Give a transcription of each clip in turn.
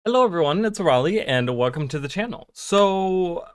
Hello everyone, it's Raleigh and welcome to the channel. So,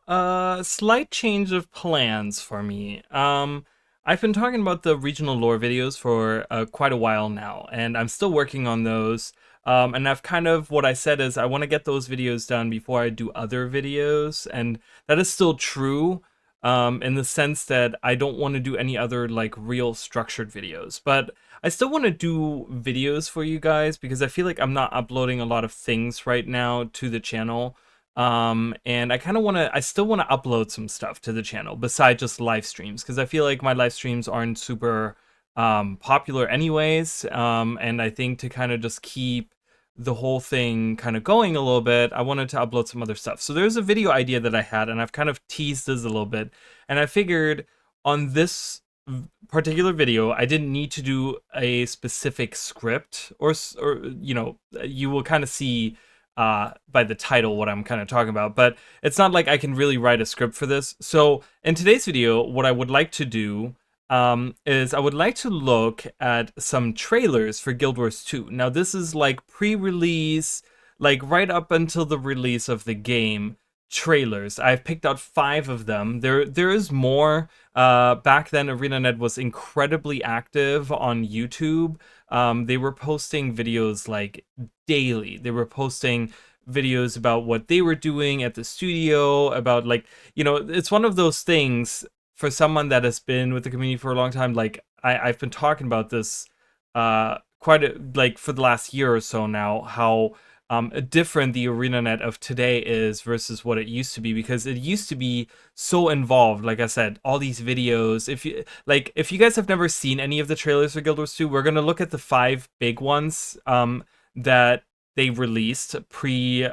slight change of plans for me. I've been talking about the regional lore videos for quite a while now, and I'm still working on those. And I've what I said is I want to get those videos done before I do other videos, and that is still true, in the sense that I don't want to do any other like real structured videos. But I still want to do videos for you guys because I feel like I'm not uploading a lot of things right now to the channel. And I still want to upload some stuff to the channel besides just live streams because I feel like my live streams aren't super popular anyways. And I think to kind of just keep the whole thing kind of going a little bit, I wanted to upload some other stuff. So there's a video idea that I had, and I've kind of teased this a little bit, and I figured on this particular video, I didn't need to do a specific script, or you will kind of see by the title what I'm kind of talking about, but it's not like I can really write a script for this. So in today's video, what I would like to do is I would like to look at some trailers for Guild Wars 2. Now this is like pre-release, like right up until the release of the game trailers. I've picked out 5 of them. There is more. Back then, ArenaNet was incredibly active on YouTube. They were posting videos like daily. They were posting videos about what they were doing at the studio, about like, it's one of those things for someone that has been with the community for a long time. Like I've been talking about this like for the last year or so now, how different the ArenaNet of today is versus what it used to be, because it used to be so involved. Like I said, all these videos. If you guys have never seen any of the trailers for Guild Wars 2, we're gonna look at the 5 big ones that they released pre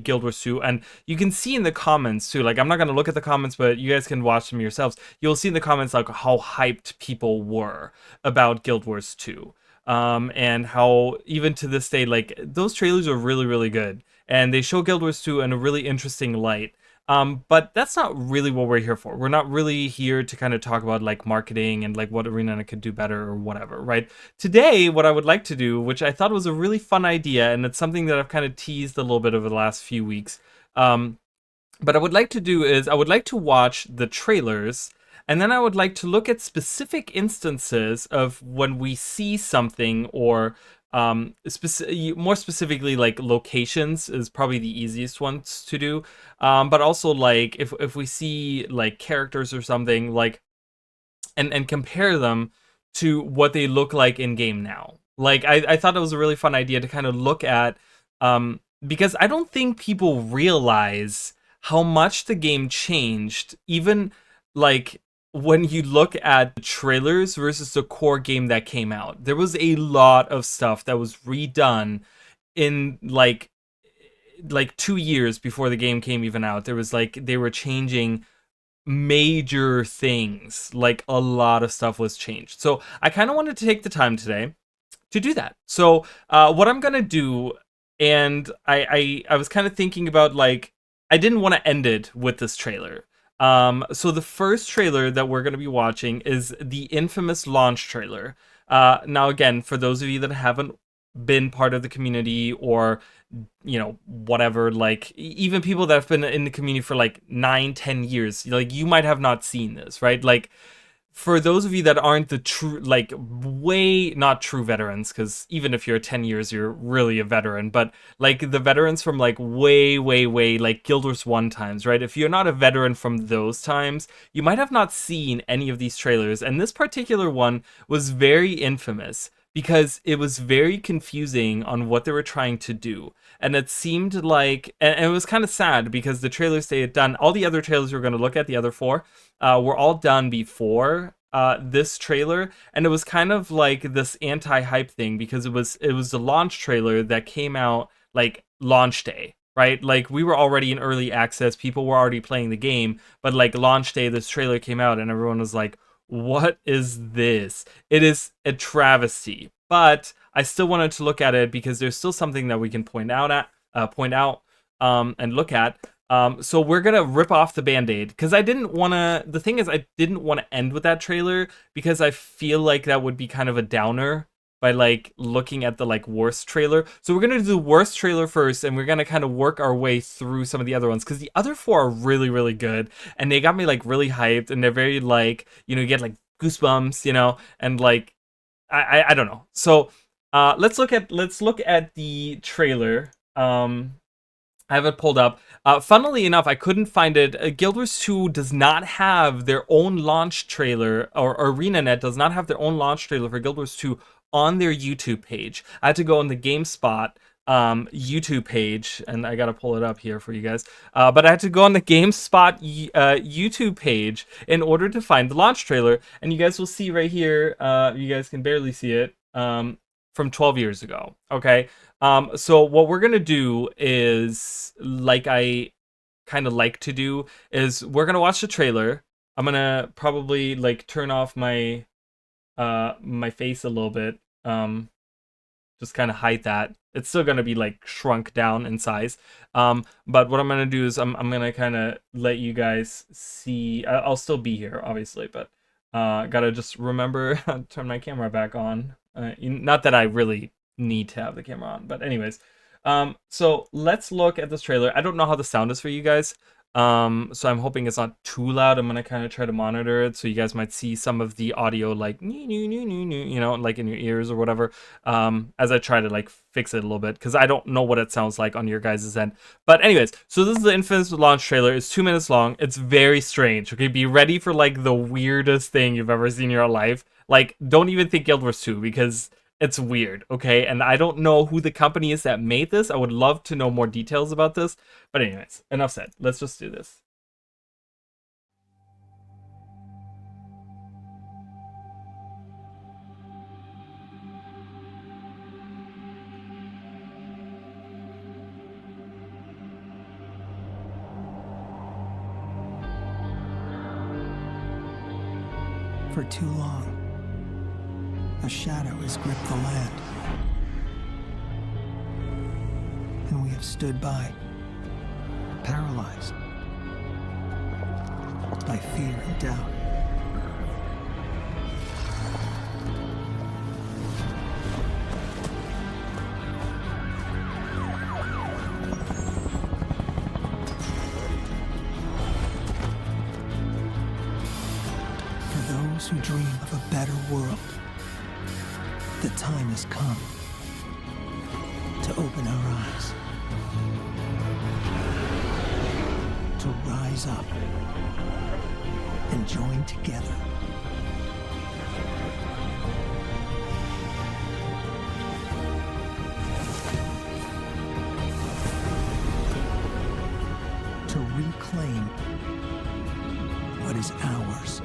Guild Wars 2, and you can see in the comments too. Like I'm not gonna look at the comments, but you guys can watch them yourselves. You'll see in the comments like how hyped people were about Guild Wars 2. And how even to this day, like those trailers are really, really good, and they show Guild Wars 2 in a really interesting light. But that's not really what we're here for. We're not really here to kind of talk about like marketing and like what Arena could do better or whatever, right? Today, what I would like to do, which I thought was a really fun idea, and it's something that I've kind of teased a little bit over the last few weeks. But I would like to do is I would like to watch the trailers, and then I would like to look at specific instances of when we see something, or more specifically, like locations is probably the easiest ones to do. But also like if we see like characters or something, like and compare them to what they look like in game now. Like I thought it was a really fun idea to kind of look at, because I don't think people realize how much the game changed, even like when you look at the trailers versus the core game that came out. There was a lot of stuff that was redone in like 2 years before the game came even out. There was like they were changing major things. Like a lot of stuff was changed. So I kind of wanted to take the time today to do that. So what I'm gonna do, and I was kind of thinking about, like, I didn't want to end it with this trailer. So the first trailer that we're going to be watching is the infamous launch trailer. Now, again, for those of you that haven't been part of the community, or whatever, like even people that have been in the community for like 9-10 years, like you might have not seen this, right? Like for those of you that aren't the true, like way not true veterans, because even if you're 10 years, you're really a veteran, but like the veterans from like way, way, way, like Guild Wars 1 times, right? If you're not a veteran from those times, you might have not seen any of these trailers. And this particular one was very infamous because it was very confusing on what they were trying to do. And it seemed like, and it was kind of sad because the trailers they had done, all the other trailers we're going to look at, the other 4, were all done before this trailer, and it was kind of like this anti-hype thing because it was the launch trailer that came out like launch day, right? Like we were already in early access, people were already playing the game, but like launch day, this trailer came out, and everyone was like, "What is this?" It is a travesty, but I still wanted to look at it because there's still something that we can point out and look at. So we're gonna rip off the band-aid because I didn't want to. The thing is, I didn't want to end with that trailer because I feel like that would be kind of a downer by like looking at the like worst trailer. So we're gonna do the worst trailer first, and we're gonna kind of work our way through some of the other ones, because the other four are really, really good, and they got me like really hyped, and they're very like, you know, you get like goosebumps, you know, and like I don't know. So let's look at the trailer. I have it pulled up. Funnily enough, I couldn't find it. Guild Wars 2 does not have their own launch trailer, or ArenaNet does not have their own launch trailer for Guild Wars 2 on their YouTube page. I had to go on the GameSpot YouTube page, and I gotta pull it up here for you guys. But I had to go on the GameSpot YouTube page in order to find the launch trailer, and you guys will see right here. You guys can barely see it. From 12 years ago. Okay. So what we're gonna do is, like I kind of like to do, is we're gonna watch the trailer. I'm gonna probably like turn off my my face a little bit. Just kind of hide that. It's still gonna be like shrunk down in size. But what I'm gonna do is I'm gonna kind of let you guys see. I'll still be here, obviously, but gotta just remember turn my camera back on. Not that I really need to have the camera on, but anyways. So let's look at this trailer. I don't know how the sound is for you guys. So I'm hoping it's not too loud. I'm gonna kind of try to monitor it, so you guys might see some of the audio like you know, like in your ears or whatever, as I try to like fix it a little bit, because I don't know what it sounds like on your guys' end. But anyways, so this is the Infinite launch trailer. It's 2 minutes long. It's very strange. Okay, be ready for like the weirdest thing you've ever seen in your life. Like, don't even think Guild Wars 2, because it's weird, okay? And I don't know who the company is that made this. I would love to know more details about this. But anyways, enough said. Let's just do this. For too long, a shadow has gripped the land, and we have stood by, paralyzed by fear and doubt. For those who dream of a better world, the time has come to open our eyes, to rise up and join together. To reclaim what is ours.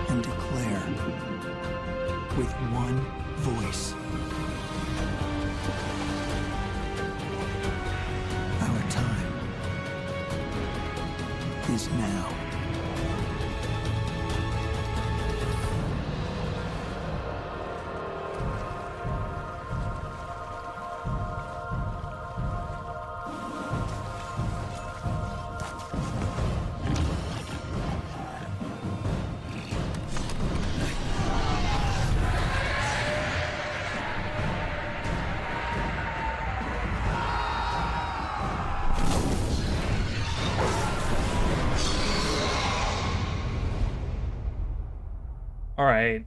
And declare with one voice, our time is now. All right,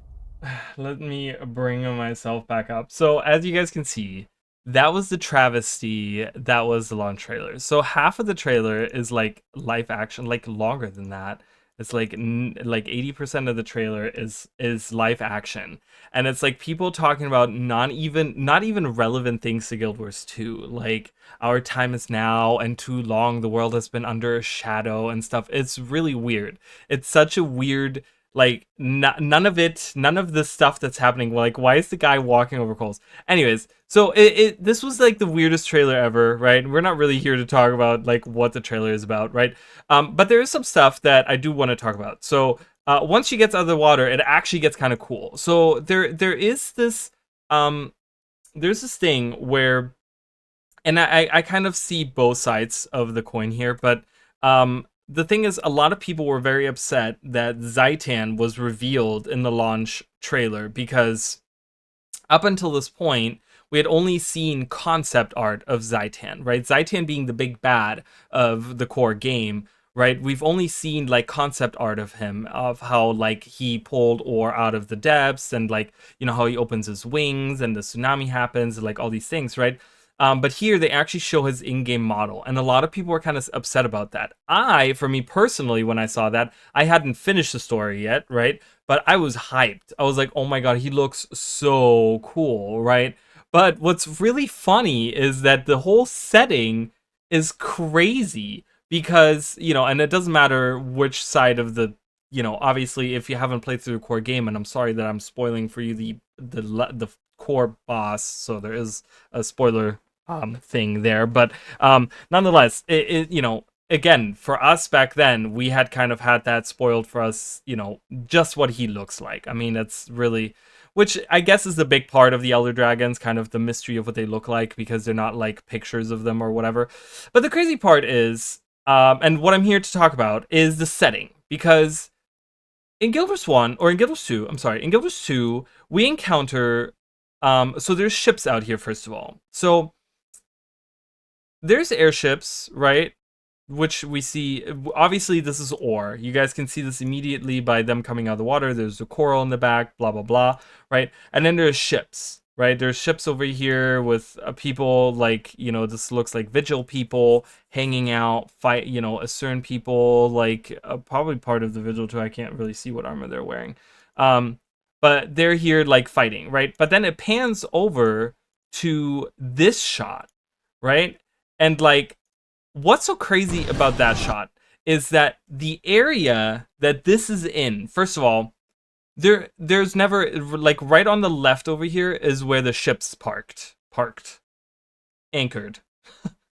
let me bring myself back up. So as you guys can see, that was the travesty. That was the launch trailer. So half of the trailer is like live action, like longer than that. It's like 80% of the trailer is live action, and it's like people talking about not even relevant things to Guild Wars 2, like our time is now and too long. The world has been under a shadow and stuff. It's really weird. It's such a weird. Like, none of the stuff that's happening, like, why is the guy walking over coals? Anyways, so this was like the weirdest trailer ever, right? We're not really here to talk about like what the trailer is about, right? But there is some stuff that I do want to talk about. So once she gets out of the water, it actually gets kind of cool. So there is this there's this thing where, and I kind of see both sides of the coin here, but the thing is, a lot of people were very upset that Zaitan was revealed in the launch trailer because up until this point, we had only seen concept art of Zaitan, right? Zaitan being the big bad of the core game, right? We've only seen like concept art of him, of how like he pulled ore out of the depths and like, you know, how he opens his wings and the tsunami happens and like all these things, right? But here they actually show his in-game model, and a lot of people were kind of upset about that. For me personally, when I saw that, I hadn't finished the story yet, right? But I was hyped. I was like, oh my god, he looks so cool, right? But what's really funny is that the whole setting is crazy because, you know, and it doesn't matter which side of the, you know, obviously if you haven't played through the core game, and I'm sorry that I'm spoiling for you the core boss, so there is a spoiler thing there, but nonetheless, you know, again, for us back then, we had kind of had that spoiled for us, you know, just what he looks like. I mean, it's really, which I guess is the big part of the Elder Dragons, kind of the mystery of what they look like, because they're not like pictures of them or whatever. But the crazy part is, and what I'm here to talk about is the setting, because in Guild Wars 1, or in Guild Wars 2, I'm sorry, in Guild Wars 2, we encounter, so there's ships out here, first of all. So there's airships, right? Which we see, obviously this is ore. You guys can see this immediately by them coming out of the water. There's the coral in the back, blah, blah, blah, right? And then there's ships, right? There's ships over here with people like, you know, this looks like Vigil people hanging out, fight, you know, Asern people, like probably part of the Vigil too. I can't really see what armor they're wearing. But they're here like fighting, right? But then it pans over to this shot, right? And like, what's so crazy about that shot is that the area that this is in, first of all, there's never, like right on the left over here is where the ship's parked, anchored.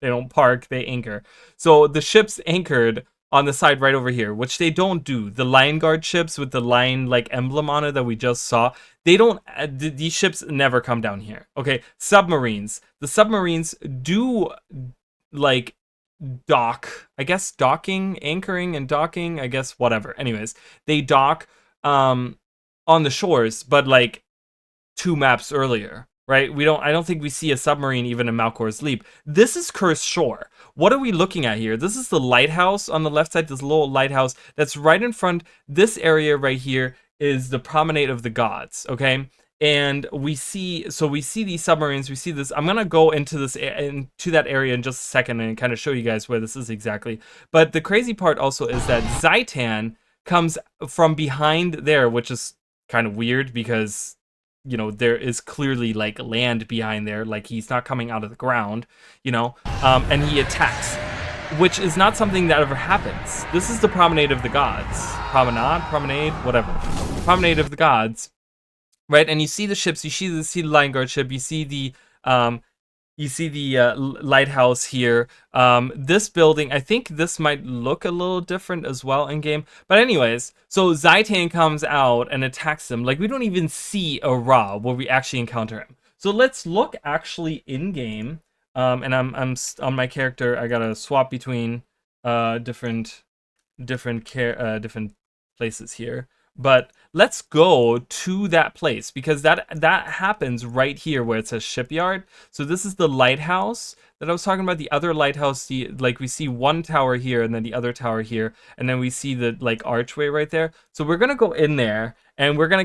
They don't park, they anchor. So the ship's anchored on the side right over here, which they don't do. The Lion Guard ships with the lion like emblem on it that we just saw, they don't, these ships never come down here. Okay, submarines. The submarines do like dock, I guess, anchoring and docking, I guess, whatever. Anyways, they dock on the shores, but like 2 maps earlier, right? I don't think we see a submarine even in Malkor's Leap. This is Cursed Shore. What are we looking at here? This is the lighthouse on the left side, this little lighthouse that's right in front. This area right here is the Promenade of the Gods, okay? And we see these submarines, we see this. I'm gonna go into that area in just a second and kind of show you guys where this is exactly. But the crazy part also is that Zaitan comes from behind there, which is kind of weird because, you know, there is clearly like land behind there, like he's not coming out of the ground, you know, and he attacks, which is not something that ever happens. This is the Promenade of the Gods. Promenade, whatever. Promenade of the Gods. Right, and you see the ships, you see the Lion Guard ship, you see the lighthouse here. This building, I think this might look a little different as well in game. But anyways, so Zaitan comes out and attacks them. Like, we don't even see a Ra where we actually encounter him. So let's look actually in game. And I'm on my character. I gotta swap between different places here. But let's go to that place, because that happens right here where it says shipyard. So this is the lighthouse that I was talking about. The other lighthouse, like we see one tower here and then the other tower here, and then we see the like archway right there. So we're gonna go in there and we're gonna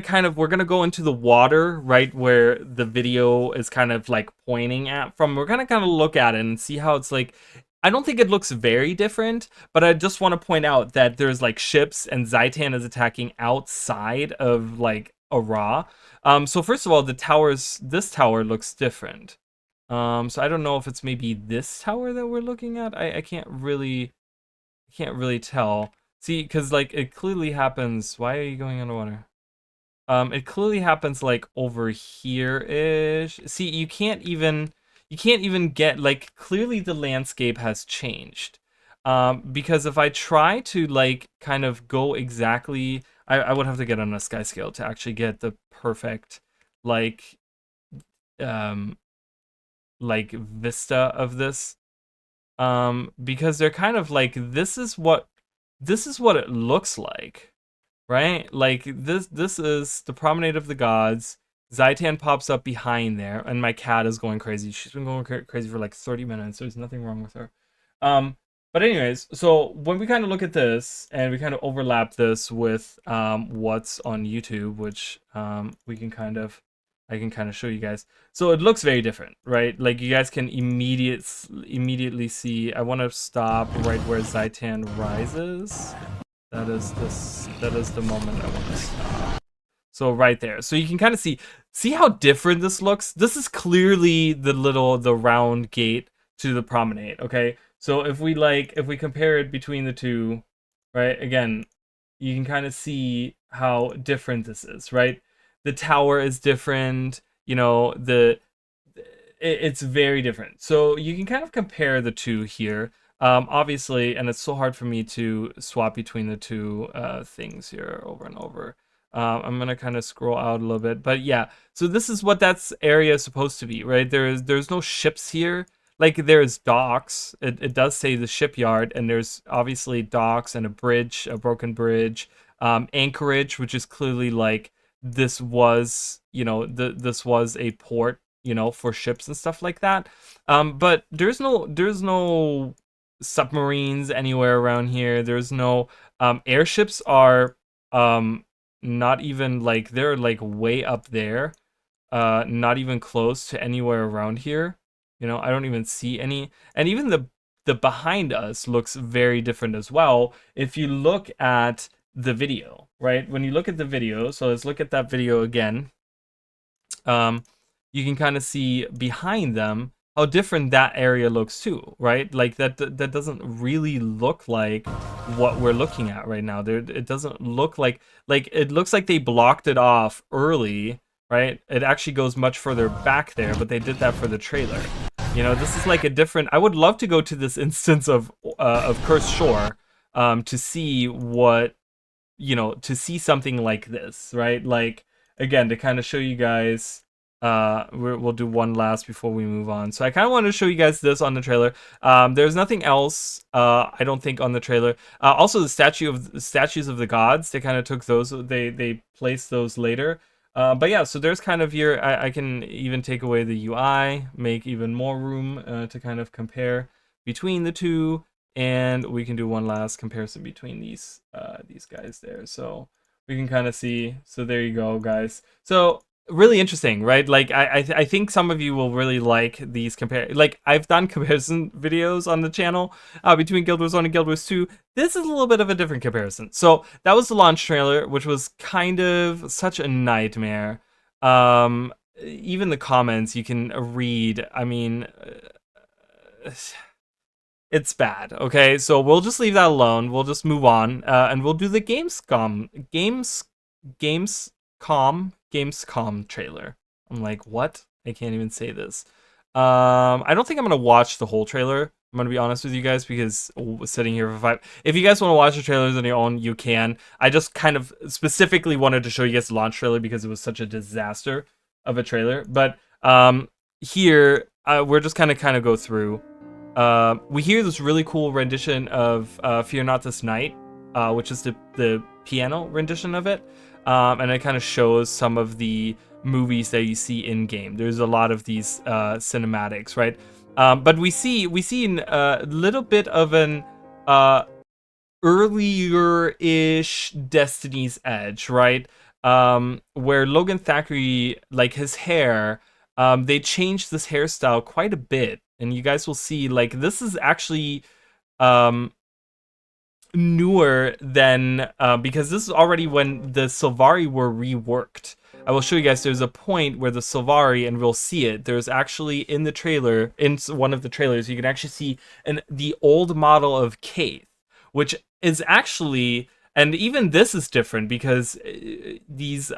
go into the water right where the video is kind of like pointing at from. We're gonna kind of look at it and see how it's like. I don't think it looks very different, but I just want to point out that there's like ships and Zaitan is attacking outside of like a Ra. So first of all, this tower looks different. So I don't know if it's maybe this tower that we're looking at. I can't really tell. See, because like it clearly happens. Why are you going underwater? It clearly happens like over here-ish. See, you can't even get, like, clearly the landscape has changed. Because if I try to like kind of go exactly, I would have to get on a sky scale to actually get the perfect like vista of this. Because they're kind of like, this is what this is what it looks like, right? Like this is the Promenade of the Gods. Zaitan pops up behind there, and my cat is going crazy. She's been going crazy for like 30 minutes. There's nothing wrong with her. But anyways, so when we kind of look at this and we kind of overlap this with what's on YouTube, which I can kind of show you guys. So it looks very different, right? Like you guys can immediately see. I want to stop right where Zaitan rises. That is the moment I want to stop. So right there. So you can kind of see how different this looks. This is clearly the round gate to the promenade, okay? So if we compare it between the two, right? Again, you can kind of see how different this is, right? The tower is different, you know, it's very different. So you can kind of compare the two here. Obviously, and it's so hard for me to swap between the two things here over and over. I'm gonna kind of scroll out a little bit, but yeah. So this is what that area is supposed to be, right? There's no ships here. Like there's docks. It does say the shipyard, and there's obviously docks and a bridge, a broken bridge, anchorage, which is clearly like this was, you know, this was a port, you know, for ships and stuff like that. But there's no submarines anywhere around here. There's no airships are not even like they're like way up there, not even close to anywhere around here. You know, I don't even see any, and even the behind us looks very different as well. If you look at the video, right? When you look at the video, so let's look at that video again. You can kind of see behind them how different that area looks too, right? Like that doesn't really look like what we're looking at right now. It doesn't look like it looks like they blocked it off early, right? It actually goes much further back there, but they did that for the trailer. You know, this is like a different. I would love to go to this instance of Cursed Shore to see what, you know, to see something like this, right? Like again, to kind of show you guys. We'll do one last before we move on. So I kind of wanted to show you guys this on the trailer. There's nothing else, I don't think, on the trailer. Also, the statues of the gods. They kind of took those. They placed those later. But yeah, so there's kind of your. I can even take away the UI, make even more room to kind of compare between the two, and we can do one last comparison between these guys there. So we can kind of see. So there you go, guys. So really interesting, right? Like I think some of you will really like these like I've done comparison videos on the channel between Guild Wars 1 and Guild Wars 2. This is a little bit of a different comparison. So that was the launch trailer, which was kind of such a nightmare. Even the comments you can read, I mean, it's bad. Okay, so we'll just leave that alone. We'll just move on, and we'll do the Gamescom trailer. I'm like, what? I can't even say this. I don't think I'm gonna watch the whole trailer. I'm gonna be honest with you guys, because sitting here for 5. If you guys want to watch the trailers on your own, you can. I just kind of specifically wanted to show you guys the launch trailer because it was such a disaster of a trailer. But here we're just kind of go through. We hear this really cool rendition of "Fear Not This Night," which is the piano rendition of it. And it kind of shows some of the movies that you see in game. There's a lot of these cinematics, right? But we see a little bit of an earlier-ish Destiny's Edge, right? Where Logan Thackeray, like his hair, they changed this hairstyle quite a bit, and you guys will see like this is actually newer than because this is already when the Sylvari were reworked. I will show you guys. There's a point where the Sylvari, and we'll see it. There's actually in the trailer, in one of the trailers, you can actually see the old model of Kaith, which is actually, and even this is different because these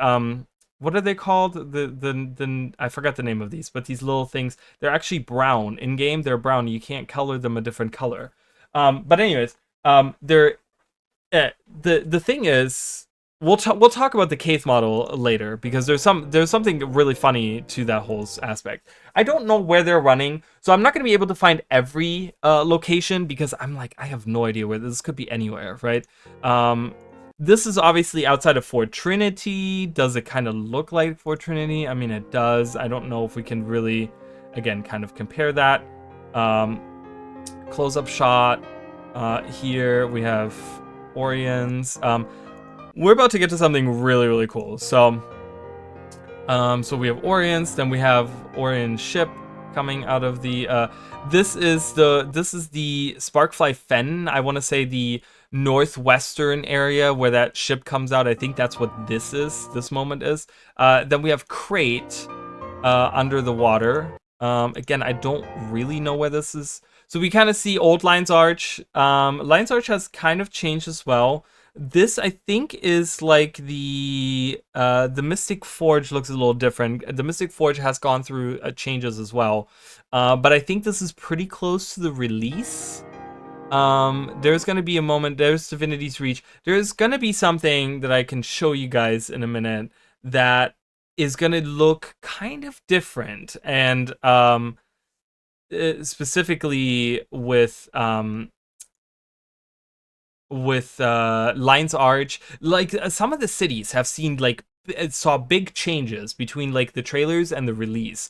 what are they called? The I forgot the name of these, but these little things, they're actually brown in game. They're brown. You can't color them a different color. But anyways. The thing is, we'll talk about the Kaith model later, because there's something really funny to that whole aspect. I don't know where they're running, so I'm not going to be able to find every location, because I'm like, I have no idea where this could be. Anywhere, right? This is obviously outside of Fort Trinity. Does it kind of look like Fort Trinity? I mean, it does. I don't know if we can really, again, kind of compare that. Close-up shot. Here we have Orions. We're about to get to something really, really cool. So we have Orions, then we have Orion ship coming out of the. This is the Sparkfly Fen. I want to say the northwestern area where that ship comes out. I think that's what this is. This moment is. Then we have Crate under the water. Again, I don't really know where this is. So we kind of see old Lion's Arch. Lion's Arch has kind of changed as well. This, I think, is like the Mystic Forge looks a little different. The Mystic Forge has gone through changes as well. But I think this is pretty close to the release. There's going to be a moment. There's Divinity's Reach. There's going to be something that I can show you guys in a minute that is going to look kind of different. And specifically with Lion's Arch, like some of the cities have seen like saw big changes between like the trailers and the release,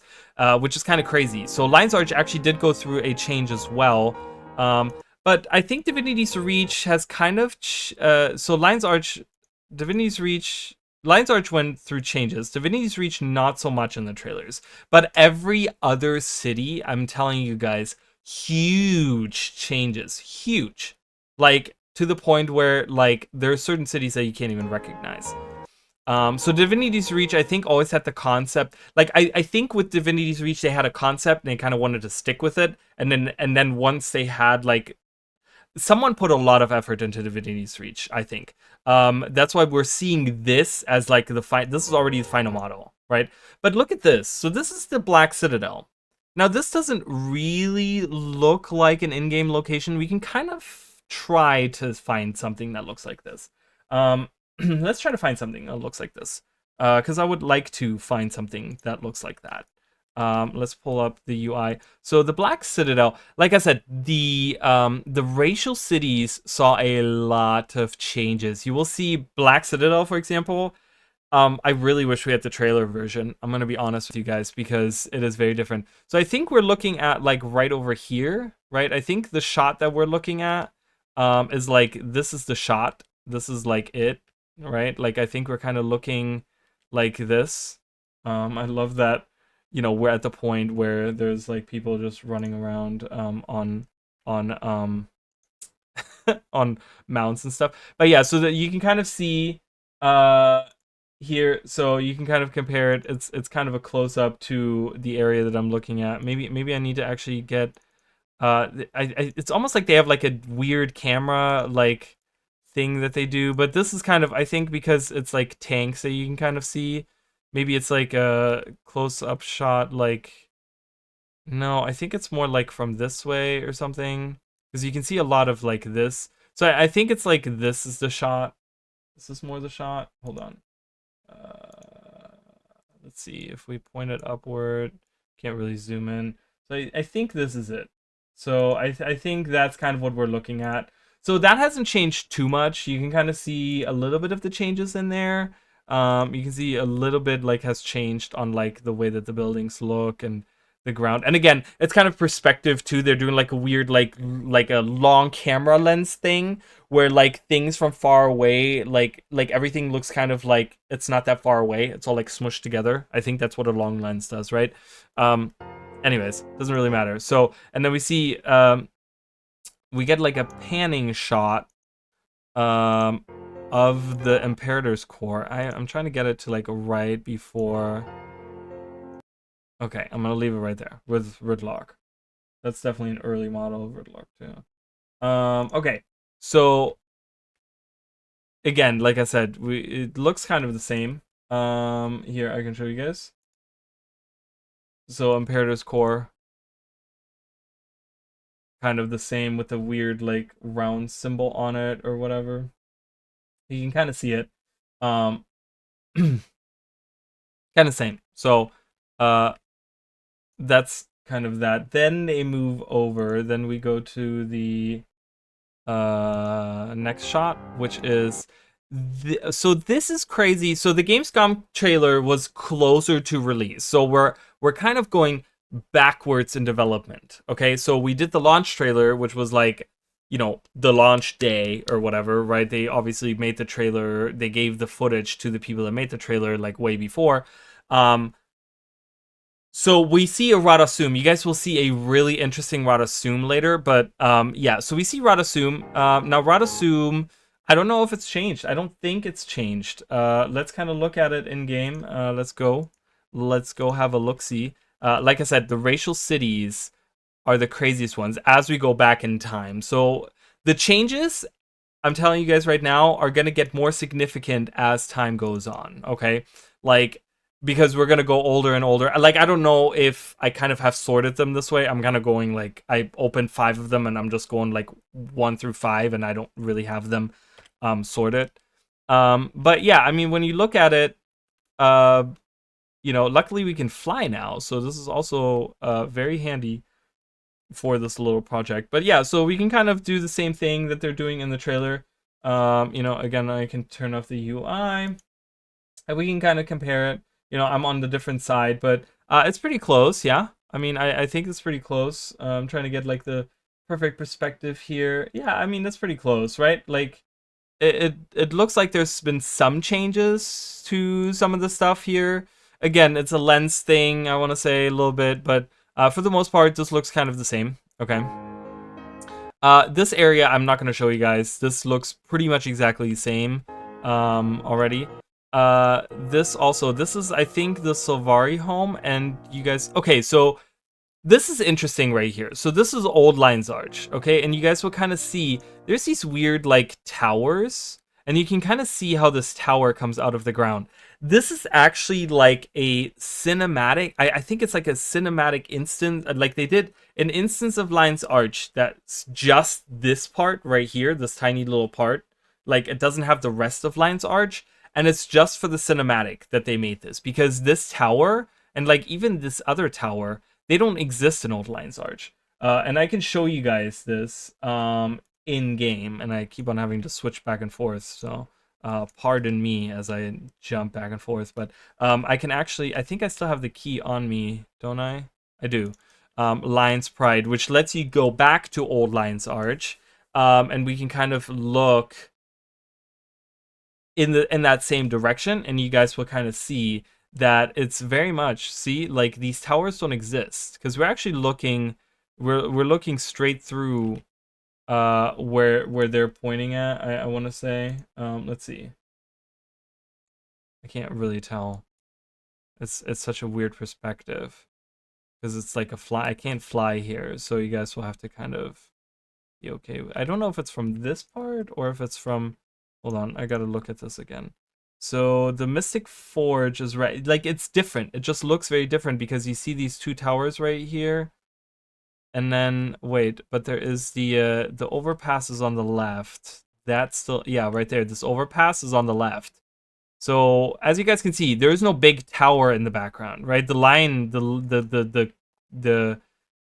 which is kind of crazy. So Lion's Arch actually did go through a change as well. But I think Divinity's Reach has kind of so Lion's Arch went through changes. Divinity's Reach not so much in the trailers, but every other city, I'm telling you guys, huge changes, huge, like to the point where like there are certain cities that you can't even recognize. So Divinity's Reach, I think, always had the concept. Like I think with Divinity's Reach, they had a concept and they kind of wanted to stick with it. And then once they had like, someone put a lot of effort into Divinity's Reach, I think. That's why we're seeing this as like this is already the final model, right? But look at this. So this is the Black Citadel. Now this doesn't really look like an in-game location. We can kind of try to find something that looks like this. Let's try to find something that looks like this, because I would like to find something that looks like that. Let's pull up the UI. So the Black Citadel, like I said, the racial cities saw a lot of changes. You will see Black Citadel, for example. I really wish we had the trailer version. I'm gonna be honest with you guys, because it is very different. So I think we're looking at like right over here, right? I think the shot that we're looking at is like, this is the shot. This is like it, right? Like I think we're kind of looking like this. I love that, you know, we're at the point where there's like people just running around on on mounts and stuff. But yeah, so that you can kind of see here, so you can kind of compare it. It's kind of a close up to the area that I'm looking at. Maybe I need to actually get it's almost like they have like a weird camera like thing that they do, but this is kind of, I think, because it's like tanks that you can kind of see. Maybe it's like a close-up shot, like, no, I think it's more like from this way or something, because you can see a lot of like this. So I think it's like this is the shot. Is this more the shot? Hold on. Let's see if we point it upward. Can't really zoom in. So I think this is it. So I think that's kind of what we're looking at. So that hasn't changed too much. You can kind of see a little bit of the changes in there. You can see a little bit like has changed on like the way that the buildings look and the ground. And again, it's kind of perspective too. They're doing like a weird like a long camera lens thing where like things from far away, like everything looks kind of like it's not that far away. It's all like smushed together. I think that's what a long lens does, right? Anyways, doesn't really matter. So, and then we see we get like a panning shot of the Imperator's core. I'm trying to get it to like right before. Okay, I'm gonna leave it right there with Ridlock. That's definitely an early model of Ridlock too. Okay, so again, like I said, it looks kind of the same. Here I can show you guys. So Imperator's core, kind of the same with a weird like round symbol on it or whatever. You can kind of see it. Um, kind of same. So, that's kind of that. Then they move over. Then we go to the next shot, which is so this is crazy. So the Gamescom trailer was closer to release. So we're kind of going backwards in development. Okay, so we did the launch trailer, which was like, you know, the launch day or whatever, right? They obviously made the trailer, they gave the footage to the people that made the trailer like way before. So we see a Radasum. You guys will see a really interesting Radasum later, but yeah. So we see Radasum. Now Radasum, I don't know if it's changed. I don't think it's changed. Let's kind of look at it in game. Let's go. Let's go have a look. See. Like I said, the racial cities are the craziest ones as we go back in time. So the changes, I'm telling you guys right now, are going to get more significant as time goes on, okay? Like, because we're going to go older and older. Like, I don't know if I kind of have sorted them this way. I'm kind of going, like, I opened 5 of them, and I'm just going, like, 1 through 5, and I don't really have them sorted. But, yeah, I mean, when you look at it, you know, luckily we can fly now, so this is also very handy for this little project. But yeah, so we can kind of do the same thing that they're doing in the trailer. You know, again, I can turn off the UI and we can kind of compare it. You know, I'm on the different side, but it's pretty close. Yeah, I mean, I think it's pretty close. I'm trying to get like the perfect perspective here. Yeah, I mean, that's pretty close, right? Like it looks like there's been some changes to some of the stuff here. Again, it's a lens thing, I want to say a little bit, but for the most part, this looks kind of the same. Okay. This area, I'm not going to show you guys. This looks pretty much exactly the same already. This is, I think, the Silvari home, and you guys... Okay, so this is interesting right here. So this is Old Lines Arch, okay? And you guys will kind of see, there's these weird, like, towers, and you can kind of see how this tower comes out of the ground. This is actually like a cinematic, I think it's like a cinematic instance, like they did an instance of Lines Arch that's just this part right here, this tiny little part. Like, it doesn't have the rest of Lines Arch, and it's just for the cinematic that they made this, because this tower, and like even this other tower, they don't exist in Old Lines Arch. And I can show you guys this in game, and I keep on having to switch back and forth, so pardon me as I jump back and forth. But I can actually, I think I still have the key on me, don't I? I do. Lines Pride, which lets you go back to Old Lines Arch, and we can kind of look in that same direction, and you guys will kind of see that it's very much, see, like these towers don't exist, because we're actually looking, we're looking straight through where they're pointing at. I want to say, let's see, I can't really tell. It's such a weird perspective because it's like a fly. I can't fly here, so you guys will have to kind of be okay. I don't know if it's from this part or if it's from, hold on, I gotta look at this again. So the Mystic Forge is right, like it's different. It just looks very different because you see these 2 towers right here. And then, wait, but there is the overpass is on the left. That's still, yeah, right there. This overpass is on the left. So as you guys can see, there is no big tower in the background, right? The line, the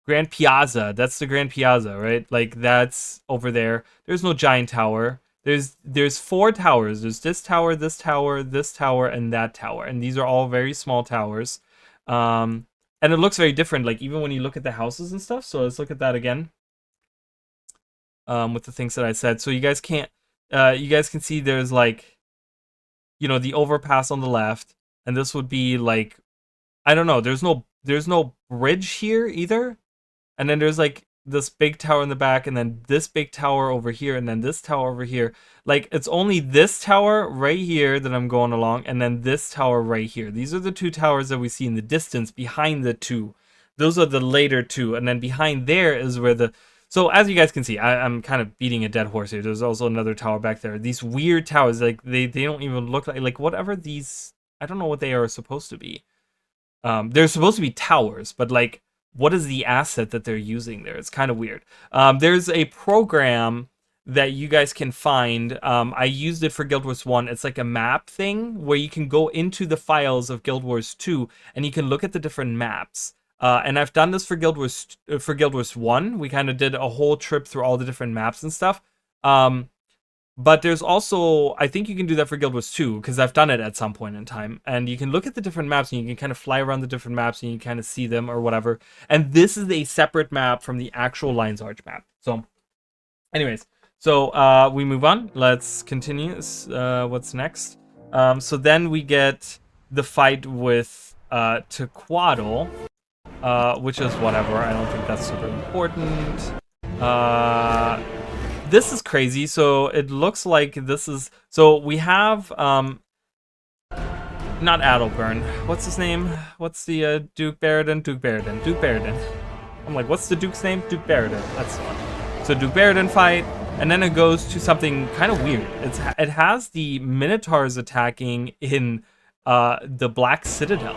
Grand Piazza, that's the Grand Piazza, right? Like that's over there. There's no giant tower. There's 4 towers. There's this tower, this tower, this tower, and that tower. And these are all very small towers. And it looks very different, like even when you look at the houses and stuff. So let's look at that again. With the things that I said. So you guys can see there's like, you know, the overpass on the left, and this would be like, I don't know, there's no bridge here either. And then there's like this big tower in the back, and then this big tower over here, and then this tower over here. Like, it's only this tower right here that I'm going along, and then this tower right here. These are the 2 towers that we see in the distance behind the 2. Those are the later 2, and then behind there is where the... So as you guys can see, I'm kind of beating a dead horse here. There's also another tower back there. These weird towers, like they don't even look like whatever these... I don't know what they are supposed to be. They're supposed to be towers, but like, what is the asset that they're using there? It's kind of weird. There's a program that you guys can find. I used it for Guild Wars 1. It's like a map thing where you can go into the files of Guild Wars 2 and you can look at the different maps. And I've done this for Guild Wars 1. We kind of did a whole trip through all the different maps and stuff. But there's also, I think you can do that for Guild Wars 2, because I've done it at some point in time. And you can look at the different maps, and you can kind of fly around the different maps, and you kind of see them or whatever. And this is a separate map from the actual Lion's Arch map. So, anyways, so we move on. Let's continue. What's next? So then we get the fight with Tequatl, which is whatever. I don't think that's super important. This is crazy. So it looks like this is... So we have... not Adelburn. What's his name? What's the Duke Barradin? Duke Barradin. I'm like, what's the Duke's name? Duke Barradin. That's the one. So Duke Barradin fight. And then it goes to something kind of weird. It has the Minotaurs attacking in the Black Citadel.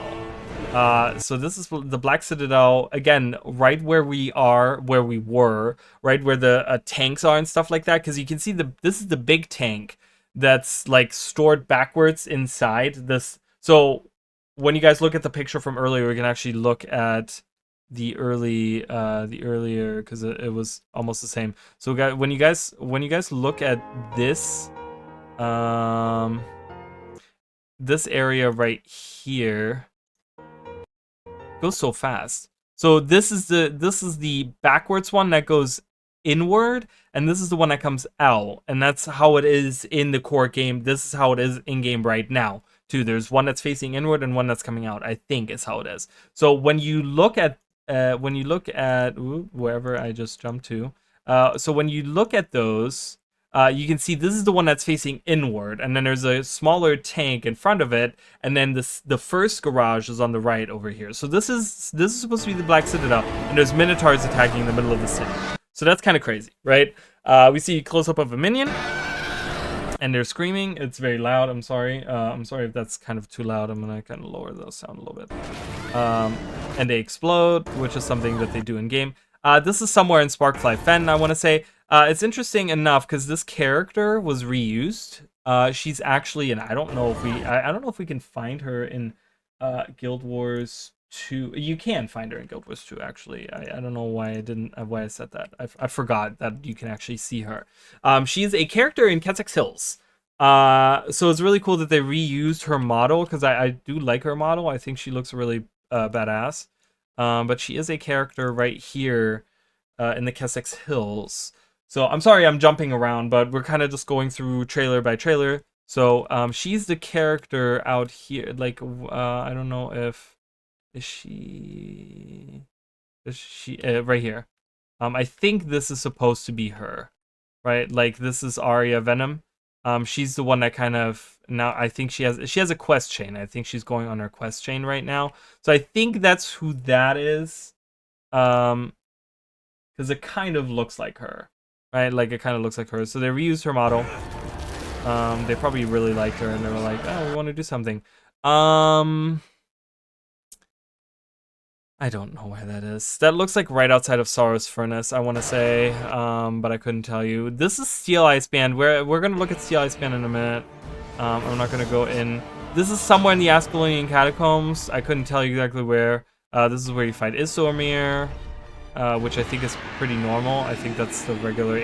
So this is the Black Citadel, again, right where we were, right where the tanks are and stuff like that, because you can see this is the big tank that's like stored backwards inside this. So when you guys look at the picture from earlier, we can actually look at the earlier, because it was almost the same. So guys, when you guys look at this, this area right here, goes so fast. So this is the backwards one that goes inward, and this is the one that comes out, and that's how it is in the core game. This is how it is in game right now too. There's one that's facing inward and one that's coming out, I think is how it is. So when you look at wherever I just jumped to, so when you look at those, you can see this is the one that's facing inward, and then there's a smaller tank in front of it, and then the first garage is on the right over here. So this is supposed to be the Black Citadel, and there's Minotaurs attacking in the middle of the city. So that's kind of crazy, right? We see a close-up of a minion, and they're screaming. It's very loud. I'm sorry. I'm sorry if that's kind of too loud. I'm gonna kind of lower the sound a little bit. And they explode, which is something that they do in game. This is somewhere in Sparkfly Fen, I want to say. It's interesting enough because this character was reused. She's actually, and I don't know if I don't know if we can find her in Guild Wars 2. You can find her in Guild Wars 2, actually. I don't know why I said that. I forgot that you can actually see her. She's a character in Kessex Hills. So it's really cool that they reused her model, because I do like her model. I think she looks really badass. But she is a character right here in the Kessex Hills. So I'm sorry I'm jumping around, but we're kind of just going through trailer by trailer. So she's the character out here. Like, I don't know if... Is she right here? I think this is supposed to be her, right? Like, this is Arya Venom. She's the one that kind of... Now, I think she has a quest chain. I think she's going on her quest chain right now. So I think that's who that is. Because it kind of looks like her. Right, like it kind of looks like her. So they reused her model. They probably really liked her, and they were like, "Oh, we want to do something." I don't know where that is. That looks like right outside of Sorrow's Furnace, I want to say, but I couldn't tell you. This is Steel Ice Band. We're gonna look at Steel Ice Band in a minute. I'm not gonna go in. This is somewhere in the Ascalonian Catacombs. I couldn't tell you exactly where. This is where you fight Isomir. Which I think is pretty normal. I think that's the regular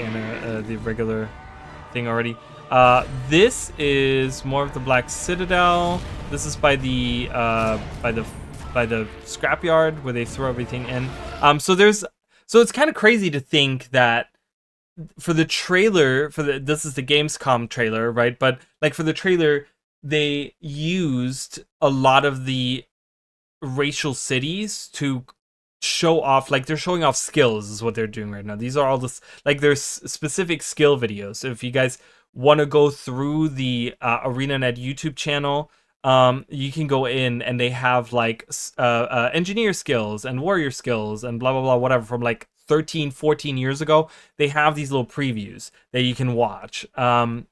thing already. This is more of the Black Citadel. This is by the scrapyard where they throw everything in. So it's kind of crazy to think that for the trailer, this is the Gamescom trailer, right? But like for the trailer, they used a lot of the racial cities to show off, like they're showing off skills is what they're doing right now. These are all this, like there's specific skill videos. So if you guys want to go through the ArenaNet YouTube channel, you can go in and they have like engineer skills and warrior skills and blah blah blah whatever from like 13-14 years ago. They have these little previews that you can watch, and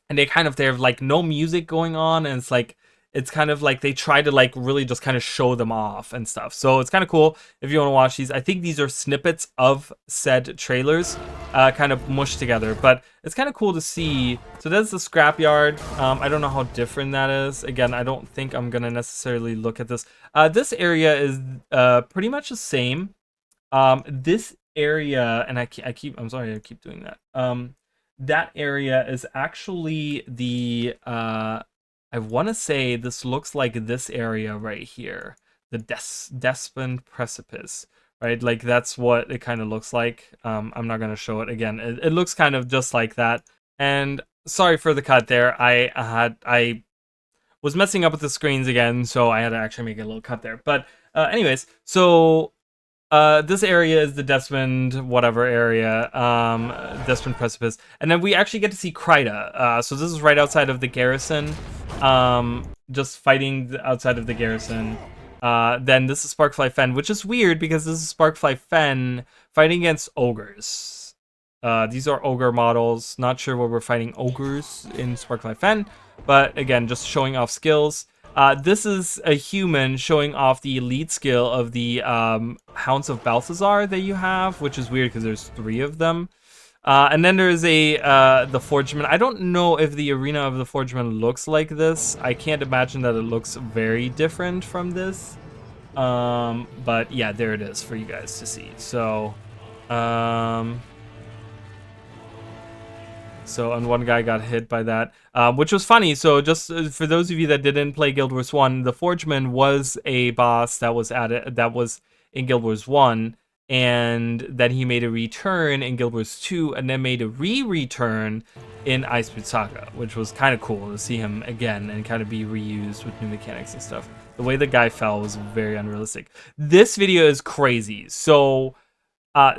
they have like no music going on, and it's like it's kind of like they try to like really just kind of show them off and stuff. So it's kind of cool if you want to watch these. I think these are snippets of said trailers, kind of mushed together, but it's kind of cool to see. So that's the scrapyard. I don't know how different that is. Again, I don't think I'm gonna necessarily look at this. This area is pretty much the same. This area, and I'm sorry, I keep doing that. That area is actually the I want to say this looks like this area right here, the Despond Precipice, right? Like that's what it kind of looks like. I'm not gonna show it again. It looks kind of just like that. And sorry for the cut there. I was messing up with the screens again, so I had to actually make a little cut there. But anyways, so this area is the Despond whatever area, Despond Precipice, and then we actually get to see Kryta. So this is right outside of the garrison, just fighting outside of the garrison. Then this is Sparkfly Fen, which is weird because this is Sparkfly Fen fighting against ogres. These are ogre models. Not sure what we're fighting ogres in Sparkfly Fen, but again, just showing off skills. This is a human showing off the elite skill of the Hounds of Balthazar that you have, which is weird because there's 3 of them. And then there's the Forgeman. I don't know if the arena of the Forgeman looks like this. I can't imagine that it looks very different from this. But yeah, there it is for you guys to see. So, and one guy got hit by that, which was funny. So just for those of you that didn't play Guild Wars 1, the Forgeman was a boss that was in Guild Wars 1, and then he made a return in Guild Wars 2, and then made a re-return in Iceboot Saga, which was kind of cool to see him again and kind of be reused with new mechanics and stuff. The way the guy fell was very unrealistic. This video is crazy. So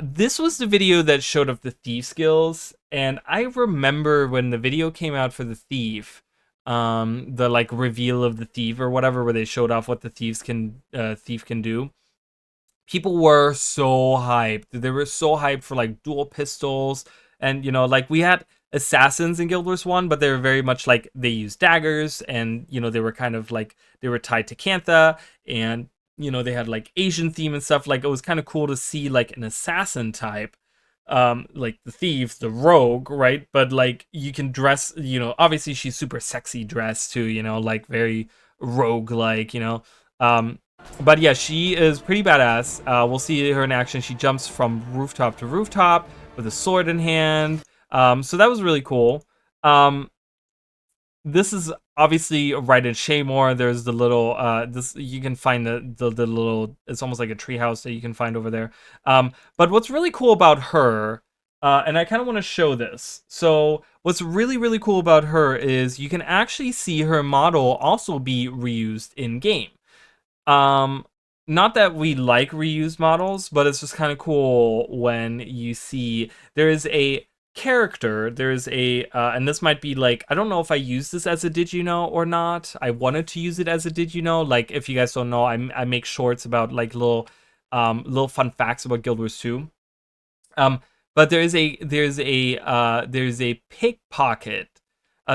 this was the video that showed off the thief skills, and I remember when the video came out for the thief, the like reveal of the thief or whatever, where they showed off what the thief can do. People were so hyped. They were so hyped for like dual pistols, and you know, like we had assassins in Guild Wars 1, but they were very much like they used daggers, and you know, they were kind of like they were tied to Cantha, and you know, they had like Asian theme and stuff. Like it was kind of cool to see like an assassin type, like the thief, the rogue, right? But like you can dress, you know, obviously she's super sexy dressed too, you know, like very rogue like, you know. But yeah, she is pretty badass. We'll see her in action. She jumps from rooftop to rooftop with a sword in hand. So that was really cool. This is obviously right in Shaymore. There's the little this you can find the little, it's almost like a treehouse that you can find over there. But what's really cool about her, and I kind of want to show this. So what's really cool about her is you can actually see her model also be reused in game. Not that we like reused models, but it's just kind of cool when you see there is a character, there's a and this might be like, I don't know if I use this as a did you know or not. I wanted to use it as a did you know. Like if you guys don't know, I make shorts about like little fun facts about Guild Wars 2. But there's a pickpocket,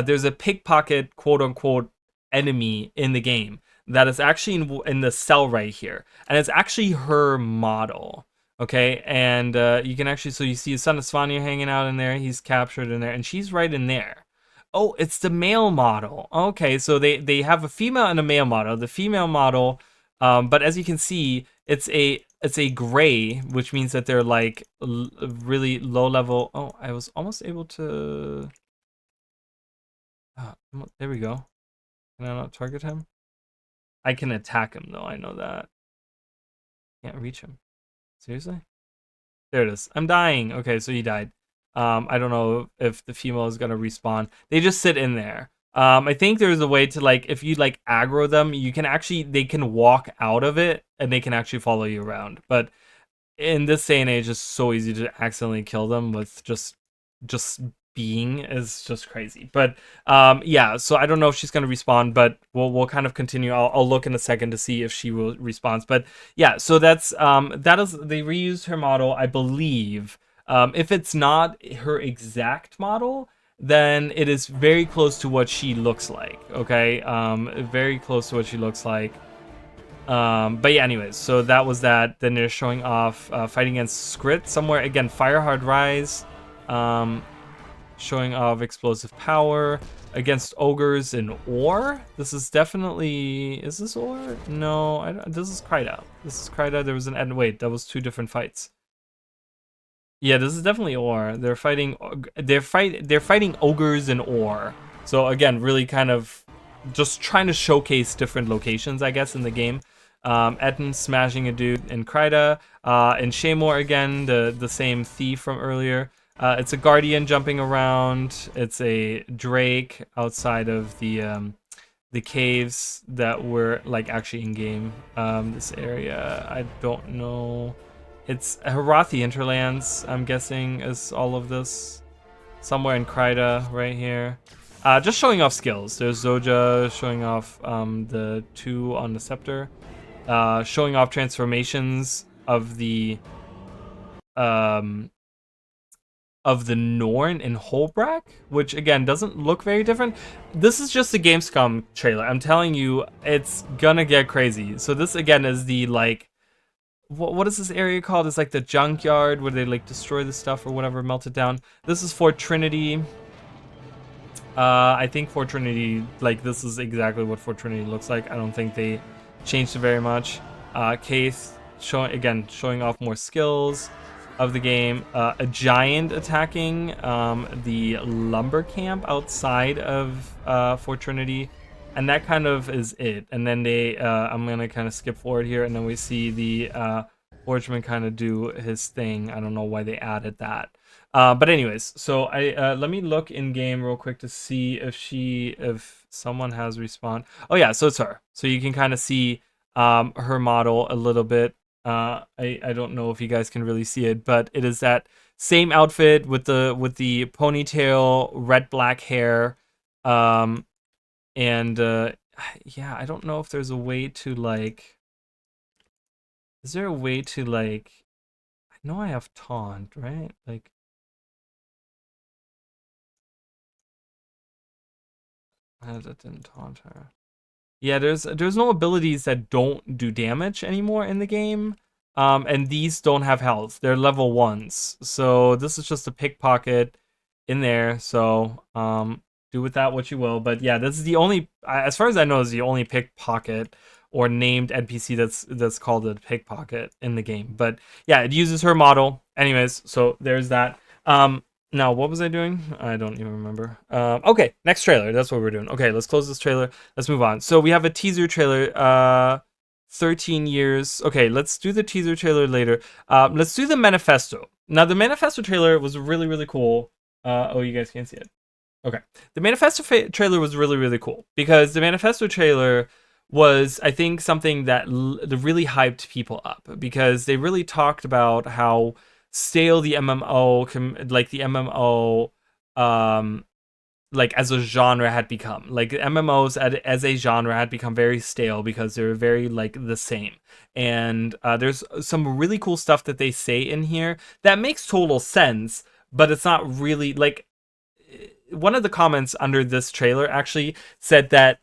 there's a pickpocket quote unquote enemy in the game that is actually in the cell right here, and it's actually her model. Okay, and you can actually, so you see Son of Svanya hanging out in there. He's captured in there, and she's right in there. Oh, it's the male model. Okay, so they have a female and a male model. The female model, but as you can see, it's a gray, which means that they're like really low level. Oh, I was almost able to. There we go. Can I not target him? I can attack him though. I know that. Can't reach him. Seriously? There it is. I'm dying. Okay, so he died. I don't know if the female is gonna respawn. They just sit in there. I think there's a way to like, if you like aggro them, you can actually, they can walk out of it and they can actually follow you around. But in this day and age, it's so easy to accidentally kill them with just being, is just crazy. But yeah, so I don't know if she's gonna respawn, but we'll kind of continue. I'll look in a second to see if she will respawn. But yeah, so that's that is, they reused her model, I believe. If it's not her exact model, then it is very close to what she looks like. Okay, very close to what she looks like. But yeah, anyways, so that was that. Then they're showing off fighting against Skrit somewhere again. Firehard Rise, showing off explosive power against ogres in ore. This is definitely, is this ore? No, this is Kryta. This is Kryta. There was an end. Wait, that was 2 different fights. Yeah, this is definitely ore. They're fighting ogres in ore. So again, really kind of just trying to showcase different locations, I guess, in the game. Etten smashing a dude in Kryta. And Shaymore again, the same thief from earlier. It's a guardian jumping around. It's a Drake outside of the caves that were like actually in game. This area, I don't know. It's Harathi Hinterlands, I'm guessing, is all of this. Somewhere in Kryta, right here. Just showing off skills. There's Zoja showing off the 2 on the scepter. Showing off transformations of the Norn in Holbrak, which again doesn't look very different. This is just a Gamescom trailer. I'm telling you, it's gonna get crazy. So this again is the like, what is this area called? It's like the junkyard where they like destroy the stuff or whatever, melt it down. This is Fort Trinity. I think Fort Trinity, like this is exactly what Fort Trinity looks like. I don't think they changed it very much. Case showing off more skills of the game. A giant attacking the lumber camp outside of Fort Trinity, and that kind of is it. And then they I'm gonna kind of skip forward here, and then we see the Forgeman kind of do his thing. I don't know why they added that. But anyways, so I let me look in game real quick to see if someone has respawned. Oh yeah, so it's her. So you can kind of see her model a little bit. I don't know if you guys can really see it, but it is that same outfit with the ponytail, red black hair, and yeah, I don't know if there's a way to like. Is there a way to like? I know I have taunt, right? Like. That didn't taunt her. Yeah, there's no abilities that don't do damage anymore in the game. And these don't have health. They're level 1s. So this is just a pickpocket in there. So do with that what you will. But yeah, this is the only, as far as I know, is the only pickpocket or named NPC that's called a pickpocket in the game. But yeah, it uses her model. Anyways, so there's that. Now, what was I doing? I don't even remember. Okay, next trailer. That's what we're doing. Okay, let's close this trailer. Let's move on. So we have a teaser trailer. 13 years. Okay, let's do the teaser trailer later. Let's do the Manifesto. Now, the Manifesto trailer was really, really cool. Oh, you guys can't see it. Okay. The Manifesto trailer was really, really cool because the Manifesto trailer was, I think, something that really hyped people up because they really talked about how stale the MMO, like the MMO, like as a genre had become. Like MMOs as a genre had become very stale because they're very like the same. And there's some really cool stuff that they say in here that makes total sense, but it's not really like. One of the comments under this trailer actually said that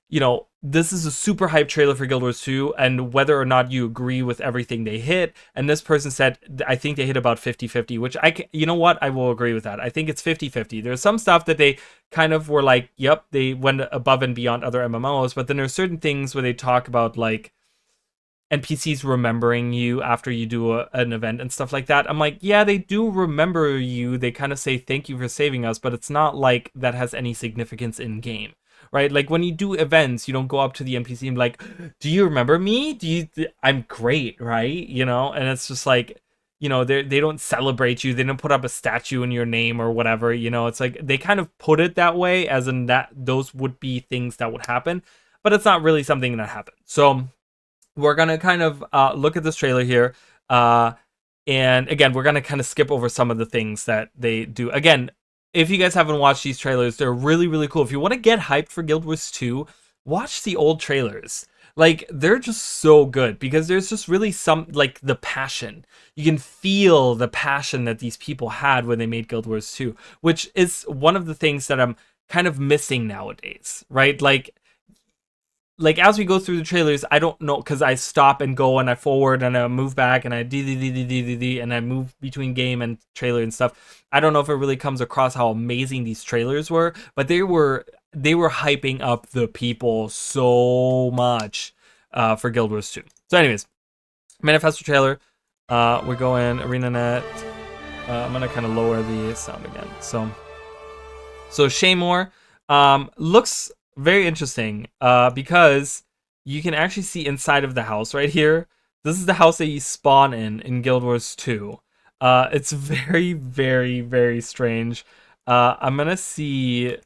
you know, this is a super hype trailer for Guild Wars 2, and whether or not you agree with everything they hit. And this person said, I think they hit about 50-50, which you know what? I will agree with that. I think it's 50-50. There's some stuff that they kind of were like, yep, they went above and beyond other MMOs, but then there's certain things where they talk about like NPCs remembering you after you do an event and stuff like that. I'm like, yeah, they do remember you. They kind of say, thank you for saving us, but it's not like that has any significance in game. Right? Like when you do events, you don't go up to the NPC and be like, do you remember me? I'm great, right? You know, and it's just like, you know, they don't celebrate you. They don't put up a statue in your name or whatever. You know, it's like they kind of put it that way as in that those would be things that would happen, but it's not really something that happened. So we're going to kind of look at this trailer here. And again, we're going to kind of skip over some of the things that they do. Again, if you guys haven't watched these trailers, they're really, really cool. If you want to get hyped for Guild Wars 2, watch the old trailers. Like, they're just so good because there's just really some, like, the passion. You can feel the passion that these people had when they made Guild Wars 2, which is one of the things that I'm kind of missing nowadays, right? Like as we go through the trailers, I don't know, because I stop and go and I forward and I move back and I d and I move between game and trailer and stuff. I don't know if it really comes across how amazing these trailers were, but they were hyping up the people so much for Guild Wars 2. So anyways, Manifesto trailer. We're going ArenaNet. I'm gonna kind of lower the sound again. So Shaymore looks very interesting because you can actually see inside of the house right here. This is the house that you spawn in Guild Wars 2. It's very, very, very strange. I'm gonna see.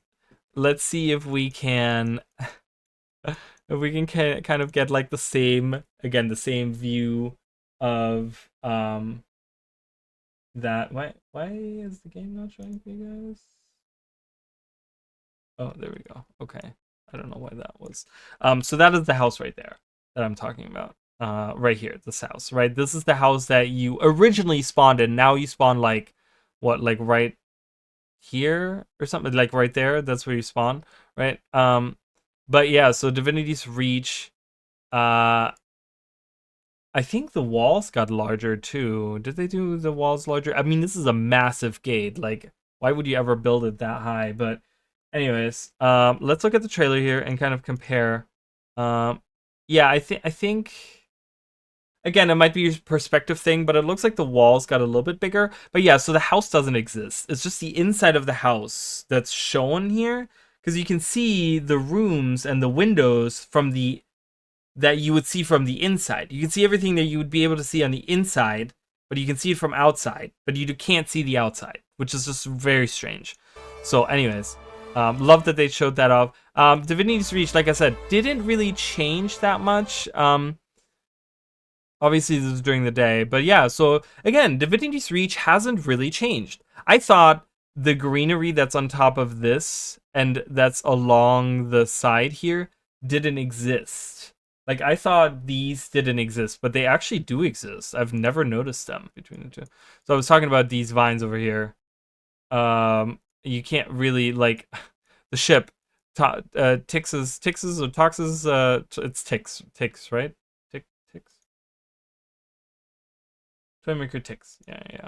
Let's see if we can kind of get like the same view of that. Why is the game not showing for you guys? Oh, there we go. Okay. I don't know why that was. So that is the house right there that I'm talking about. Right here, this house, right? This is the house that you originally spawned in. Now you spawn like, what, like right here or something, like right there. That's where you spawn, right? But yeah, so Divinity's Reach. I think the walls got larger too. Did they do the walls larger? I mean, this is a massive gate. Like, why would you ever build it that high? But anyways, let's look at the trailer here and kind of compare. Yeah, I think again, it might be a perspective thing, but it looks like the walls got a little bit bigger. But yeah, so the house doesn't exist. It's just the inside of the house that's shown here, because you can see the rooms and the windows from that you would see from the inside. You can see everything that you would be able to see on the inside, but you can see it from outside, but you can't see the outside, which is just very strange. So anyways, love that they showed that off. Divinity's Reach, like I said, didn't really change that much. Obviously, this is during the day. But yeah, so again, Divinity's Reach hasn't really changed. I thought the greenery that's on top of this and that's along the side here didn't exist. Like, I thought these didn't exist, but they actually do exist. I've never noticed them between the two. So I was talking about these vines over here. You can't really, like, the ship, Tix's or Tox's, it's Tix, right? Tix? Filmmaker Tix, yeah.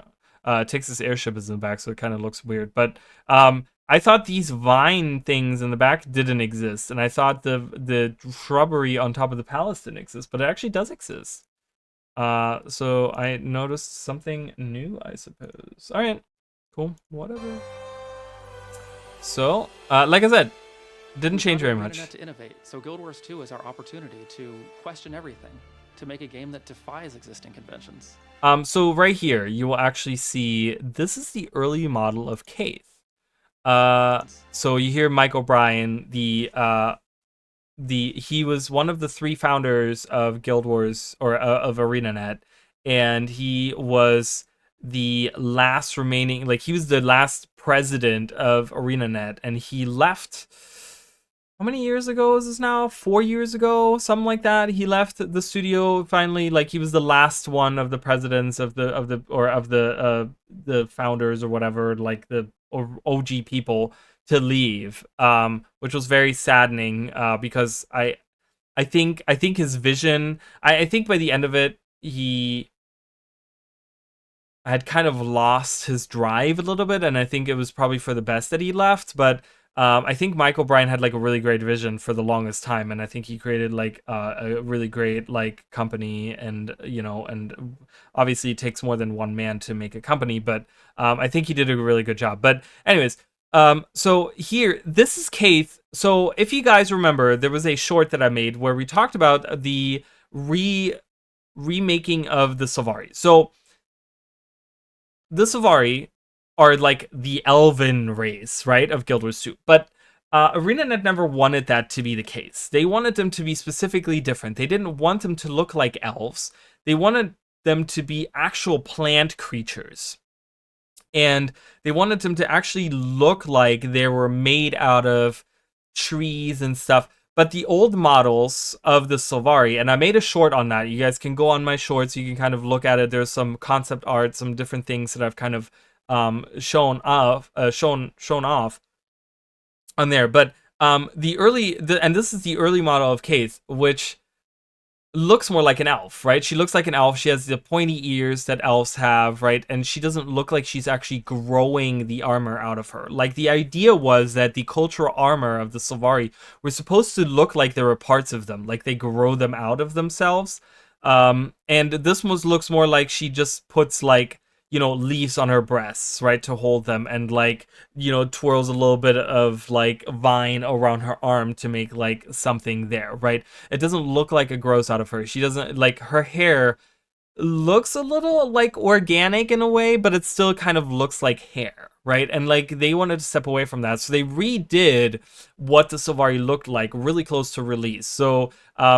Tix's airship is in the back, so it kind of looks weird. But I thought these vine things in the back didn't exist, and I thought the shrubbery on top of the palace didn't exist, but it actually does exist. So I noticed something new, I suppose. All right, cool, whatever. So, like I said, didn't change very much. To innovate, so Guild Wars 2 is our opportunity to question everything, to make a game that defies existing conventions. So right here, you will actually see this is the early model of Kaith. So you hear Mike O'Brien, he was one of the 3 founders of Guild Wars, or of ArenaNet, and he was the last remaining, like, he was the last president of ArenaNet, and he left. How many years ago is this now? 4 years ago, something like that. He left the studio finally. Like, he was the last one of the presidents of the founders or whatever, like the OG people, to leave, which was very saddening, because I think his vision. I think by the end of it, he had kind of lost his drive a little bit, and I think it was probably for the best that he left. But I think Mike O'Brien had like a really great vision for the longest time, and I think he created like a really great like company, and and obviously it takes more than one man to make a company, but I think he did a really good job. But anyways, so here, this is Kaith. So if you guys remember, there was a short that I made where we talked about the remaking of the Sylvari. So the Sylvari are like the elven race, right, of Guild Wars 2. But ArenaNet never wanted that to be the case. They wanted them to be specifically different. They didn't want them to look like elves. They wanted them to be actual plant creatures. And they wanted them to actually look like they were made out of trees and stuff. but the old models of the Sylvari, and I made a short on that. You guys can go on my shorts. You can kind of look at it. There's some concept art, some different things that I've kind of shown off on there. But and this is the early model of Kate, which looks more like an elf, right? She looks like an elf. She has the pointy ears that elves have, right? And she doesn't look like she's actually growing the armor out of her. Like, the idea was that the cultural armor of the Sylvari were supposed to look like there were parts of them, like they grow them out of themselves. And this looks more like she just puts, like, you know, leaves on her breasts, right, to hold them, and, like, you know, twirls a little bit of, like, vine around her arm to make, like, something there, right? It doesn't look like it grows out of her. She doesn't, like, her hair looks a little, like, organic in a way, but it still kind of looks like hair, right? And, like, they wanted to step away from that, so they redid what the Sylvari looked like really close to release. So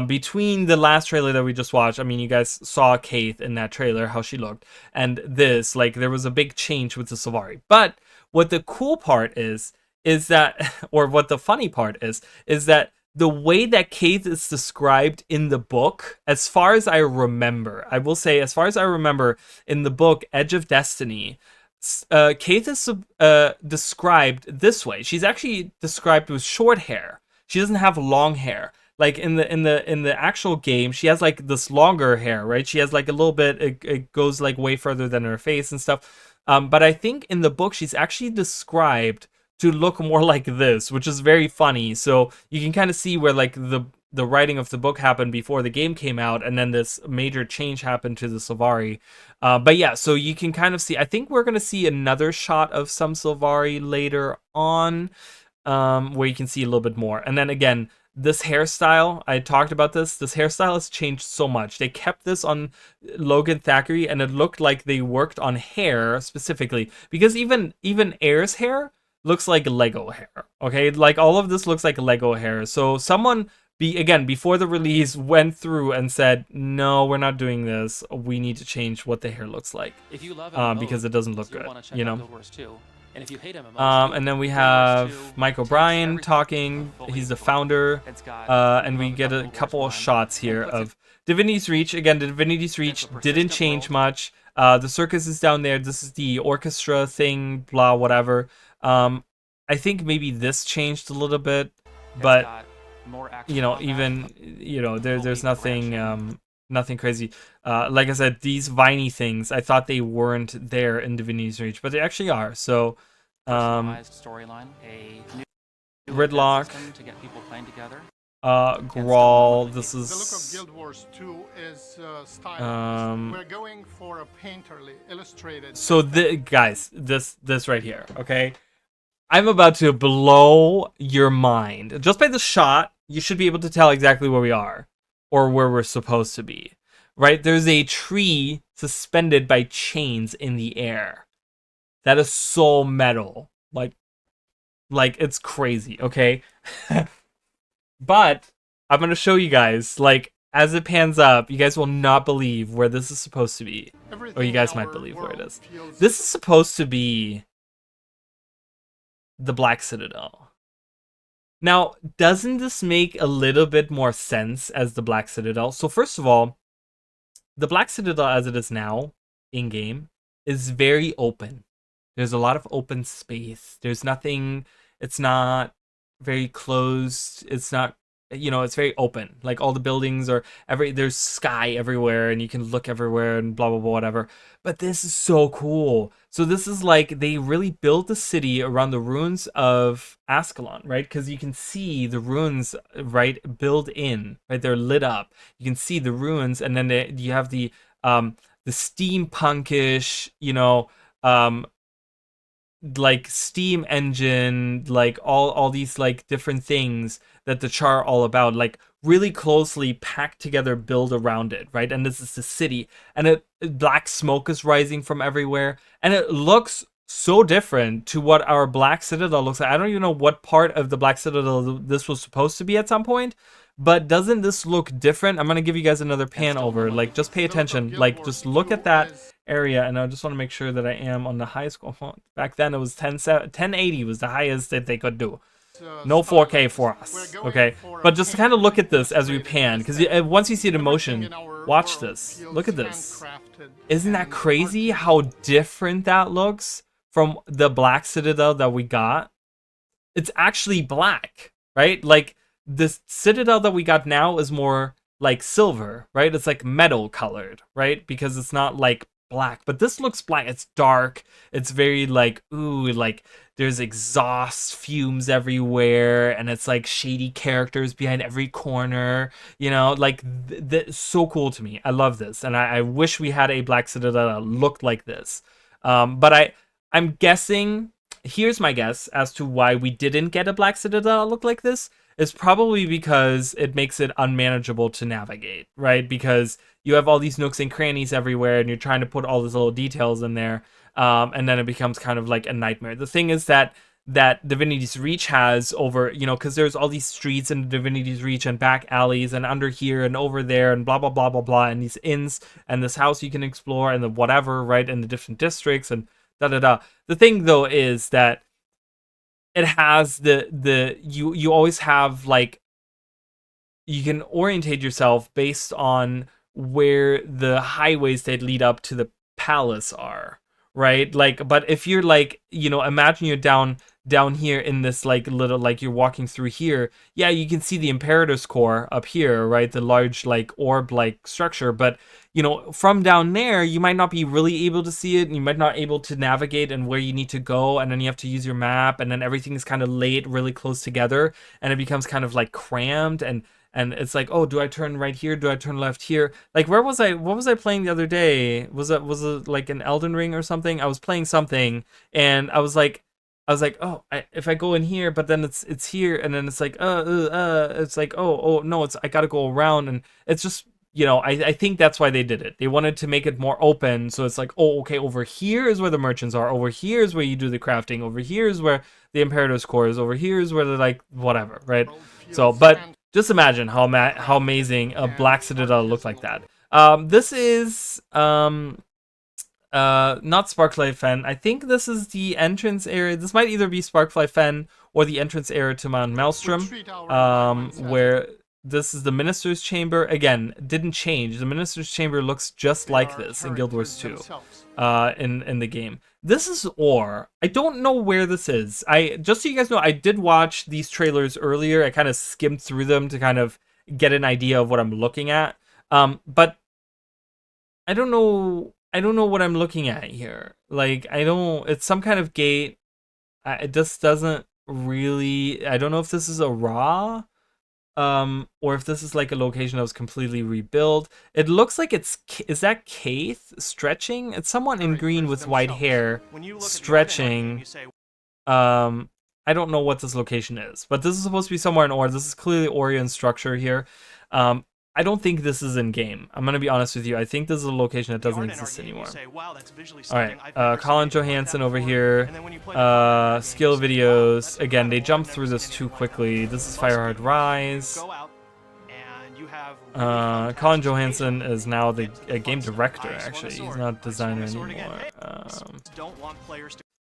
between the last trailer that we just watched, I mean, you guys saw Kate in that trailer, how she looked, and this, like, there was a big change with the Sylvari. But what the cool part is that, or what the funny part is that the way that Kate is described in the book, as far as I remember, I will say, as far as I remember, in the book Edge of Destiny, Kate is described this way. She's actually described with short hair. She doesn't have long hair. Like, in the actual game, she has, like, this longer hair, right? She has, like, a little bit. It goes, like, way further than her face and stuff. But I think in the book she's actually described to look more like this, which is very funny. So you can kind of see where, like, the writing of the book happened before the game came out, and then this major change happened to the Sylvari. But yeah, so you can kind of see, I think we're going to see another shot of some Sylvari later on, where you can see a little bit more. And then again, this hairstyle, I talked about this hairstyle has changed so much. They kept this on Logan Thackeray, and it looked like they worked on hair specifically, because even Air's hair looks like Lego hair, okay? Like, all of this looks like Lego hair. So someone, before the release, went through and said, no, we're not doing this. We need to change what the hair looks like, If you love MMOs, because it doesn't look you'll good, wanna check you out know? Guild Wars 2. And if you hate MMOs, And then we Guild Wars have 2 Mike takes O'Brien everything talking. fully He's the forward. founder. It's got And we love get about a Guild Wars couple 1 of shots here and puts of Divinity's Reach. Again, the Divinity's Reach didn't change much. The circus is down there. This is the orchestra thing, blah, whatever. I think maybe this changed a little bit, but you know, even, you know, there's nothing nothing crazy. Like I said, these viney things, I thought they weren't there in Divinity's Reach, but they actually are. So storyline, a new Gridlock, system to get people playing together. Grawl. This is The look of Guild Wars 2 is stylized. We're going for a painterly, illustrated. so guys, this right here, okay? I'm about to blow your mind. Just by the shot, you should be able to tell exactly where we are, or where we're supposed to be, right? There's a tree suspended by chains in the air. That is so metal. Like it's crazy, okay? But I'm going to show you guys, like, as it pans up, you guys will not believe where this is supposed to be. Or you guys might believe where it is. This is supposed to be the Black Citadel. Now, doesn't this make a little bit more sense as the Black Citadel? So first of all, the Black Citadel as it is now, in-game, is very open. There's a lot of open space. There's nothing, it's not very closed. It's not, you know, it's very open. Like, all the buildings are, there's sky everywhere, and you can look everywhere, and blah, blah, blah, whatever. But this is so cool. So this is like, they really built the city around the ruins of Ascalon, right? Because you can see the ruins, right, built in, right? They're lit up. You can see the ruins, and then you have the steampunkish, you know, like steam engine, like all these like different things that the char are all about, like really closely packed together, build around it, right? And this is the city, and black smoke is rising from everywhere, and it looks so different to what our Black Citadel looks like. I don't even know what part of the Black Citadel this was supposed to be at some point, but doesn't this look different? I'm gonna give you guys another pan over, like, just pay attention, like, just look at that area, and I just want to make sure that I am on the highest. Back then it was 1080 was the highest that they could do. No 4K for us, okay? But just kind of look at this as we pan, because once you see it in motion, watch this. Look at this. Isn't that crazy how different that looks from the black Citadel that we got? It's actually black, right? Like, the Citadel that we got now is more like silver, right? It's like metal colored, right? Because it's not like black, but this looks black. It's dark. It's very like, ooh, like there's exhaust fumes everywhere, and it's like shady characters behind every corner, you know, like so cool to me. I love this, and I wish we had a black Citadel that looked like this. But I'm guessing, here's my guess as to why we didn't get a black Citadel that looked like this. Is probably because it makes it unmanageable to navigate, right? Because you have all these nooks and crannies everywhere, and you're trying to put all these little details in there, and then it becomes kind of like a nightmare. The thing is that Divinity's Reach has over, you know, because there's all these streets in Divinity's Reach and back alleys and under here and over there and blah, blah, blah, blah, blah, and these inns and this house you can explore and the whatever, right, and the different districts and da-da-da. The thing, though, is that it has you always have, like, you can orientate yourself based on where the highways that lead up to the palace are, right? Like, but if you're like, you know, imagine you're down here in this like little, like you're walking through here, yeah, you can see the Imperator's Core up here, right? The large like orb like structure, but you know, from down there you might not be really able to see it, and you might not able to navigate and where you need to go, and then you have to use your map, and then everything is kind of laid really close together, and it becomes kind of like crammed, and it's like, oh, do I turn right here? Do I turn left here? Like, where was I? What was I playing the other day? Was it like an Elden Ring or something? I was playing something, and I was like, oh, if I go in here, but then it's here, and then it's like, it's like, oh no, I gotta go around, and it's just, you know, I think that's why they did it. They wanted to make it more open, so it's like, oh, okay, over here is where the merchants are, over here is where you do the crafting, over here is where the Imperator's Core is, over here is where they're like, whatever, right? So, but just imagine how amazing a black Citadel looked like that. This is not Sparkfly Fen. I think this is the entrance area. This might either be Sparkfly Fen or the entrance area to Mount Maelstrom, where this is the Minister's Chamber. Again, didn't change. The Minister's Chamber looks just like this in Guild Wars 2 in the game. This is Ore. I don't know where this is. Just so you guys know, I did watch these trailers earlier. I kind of skimmed through them to kind of get an idea of what I'm looking at. But I don't know what I'm looking at here. Like, it's some kind of gate. It just doesn't really, I don't know if this is a raw, or if this is like a location that was completely rebuilt. It looks like is that Kaith stretching? It's someone in green with white hair stretching. I don't know what this location is, but this is supposed to be somewhere in Ore. This is clearly Orion's structure here. I don't think this is in game. I'm gonna be honest with you. I think this is a location that doesn't exist anymore. All right, Colin Johansson over here. Skill videos. Again, they jump through this too quickly. This is Firehard Rise. Colin Johansson is now a game director. Actually, he's not designer anymore.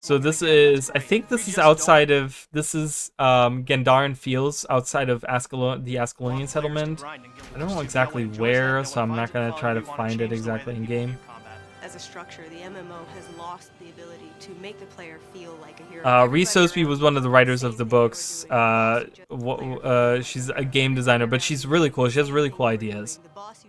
So this is, I think this is outside of, this is Gandharan Fields outside of the Ascalonian settlement. I don't know exactly where, so I'm not going to try to find it exactly in game. As a structure, the MMO has lost the ability to make the player feel like a hero. Reese Sosby was one of the writers of the books. She's a game designer, but she's really cool. She has really cool ideas.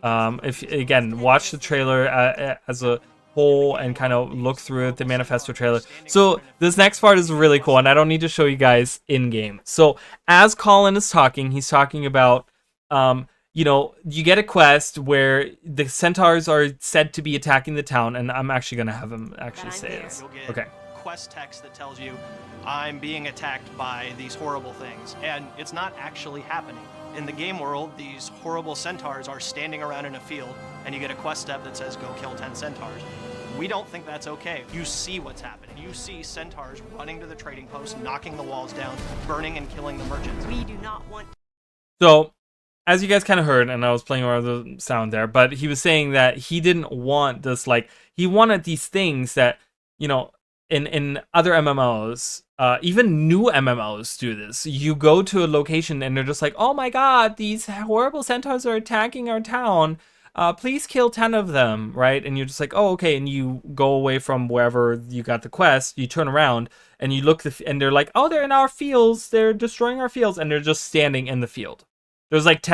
If again, watch the trailer as a whole and kind of look through it, the Manifesto trailer. So this next part is really cool, and I don't need to show you guys in game. So as Colin is talking, he's talking about you know, you get a quest where the centaurs are said to be attacking the town, and I'm actually gonna have him actually say this. Okay. Quest text that tells you I'm being attacked by these horrible things, and it's not actually happening. In the game world, these horrible centaurs are standing around in a field, and you get a quest step that says go kill 10 centaurs. We don't think that's okay. You see what's happening. You see centaurs running to the trading post, knocking the walls down, burning and killing the merchants. We do not want. So, as you guys kind of heard, and I was playing around the sound there, but he was saying that he didn't want this, like, he wanted these things that, you know, in other MMOs, even new MMOs do this. You go to a location and they're just like, oh my god, these horrible centaurs are attacking our town. Please kill 10 of them, right? And you're just like, oh, okay. And you go away from wherever you got the quest. You turn around and you look, and they're like, oh, they're in our fields. They're destroying our fields, and they're just standing in the field. There's like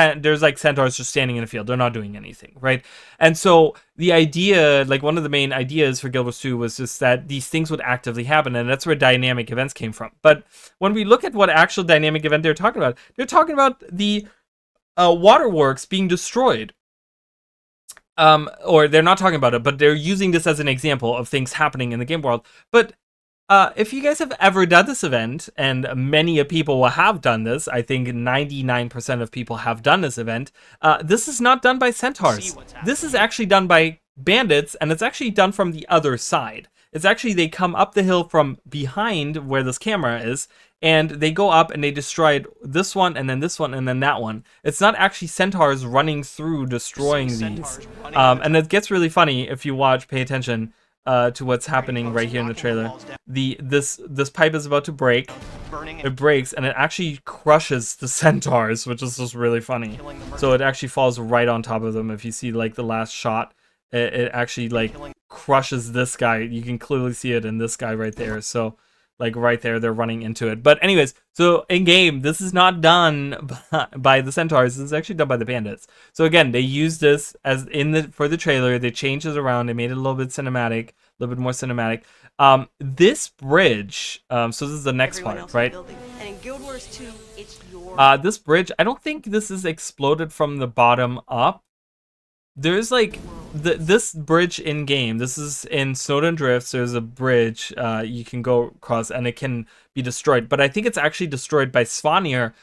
centaurs just standing in the field. They're not doing anything, right? And so the idea, like one of the main ideas for Guild Wars 2 was just that these things would actively happen, and that's where dynamic events came from. But when we look at what actual dynamic event they're talking about the waterworks being destroyed. Or they're not talking about it, but they're using this as an example of things happening in the game world. But if you guys have ever done this event, and many people will have done this, I think 99% of people have done this event, this is not done by centaurs. This is actually done by bandits, and it's actually done from the other side. It's actually, they come up the hill from behind where this camera is, and they go up and they destroyed this one, and then this one, and then that one. It's not actually centaurs running through destroying these. And it gets really funny if you pay attention to what's happening right here in the trailer. This pipe is about to break. It breaks, and it actually crushes the centaurs, which is just really funny. So it actually falls right on top of them. If you see like the last shot, it actually like crushes this guy. You can clearly see it in this guy right there. So like right there, they're running into it. But anyways, so in game, this is not done by the centaurs. This is actually done by the bandits. So again, they use this as for the trailer. They changed it around. They made it a little bit cinematic, a little bit more cinematic. This bridge. So this is the next part, right? And in Guild Wars 2, it's your this bridge. I don't think this is exploded from the bottom up. There's like this bridge in game. This is in Snowdon Drifts. There's a bridge you can go across, and it can be destroyed. But I think it's actually destroyed by Svanir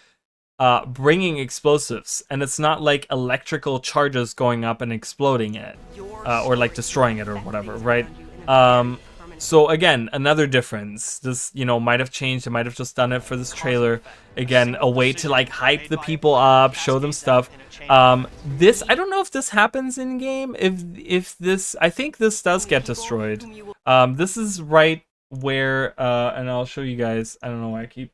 bringing explosives, and it's not like electrical charges going up and exploding it, or like destroying it or whatever, right? So again, another difference. This, might have changed. It might have just done it for this trailer. Again, a way to like hype the people up, show them stuff. This, I don't know if this happens in game. If this, I think this does get destroyed. This is right where, and I'll show you guys. I don't know why I keep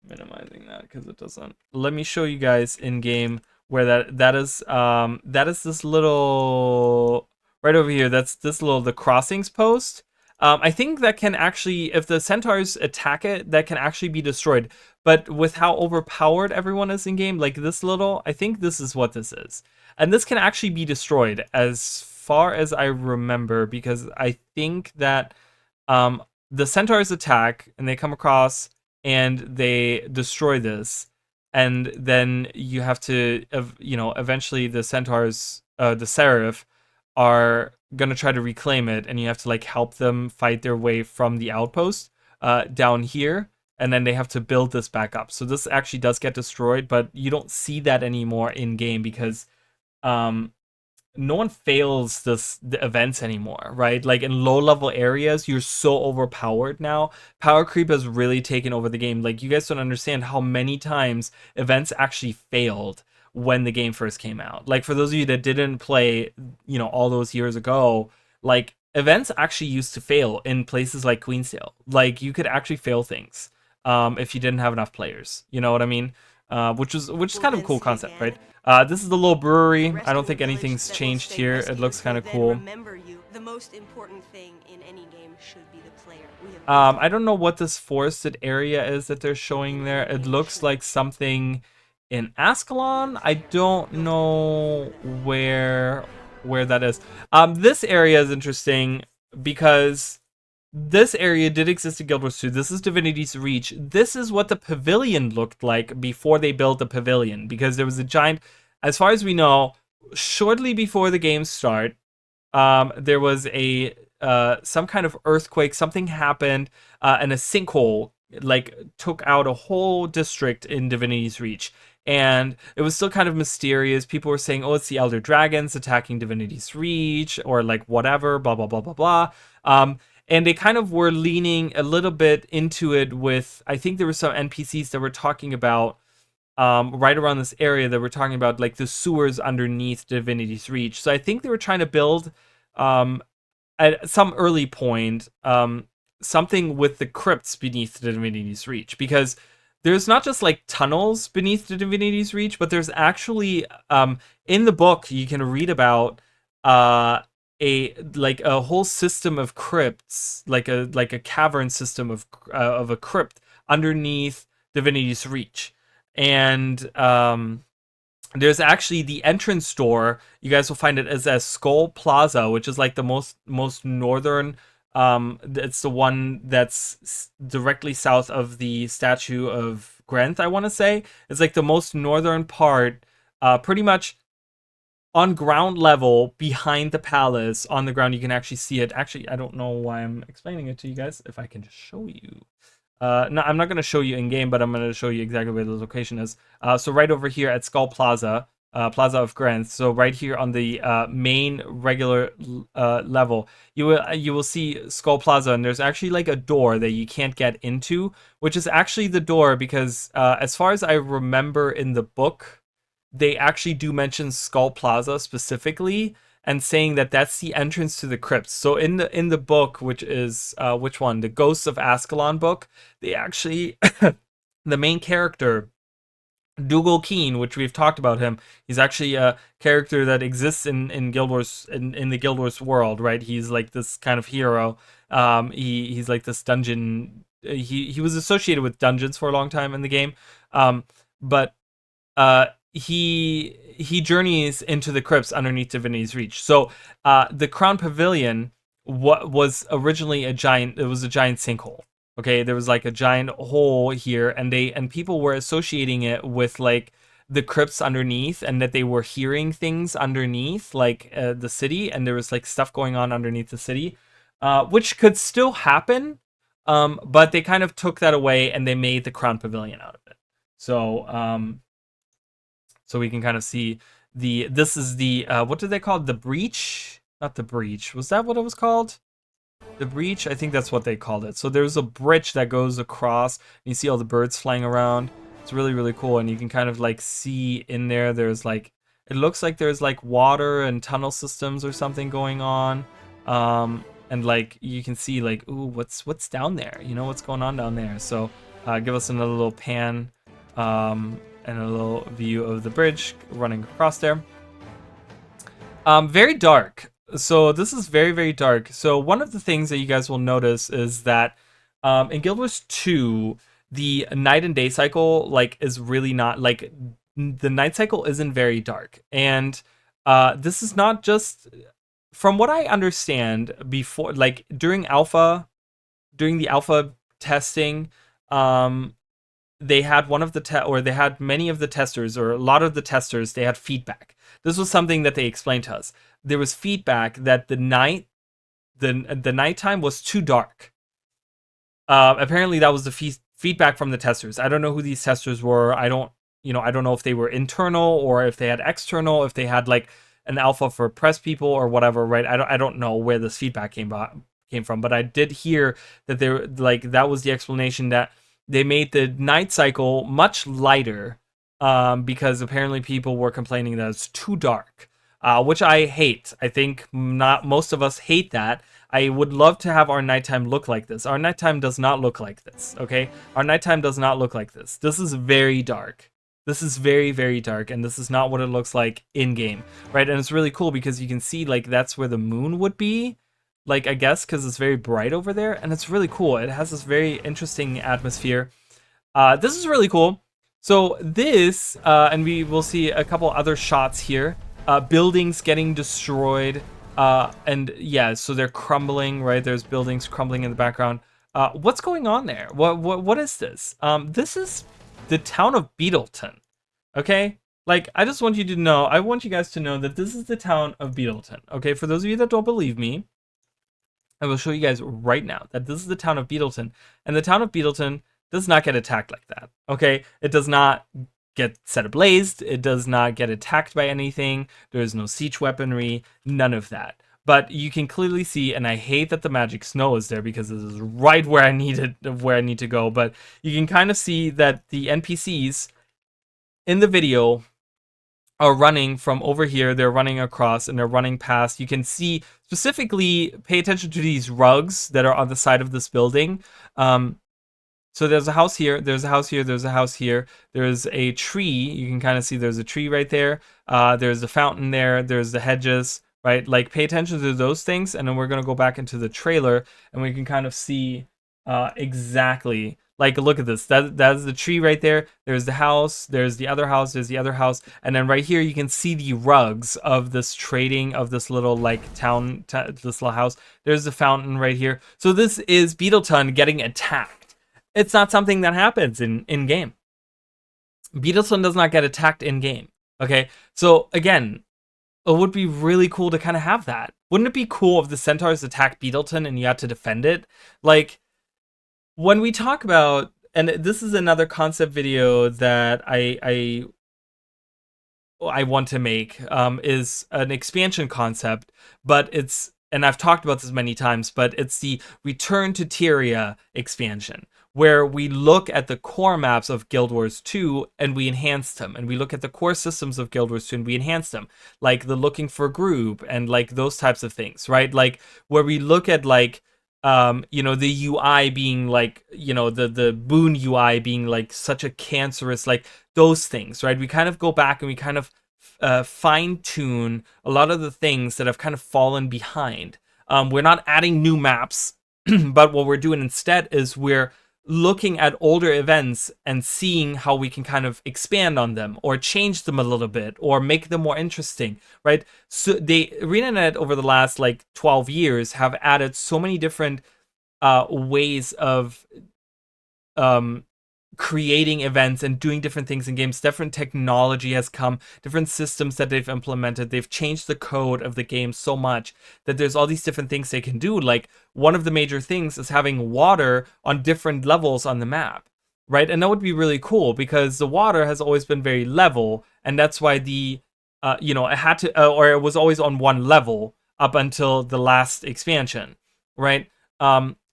minimizing that because it doesn't. Let me show you guys in game where that is this little right over here. That's this little the crossings post. I think that can actually, if the centaurs attack it, that can actually be destroyed. But with how overpowered everyone is in game, like this little, I think this is what this is. And this can actually be destroyed as far as I remember, because I think that the centaurs attack and they come across and they destroy this. And then you have to, eventually the centaurs, the Seraph, are gonna try to reclaim it, and you have to like help them fight their way from the outpost down here, and then they have to build this back up. So this actually does get destroyed, but you don't see that anymore in game because no one fails the events anymore, right? Like in low level areas, you're so overpowered now. Power creep has really taken over the game. Like, you guys don't understand how many times events actually failed when the game first came out. Like, for those of you that didn't play, all those years ago, like, events actually used to fail in places like Queensdale. Like, you could actually fail things if you didn't have enough players. You know what I mean? Which is kind of a cool concept, right? This is the little brewery. I don't think anything's changed here. It looks kind of cool. Remember you. The most important thing in any game should be the player. I don't know what this forested area is that they're showing there. It looks like something in Ascalon. I don't know where that is. This area is interesting because this area did exist in Guild Wars 2. This is Divinity's Reach. This is what the pavilion looked like before they built the pavilion, because there was a giant, as far as we know, shortly before the game start, there was a some kind of earthquake. Something happened, and a sinkhole like took out a whole district in Divinity's Reach. And it was still kind of mysterious. People were saying, oh, it's the Elder Dragons attacking Divinity's Reach, or like whatever, blah, blah, blah, blah, blah. And they kind of were leaning a little bit into it with, I think there were some NPCs that were talking about, right around this area, that were talking about like the sewers underneath Divinity's Reach. So I think they were trying to build, at some early point, something with the crypts beneath the Divinity's Reach, because there's not just like tunnels beneath the Divinity's Reach, but there's actually in the book you can read about a whole system of crypts, like a cavern system of a crypt underneath Divinity's Reach, and there's actually the entrance door. You guys will find it as Skull Plaza, which is like the most northern. It's the one that's directly south of the statue of Grenth, I want to say. It's like the most northern part, pretty much on ground level behind the palace. On the ground, you can actually see it. Actually, I don't know why I'm explaining it to you guys. If I can just show you. No, I'm not going to show you in game, but I'm going to show you exactly where the location is. So right over here at Skull Plaza, Plaza of Grenth. So right here on the main regular level, you will see Skull Plaza, and there's actually like a door that you can't get into, which is actually the door because as far as I remember in the book, they actually do mention Skull Plaza specifically, and saying that that's the entrance to the crypts. So in the book, which is which one? The Ghosts of Ascalon book, they actually the main character, Dougal Keen, which we've talked about him, he's actually a character that exists in Guild Wars in the Guild Wars world, right? He's like this kind of hero. He's like this dungeon. He was associated with dungeons for a long time in the game, but he journeys into the crypts underneath Divinity's Reach. So the Crown Pavilion was originally a giant sinkhole. Okay, there was like a giant hole here, and people were associating it with like the crypts underneath, and that they were hearing things underneath, like the city, and there was like stuff going on underneath the city, which could still happen, but they kind of took that away and they made the Crown Pavilion out of it. So so we can kind of see this is the what did they call it? The breach? Not the breach. Was that what it was called? The breach? I think that's what they called it. So there's a bridge that goes across, and you see all the birds flying around. It's really, really cool, and you can kind of like see in there, there's like, it looks like there's like water and tunnel systems or something going on. And like you can see like, ooh, what's down there? You know, what's going on down there? So give us another little pan and a little view of the bridge running across there. Very dark. So this is very, very dark. So one of the things that you guys will notice is that in Guild Wars 2, the night and day cycle like is really not like, the night cycle isn't very dark. And this is not just, from what I understand, before, like during the alpha testing, they had they had many of the testers, or a lot of the testers, they had feedback. This was something that they explained to us. There was feedback that the nighttime was too dark. Apparently that was the feedback from the testers. I don't know who these testers were. I don't know if they were internal or if they had external, if they had like an alpha for press people or whatever, right? I don't know where this feedback came from, but I did hear that that was the explanation, that they made the night cycle much lighter because apparently people were complaining that it's too dark, which I hate. I think not most of us hate that. I would love to have our nighttime look like this. Our nighttime does not look like this, okay? Our nighttime does not look like this. This is very dark. This is very, very dark, and this is not what it looks like in-game, right? And it's really cool because you can see, like, that's where the moon would be, like, I guess, because it's very bright over there, and it's really cool. It has this very interesting atmosphere. This is really cool. So this, and we will see a couple other shots here, buildings getting destroyed, and yeah, so they're crumbling, right? There's buildings crumbling in the background. What's going on there? What is this? This is the town of Beetleton, okay? Like, I just want you to know, I want you guys to know that this is the town of Beetleton, okay? For those of you that don't believe me, I will show you guys right now that this is the town of Beetleton, and the town of Beetleton does not get attacked like that, okay? It does not get set ablaze, it does not get attacked by anything, there is no siege weaponry, none of that. But you can clearly see, and I hate that the magic snow is there because this is right where I need to go, but you can kind of see that the NPCs in the video are running from over here. They're running across and they're running past. You can see specifically, pay attention to these rugs that are on the side of this building. So there's a house here, there's a house here, there's a house here, there's a tree. You can kind of see there's a tree right there. There's a fountain there, there's the hedges, right? Like, pay attention to those things, and then we're going to go back into the trailer, and we can kind of see exactly, like, look at this. That's the tree right there. There's the house, there's the other house, there's the other house, and then right here you can see the rugs of this trading, of this little, like, this little house. There's the fountain right here. So this is Beetleton getting attacked. It's not something that happens in game. Beetleton does not get attacked in game. Okay, so again, it would be really cool to kind of have that. Wouldn't it be cool if the centaurs attacked Beetleton and you had to defend it? Like, when we talk about, and this is another concept video that I want to make, is an expansion concept, but it's, and I've talked about this many times, but it's the Return to Tyria expansion, where we look at the core maps of Guild Wars 2 and we enhance them, and we look at the core systems of Guild Wars 2 and we enhance them, like the looking for group and like those types of things, right? Like, where we look at, like, you know, the UI being like, you know, the Boon UI being like such a cancerous, like those things, right? We kind of go back and we kind of fine tune a lot of the things that have kind of fallen behind. We're not adding new maps, but what we're doing instead is we're looking at older events and seeing how we can kind of expand on them or change them a little bit or make them more interesting, right? So the ArenaNet over the last like 12 years have added so many different ways of creating events and doing different things in games. Different technology has come, different systems that they've implemented. They've changed the code of the game so much that there's all these different things they can do. Like, one of the major things is having water on different levels on the map, right? And that would be really cool because the water has always been very level, and that's why the you know, it had to or it was always on one level up until the last expansion, right?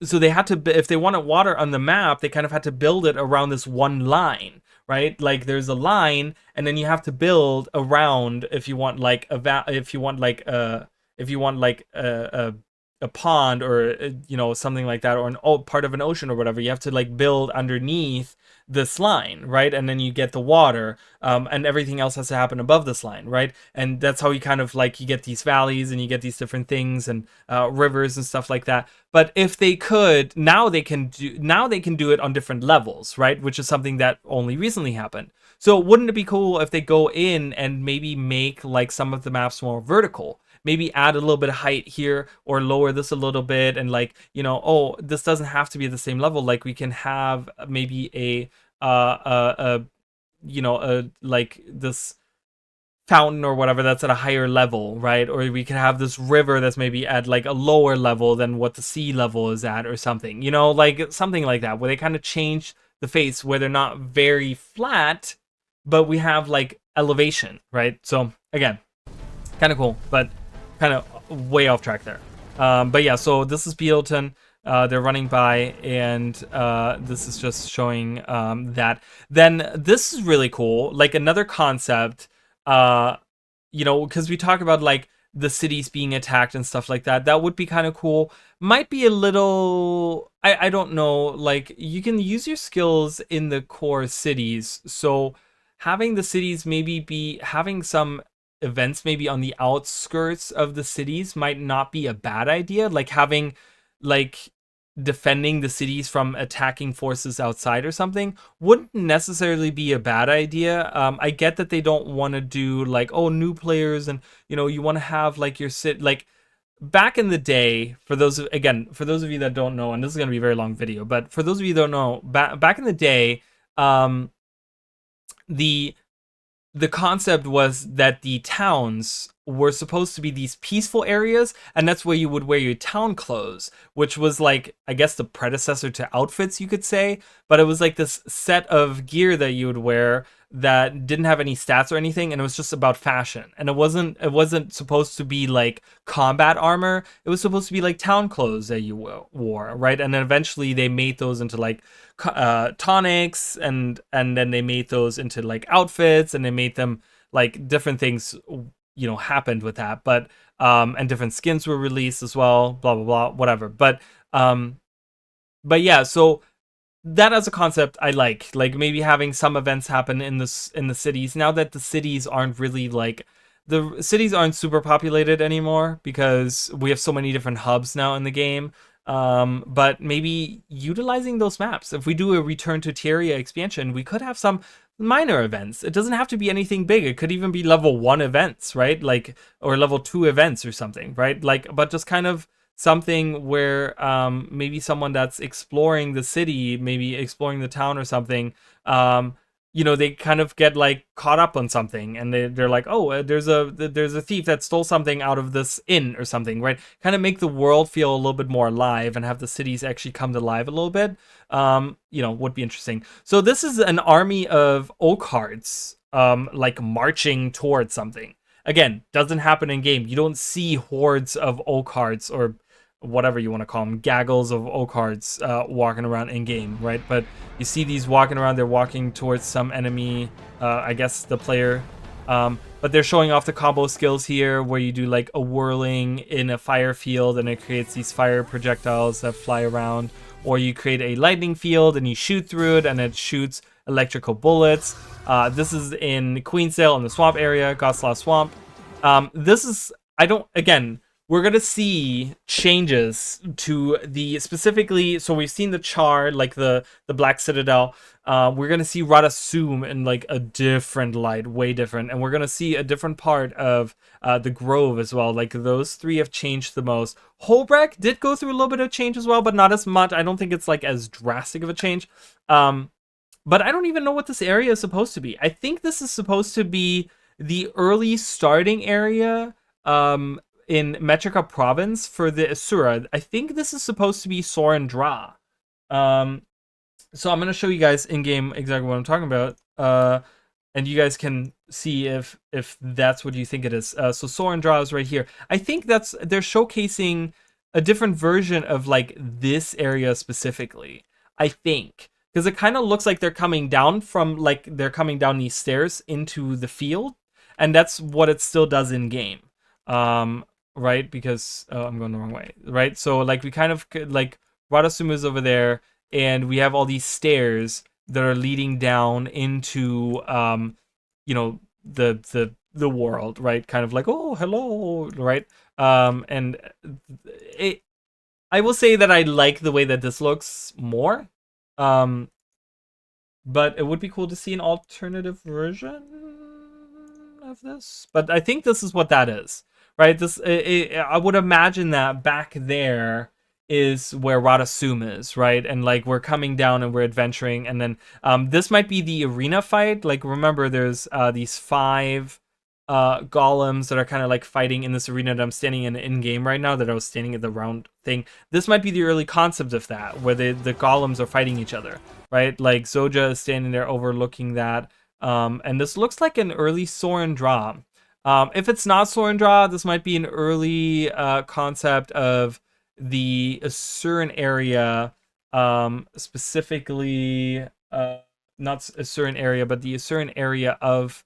So they had to, if they wanted water on the map, they kind of had to build it around this one line, right? Like, there's a line, and then you have to build around, if you want like a pond, or you know, something like that, or an part of an ocean or whatever. You have to like build underneath this line, right? And then you get the water, and everything else has to happen above this line, right? And that's how you kind of like, you get these valleys and you get these different things and rivers and stuff like that. But if they could, now they can do it on different levels, right? Which is something that only recently happened. So wouldn't it be cool if they go in and maybe make like some of the maps more vertical? Maybe add a little bit of height here or lower this a little bit, and like, you know, oh, this doesn't have to be at the same level. Like, we can have maybe you know, like this fountain or whatever that's at a higher level, right? Or we could have this river that's maybe at like a lower level than what the sea level is at, or something, you know, like something like that, where they kind of change the face, where they're not very flat, but we have like elevation, right? So again, kind of cool, but kind of way off track there. But yeah, so this is Beetleton. They're running by, and this is just showing that. Then this is really cool, like another concept, you know, because we talk about like the cities being attacked and stuff like that. That would be kind of cool. Might be a little, I don't know, like, you can use your skills in the core cities. So having the cities maybe be having some events maybe on the outskirts of the cities might not be a bad idea. Like, having like defending the cities from attacking forces outside or something wouldn't necessarily be a bad idea. I get that they don't want to do like, oh, new players, and you know, you want to have like your city, like back in the day, for those of you that don't know, and this is going to be a very long video, but for those of you that don't know, back in the day, the concept was that the towns were supposed to be these peaceful areas, and that's where you would wear your town clothes, which was like, I guess, the predecessor to outfits, you could say. But it was like this set of gear that you would wear that didn't have any stats or anything, and it was just about fashion. And it wasn't supposed to be like combat armor. It was supposed to be like town clothes that you wore, right? And then eventually they made those into like tonics, and then they made those into like outfits, and they made them like different things, you know, happened with that. But and different skins were released as well. Blah blah blah. Whatever. But yeah. So that as a concept, I like maybe having some events happen in the cities. Now that the cities aren't really like, the cities aren't super populated anymore because we have so many different hubs now in the game. But maybe utilizing those maps. If we do a Return to Tyria expansion, we could have some minor events. It doesn't have to be anything big. It could even be level 1 events, right? Like, or level 2 events or something, right? Like, but just kind of something where maybe someone that's exploring the city, maybe exploring the town or something, you know, they kind of get like caught up on something, and they're like, oh, there's a thief that stole something out of this inn or something, right? Kind of make the world feel a little bit more alive and have the cities actually come to life a little bit. You know, would be interesting. So this is an army of Oakhearts, like marching towards something. Again, doesn't happen in game. You don't see hordes of Oakhearts, or whatever you want to call them, gaggles of Oakhearts walking around in game, right? But you see these walking around. They're walking towards some enemy, I guess the player. But they're showing off the combo skills here, where you do like a whirling in a fire field, and it creates these fire projectiles that fly around. Or you create a lightning field and you shoot through it, and it shoots electrical bullets. This is in Queensdale in the swamp area, Goslar Swamp. This is, we're gonna see changes to the specifically. So we've seen the Char, like the Black Citadel. We're gonna see Radasum in like a different light, way different, and we're gonna see a different part of the Grove as well. Like those three have changed the most. Holbreck did go through a little bit of change as well, but not as much. I don't think it's like as drastic of a change. But I don't even know what this area is supposed to be. I think this is supposed to be the early starting area in Metrica Province for the Asura. I think this is supposed to be Soren Dra. So I'm going to show you guys in game exactly what I'm talking about. And you guys can see if that's what you think it is. So Soren Dra is right here. I think they're showcasing a different version of like this area specifically, I think. Because it kind of looks like they're coming down these stairs into the field. And that's what it still does in game. Right? Because I'm going the wrong way. Right? So like we kind of like Radasum is over there, and we have all these stairs that are leading down into you know, the world, right? Kind of like, oh, hello, right? And I will say that I like the way that this looks more. But it would be cool to see an alternative version of this. But I think this is what that is, right? I would imagine that back there is where Radasum is, right? And like we're coming down and we're adventuring, and then this might be the arena fight. Like remember, there's these 5 golems that are kind of like fighting in this arena that I'm standing in game right now, that I was standing at the round thing. This might be the early concept of that, where the golems are fighting each other, right? Like Zoja is standing there overlooking that. And this looks like an early Soren Dra. If it's not Soren Dra, this might be an early concept of the Asuran area, specifically not Asuran area, but the Asuran area of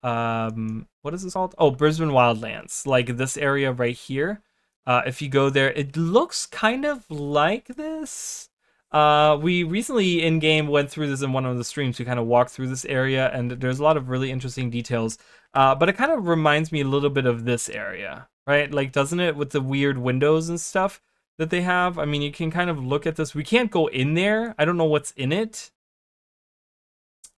what is this called? Oh, Brisbane Wildlands. Like this area right here. If you go there, it looks kind of like this. We recently in game went through this in one of the streams. We kind of walked through this area, and there's a lot of really interesting details. But it kind of reminds me a little bit of this area, right? Like, doesn't it, with the weird windows and stuff that they have? I mean, you can kind of look at this. We can't go in there. I don't know what's in it.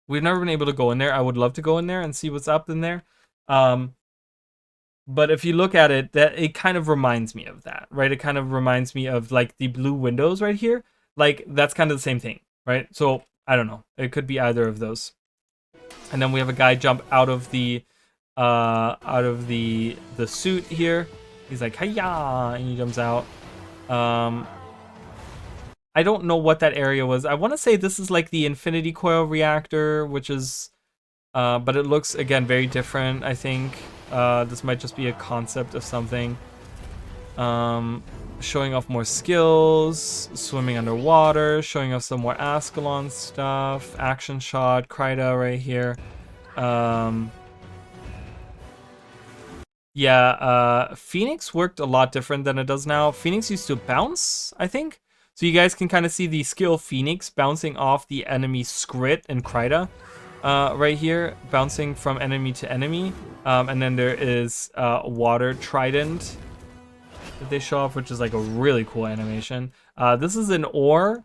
We've never been able to go in there. I would love to go in there and see what's up in there. But if you look at it, that it kind of reminds me of that, right? It kind of reminds me of like the blue windows right here. Like that's kind of the same thing, right? So I don't know. It could be either of those. And then we have a guy jump out of the suit here. He's like, hiya, and he jumps out. I don't know what that area was. I want to say this is like the Infinity Coil reactor, which is, but it looks again very different. I think this might just be a concept of something. Showing off more skills, swimming underwater, showing off some more Ascalon stuff, action shot, Kryda right here. Yeah, Phoenix worked a lot different than it does now. Phoenix used to bounce, I think. So you guys can kind of see the skill Phoenix bouncing off the enemy Skrit and Kryta right here, bouncing from enemy to enemy. And then there is Water Trident that they show off, which is like a really cool animation. This is an Ore,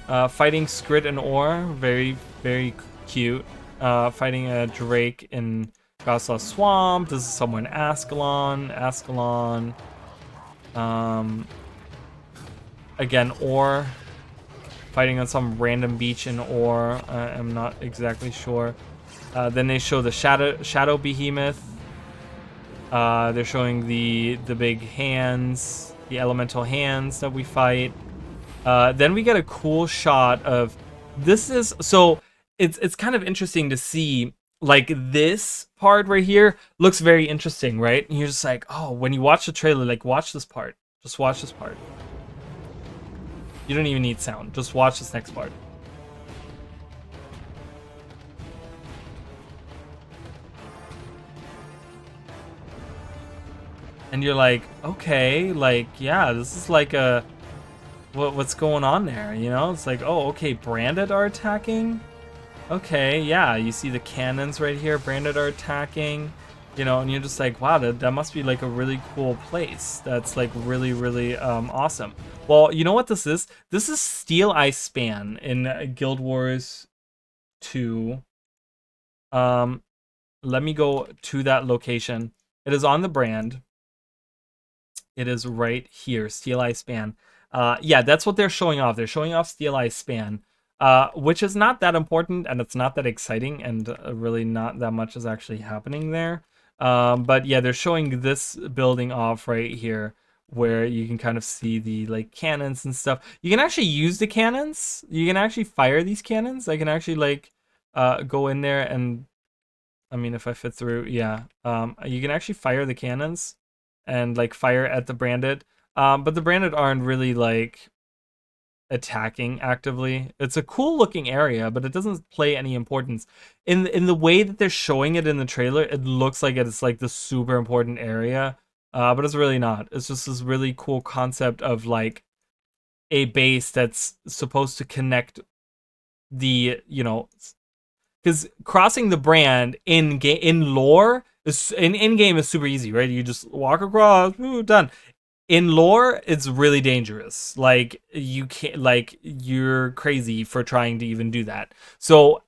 fighting Skrit and Ore, very, very cute. Fighting a Drake in Gosla Swamp. This is somewhere in Ascalon. Again, Ore. Fighting on some random beach in Ore. I'm not exactly sure. Then they show the Shadow Behemoth. They're showing the big hands, the elemental hands that we fight. Then we get a cool shot of this is so it's kind of interesting to see. Like this part right here looks very interesting, right? And you're just like, oh, when you watch the trailer, like watch this part. Just watch this part. You don't even need sound. Just watch this next part. And you're like, okay, like, yeah, this is like a what's going on there, you know? It's like, oh, okay, branded are attacking. Okay, yeah, you see the cannons right here, branded are attacking, you know, and you're just like, wow, that must be like a really cool place. That's like really, really awesome. Well, you know what this is? This is Steel Eye Span in Guild Wars 2. Let me go to that location. It is on the brand. It is right here, Steel Eye Span. Yeah, that's what they're showing off. They're showing off Steel Eye Span. Which is not that important, and it's not that exciting, and really not that much is actually happening there. But yeah, they're showing this building off right here, where you can kind of see the like cannons and stuff. You can actually use the cannons. You can actually fire these cannons. I can actually like go in there and, I mean, if I fit through, yeah. You can actually fire the cannons and like fire at the branded. But the branded aren't really like attacking actively. It's a cool looking area, but it doesn't play any importance in the way that they're showing it in the trailer. It looks like it's like the super important area, but it's really not. It's just this really cool concept of like a base that's supposed to connect the, you know, because crossing the brand in lore is in game is super easy, right? You just walk across, ooh, done. In lore, it's really dangerous. Like, you can't, like, you're crazy for trying to even do that. So,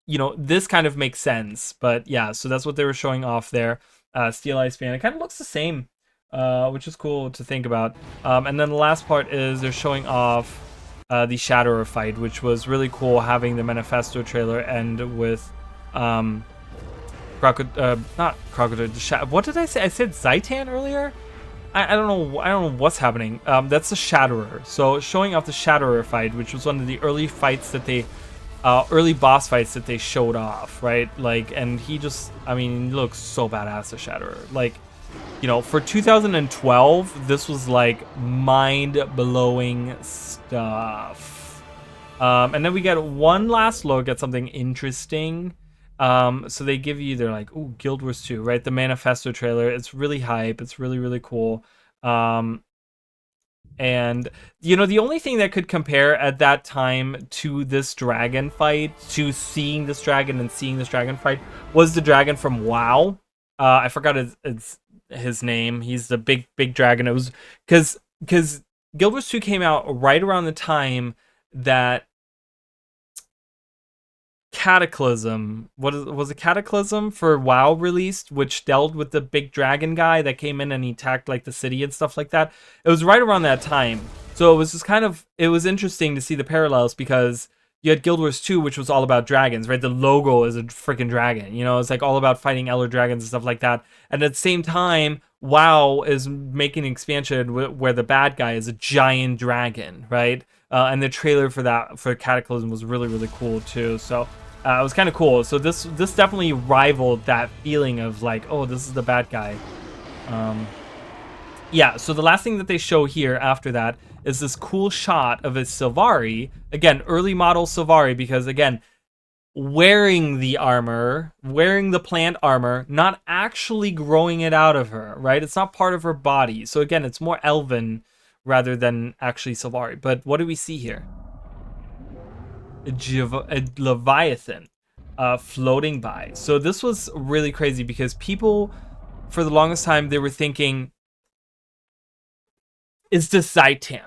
you know, this kind of makes sense. But yeah, so that's what they were showing off there. Steel Eye Span. It kind of looks the same, which is cool to think about. And then the last part is they're showing off the Shatterer fight, which was really cool, having the Manifesto trailer end with not Crocodile. What did I say? I said Zaitan earlier? I don't know what's happening. That's the Shatterer. So showing off the Shatterer fight, which was one of the early fights that they, early boss fights that they showed off, right? Like, and he just, I mean, he looks so badass, the Shatterer. Like, you know, for 2012, this was like mind-blowing stuff. And then we get one last look at something interesting. So they give you, they're like, ooh, Guild Wars 2, right? The Manifesto trailer. It's really hype. It's really, really cool. And, you know, the only thing that could compare at that time to this dragon fight, to seeing this dragon and seeing this dragon fight, was the dragon from WoW. I forgot his name. He's the big dragon. It was because Guild Wars 2 came out right around the time that Cataclysm, was it Cataclysm for WoW released, which dealt with the big dragon guy that came in and he attacked like the city and stuff like that. It was right around that time. So it was just kind of, it was interesting to see the parallels, because you had Guild Wars 2, which was all about dragons, right? The logo is a freaking dragon, you know, it's like all about fighting elder dragons and stuff like that. And at the same time, WoW is making an expansion where the bad guy is a giant dragon, right? And the trailer for that, for Cataclysm, was really, really cool too. So it was kind of cool. So this definitely rivaled that feeling of like, oh, this is the bad guy. Yeah, so the last thing that they show here after that is this cool shot of a Sylvari. Again, early model Sylvari, because again, wearing the armor, wearing the plant armor, not actually growing it out of her, right? It's not part of her body. So again, it's more elven rather than actually Sylvari. But what do we see here? A Leviathan floating by. So this was really crazy because people, for the longest time, they were thinking, is this Zaitan?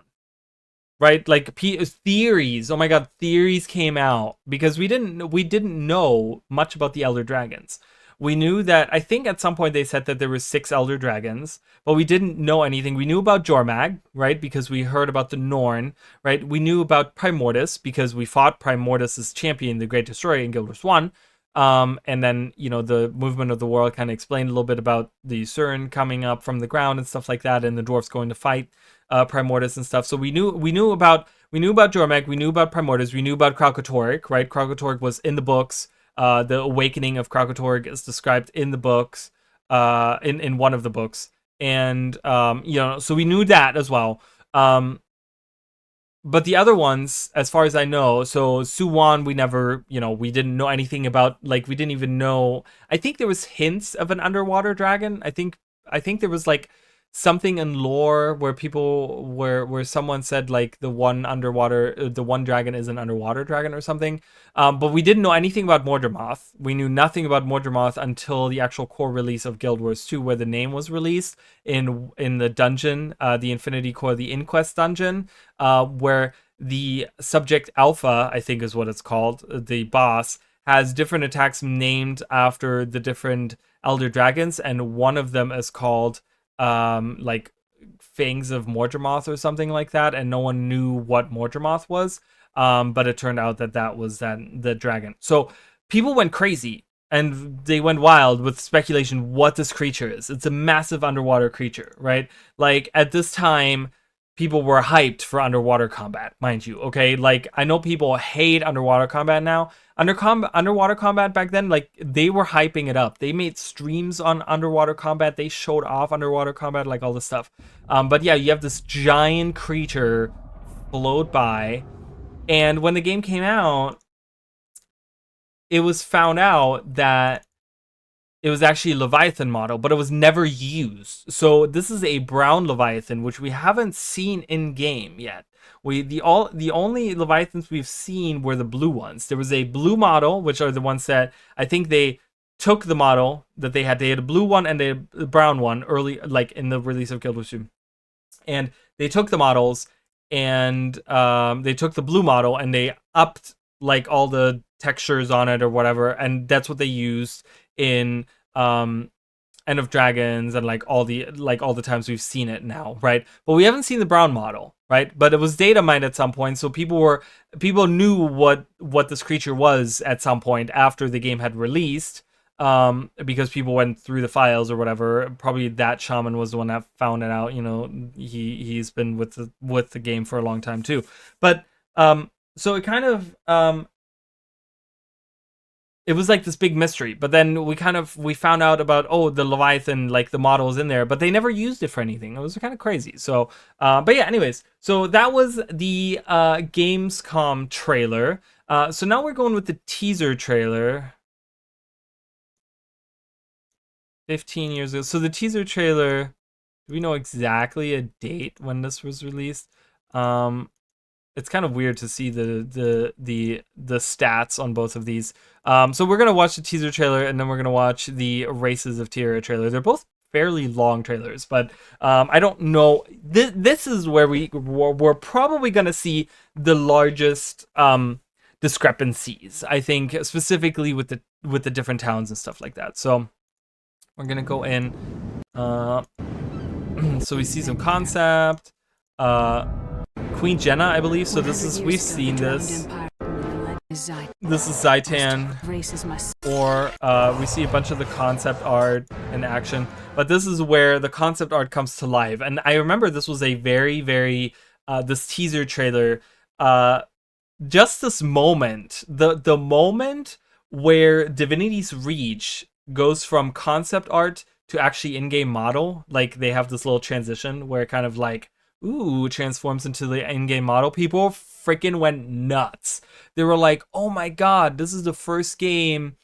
Right, like theories. Oh my god, theories came out because we didn't know much about the Elder Dragons. We knew that, I think at some point they said that there were 6 Elder Dragons, but we didn't know anything. We knew about Jormag, right, because we heard about the Norn, right? We knew about Primordus because we fought Primordus' champion, the Great Destroyer, in Guild Wars 1. And then, you know, the movement of the world kind of explained a little bit about the Cern coming up from the ground and stuff like that, and the dwarves going to fight Primordus and stuff. So we knew about Jormag, we knew about Primordus, we knew about Kraukotorg, right? Kraukotorg was in the books. The awakening of Kraukotorg is described in the books, in one of the books, and you know, so we knew that as well. But the other ones, as far as I know, so Suwan, we never, you know, we didn't know anything about. Like, we didn't even know. I think there was hints of an underwater dragon. I think there was like something in lore where people where someone said like the one dragon is an underwater dragon or something. But we didn't know anything about Mordramoth. We knew nothing about Mordramoth until the actual core release of Guild Wars 2, where the name was released in the dungeon, the Infinity Core, the Inquest dungeon, where the Subject Alpha, I think is what it's called, the boss, has different attacks named after the different Elder Dragons, and one of them is called like Fangs of Mordramoth or something like that, and no one knew what Mordramoth was, but it turned out that was the dragon. So people went crazy and they went wild with speculation what this creature is. It's a massive underwater creature, right? Like, at this time, people were hyped for underwater combat, mind you, okay? Like, I know people hate underwater combat now. Underwater combat back then, like, they were hyping it up. They made streams on underwater combat. They showed off underwater combat, like all this stuff. But yeah, you have this giant creature float by, and when the game came out, it was found out that it was actually a Leviathan model, but it was never used. So this is a brown Leviathan, which we haven't seen in game yet. The only Leviathans we've seen were the blue ones. There was a blue model, which are the ones that I think they took the model that they had. They had a blue one and a brown one early, like in the release of Guild Wars 2. And they took the models and they took the blue model and they upped like all the textures on it or whatever, and that's what they used in End of Dragons and like all the times we've seen it now, right? But we haven't seen the brown model, right? But it was data mined at some point, so people knew what this creature was at some point after the game had released, because people went through the files or whatever. Probably that shaman was the one that found it out. You know, he's been with the game for a long time too. But so it kind of it was like this big mystery, but then we found out about, oh, the Leviathan, like the model is in there, but they never used it for anything. It was kind of crazy. So, but yeah, anyways, so that was the Gamescom trailer. So now we're going with the teaser trailer. 15 years ago. So the teaser trailer, do we know exactly a date when this was released? It's kind of weird to see the stats on both of these. So we're gonna watch the teaser trailer and then we're gonna watch the Races of Tyria trailer. They're both fairly long trailers, but I don't know. This is where we're probably gonna see the largest discrepancies, I think, specifically with the different towns and stuff like that. So we're gonna go in. So we see some concept. Queen Jenna, I believe. So we've seen this. This is Zaitan, or we see a bunch of the concept art in action, but this is where the concept art comes to life. And I remember this was a very, very this teaser trailer, just this moment, the moment where Divinity's Reach goes from concept art to actually in-game model. Like, they have this little transition where it kind of like ooh, transforms into the in-game model, people freaking went nuts. They were like, oh my god, this is the first game.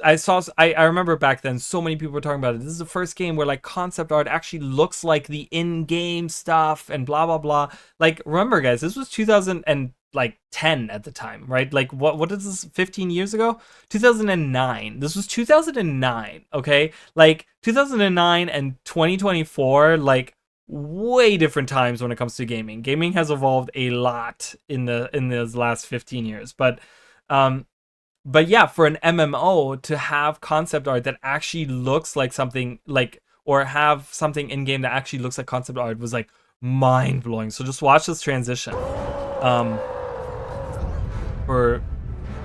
I remember back then so many people were talking about it. This is the first game where like concept art actually looks like the in-game stuff and blah blah blah. Like, remember guys, this was 2010 at the time, right? Like what is this, 15 years ago? 2009. This was 2009, okay? Like 2009 and 2024, like way different times when it comes to gaming. Gaming has evolved a lot in those last 15 years, but yeah, for an MMO to have concept art that actually looks like something like, or have something in game that actually looks like concept art was like mind blowing. So just watch this transition. Or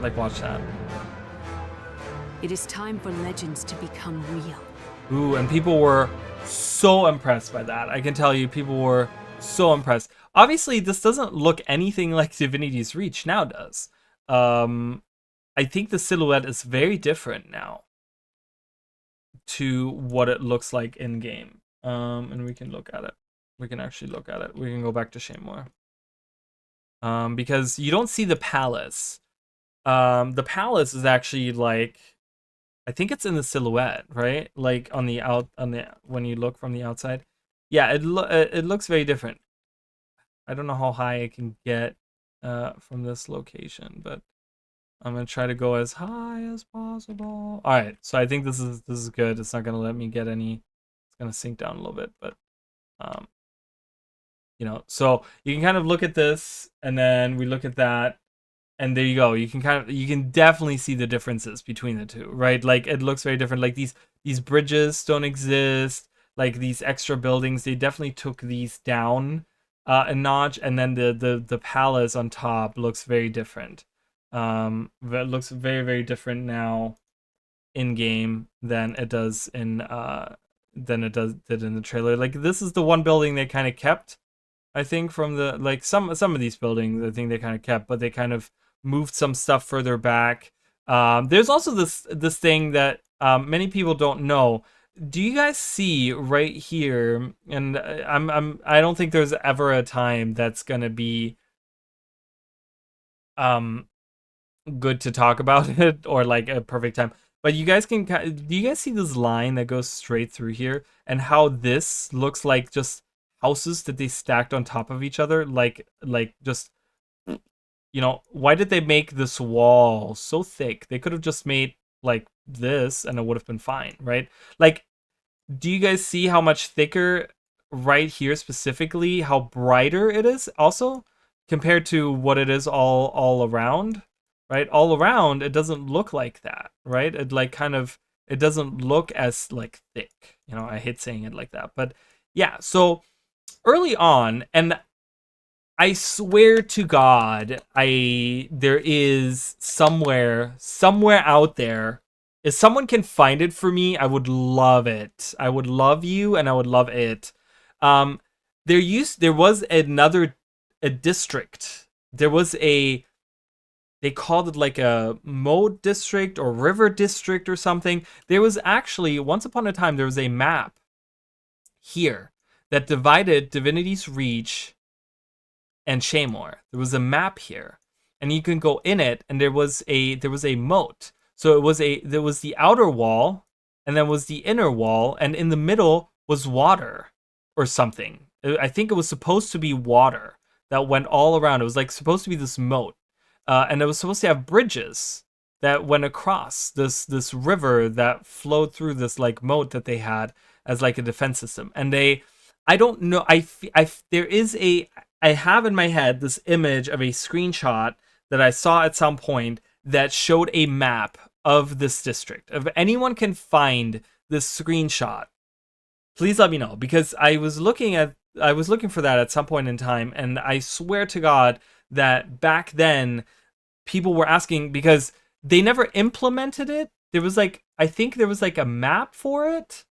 like watch that. It is time for legends to become real. Ooh, and people were so impressed by that. I can tell you, people were so impressed. Obviously, this doesn't look anything like Divinity's Reach now does. I think the silhouette is very different now to what it looks like in game. And we can look at it. We can actually look at it. We can go back to Shamor. Because you don't see the palace. The palace is actually like, I think it's in the silhouette, right? Like on the when you look from the outside. Yeah, it looks very different. I don't know how high I can get from this location, but I'm gonna try to go as high as possible. All right, so I think this is good. It's not gonna let me get any. It's gonna sink down a little bit, but you know. So you can kind of look at this, and then we look at that, and there you go. You can definitely see the differences between the two, right? Like it looks very different. Like these bridges don't exist. Like these extra buildings, they definitely took these down a notch, and then the palace on top looks very different. It looks very, very different now in game than it does in did in the trailer. Like this is the one building they kind of kept, I think, from the like some of these buildings I think they kind of kept, but they kind of moved some stuff further back. There's also this thing that many people don't know. Do you guys see right here? And I don't think there's ever a time that's gonna be good to talk about it, or like a perfect time, but you guys can, do you guys see this line that goes straight through here, and how this looks like just houses that they stacked on top of each other, like just, you know, why did they make this wall so thick? They could have just made like this and it would have been fine, right? Like, do you guys see how much thicker right here specifically, how brighter it is also compared to what it is all around? Right, all around it doesn't look like that, right? It like kind of, it doesn't look as like thick, you know. I hate saying it like that, but yeah. So early on, and I swear to God, there is somewhere out there. If someone can find it for me, I would love it. I would love you, and I would love it. There was a district. There was a. They called it like a mode district or river district or something. There was actually, once upon a time, there was a map here that divided Divinity's Reach and Shamor. There was a map here, and you can go in it, and there was a moat. So there was the outer wall, and then was the inner wall, and in the middle was water or something. I think it was supposed to be water that went all around. It was like supposed to be this moat. And it was supposed to have bridges that went across this river that flowed through this like moat that they had as like a defense system. And I don't know, I have in my head this image of a screenshot that I saw at some point that showed a map of this district. If anyone can find this screenshot, please let me know, because I was looking for that at some point in time, and I swear to God that back then people were asking, because they never implemented it. There was like, I think there was like a map for it,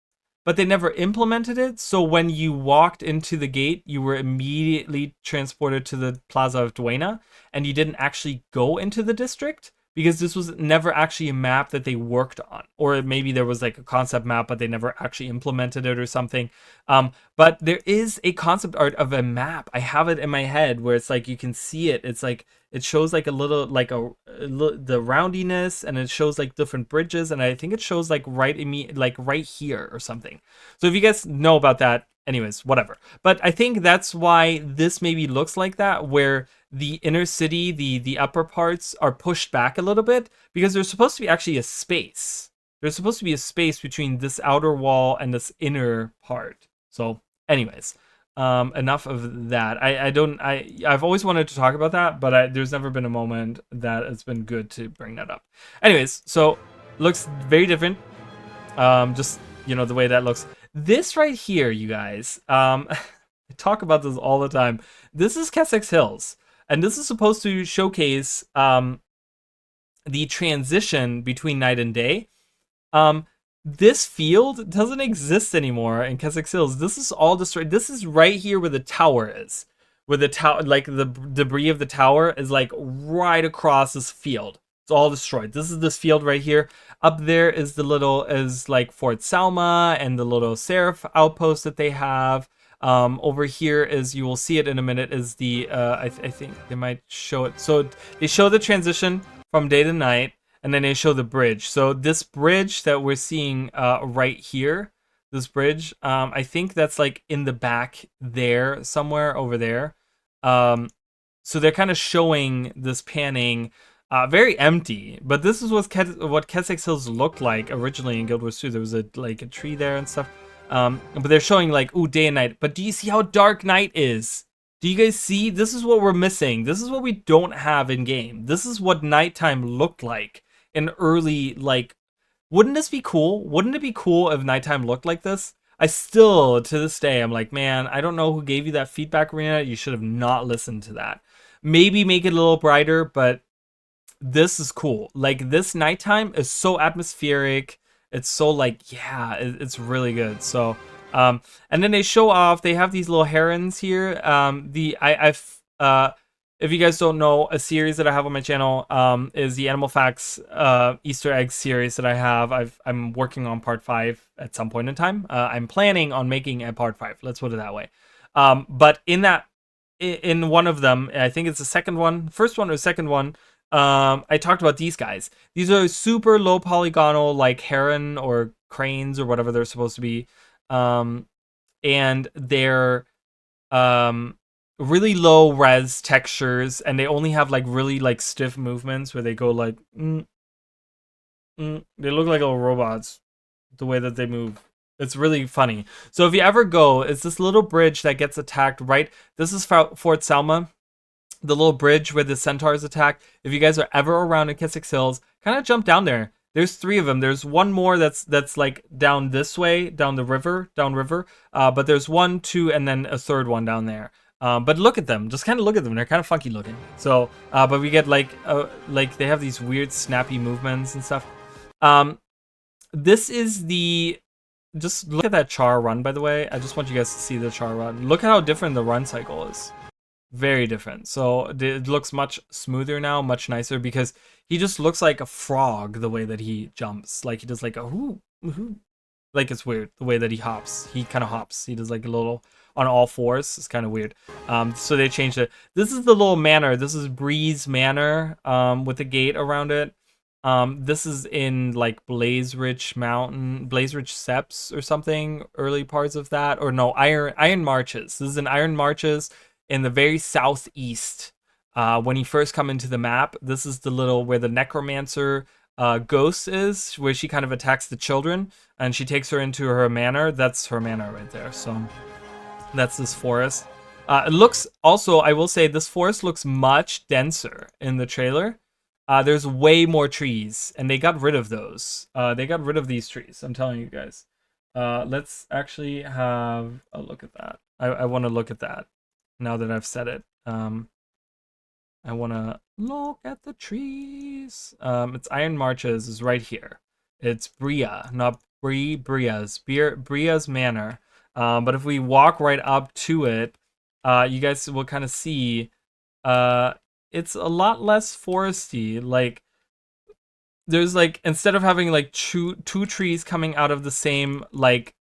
but they never implemented it. So when you walked into the gate, you were immediately transported to the Plaza of Duena, and you didn't actually go into the district. because this was never actually a map that they worked on, or maybe there was like a concept map but they never actually implemented it or something. But there is a concept art of a map. I have it in my head where it's like you can see it. It's like it shows like a little like the roundiness, and it shows like different bridges, and I think it shows like right here or something. So if you guys know about that, anyways, whatever. But I think that's why this maybe looks like that, where the inner city, the upper parts are pushed back a little bit, because there's supposed to be actually a space. There's supposed to be a space between this outer wall and this inner part. So anyways, enough of that. I've always wanted to talk about that, but there's never been a moment that it's been good to bring that up. Anyways, so looks very different. Just, you know, the way that looks. This right here, you guys, I talk about this all the time. This is Kessex Hills, and this is supposed to showcase the transition between night and day. This field doesn't exist anymore in Kessex Hills. This is all destroyed. This is right here where the tower is. Where the tower, like the debris of the tower is like right across this field. It's all destroyed. This is this field right here. Up there is like Fort Salma and the little Seraph outpost that they have. Over here is, you will see it in a minute, is the, I think they might show it. So they show the transition from day to night, and then they show the bridge. So this bridge that we're seeing right here, this bridge, I think that's like in the back there, somewhere over there. So they're kind of showing this panning, very empty, but this is what Kessex Hills looked like originally in Guild Wars 2. There was a tree there and stuff. But they're showing like, ooh, day and night. But do you see how dark night is? Do you guys see? This is what we're missing. This is what we don't have in game. This is what nighttime looked like in early, like, wouldn't this be cool? Wouldn't it be cool if nighttime looked like this? I still, to this day, I'm like, man, I don't know who gave you that feedback, Arena. You should have not listened to that. Maybe make it a little brighter, but this is cool. Like, this nighttime is so atmospheric. It's so like, yeah, it's really good. So, and then they show off, they have these little herons here. If you guys don't know, a series that I have on my channel is the Animal Facts Easter egg series that I have. I'm working on part 5 at some point in time. I'm planning on making a part 5. Let's put it that way. But in one of them, I think it's the second one, first one or second one, I talked about these guys. These are super low polygonal, like heron or cranes or whatever they're supposed to be. And they're really low res textures, and they only have like really like stiff movements where they go like they look like little robots, the way that they move. It's really funny. So if you ever go, it's this little bridge that gets attacked, right? This is Fort Salma, the little bridge where the centaurs attack. If you guys are ever around in Kessex Hills, kind of jump down there. There's 3 of them. There's one more that's like down this way, downriver. But there's 1, 2, and then a third one down there. But look at them. Just kind of look at them. They're kind of funky looking. So, but we get like they have these weird snappy movements and stuff. This is just look at that char run, by the way. I just want you guys to see the char run. Look at how different the run cycle is. Very different. So it looks much smoother now, much nicer, because he just looks like a frog the way that he jumps. Like he does like a hoo. Like it's weird the way that he hops. He kind of hops. He does like a little on all fours. It's kind of weird. So they changed it. This is the little manor. This is Breeze Manor with a gate around it. This is in like Blaze Ridge Steps or something, early parts of that. Or no, Iron Marches. This is in Iron Marches in the very southeast. When you first come into the map, this is the little where the necromancer ghost is, where she kind of attacks the children and she takes her into her manor. That's her manor right there. So that's this forest. It looks also, I will say, this forest looks much denser in the trailer. There's way more trees, and they got rid of those. They got rid of these trees, I'm telling you guys. Let's actually have a look at that. I want to look at that now that I've said it. I want to look at the trees. It's Iron Marches is right here. It's Bria, not Bria's Manor. But if we walk right up to it, you guys will kind of see it's a lot less foresty. Like there's like, instead of having like two trees coming out of the same, like,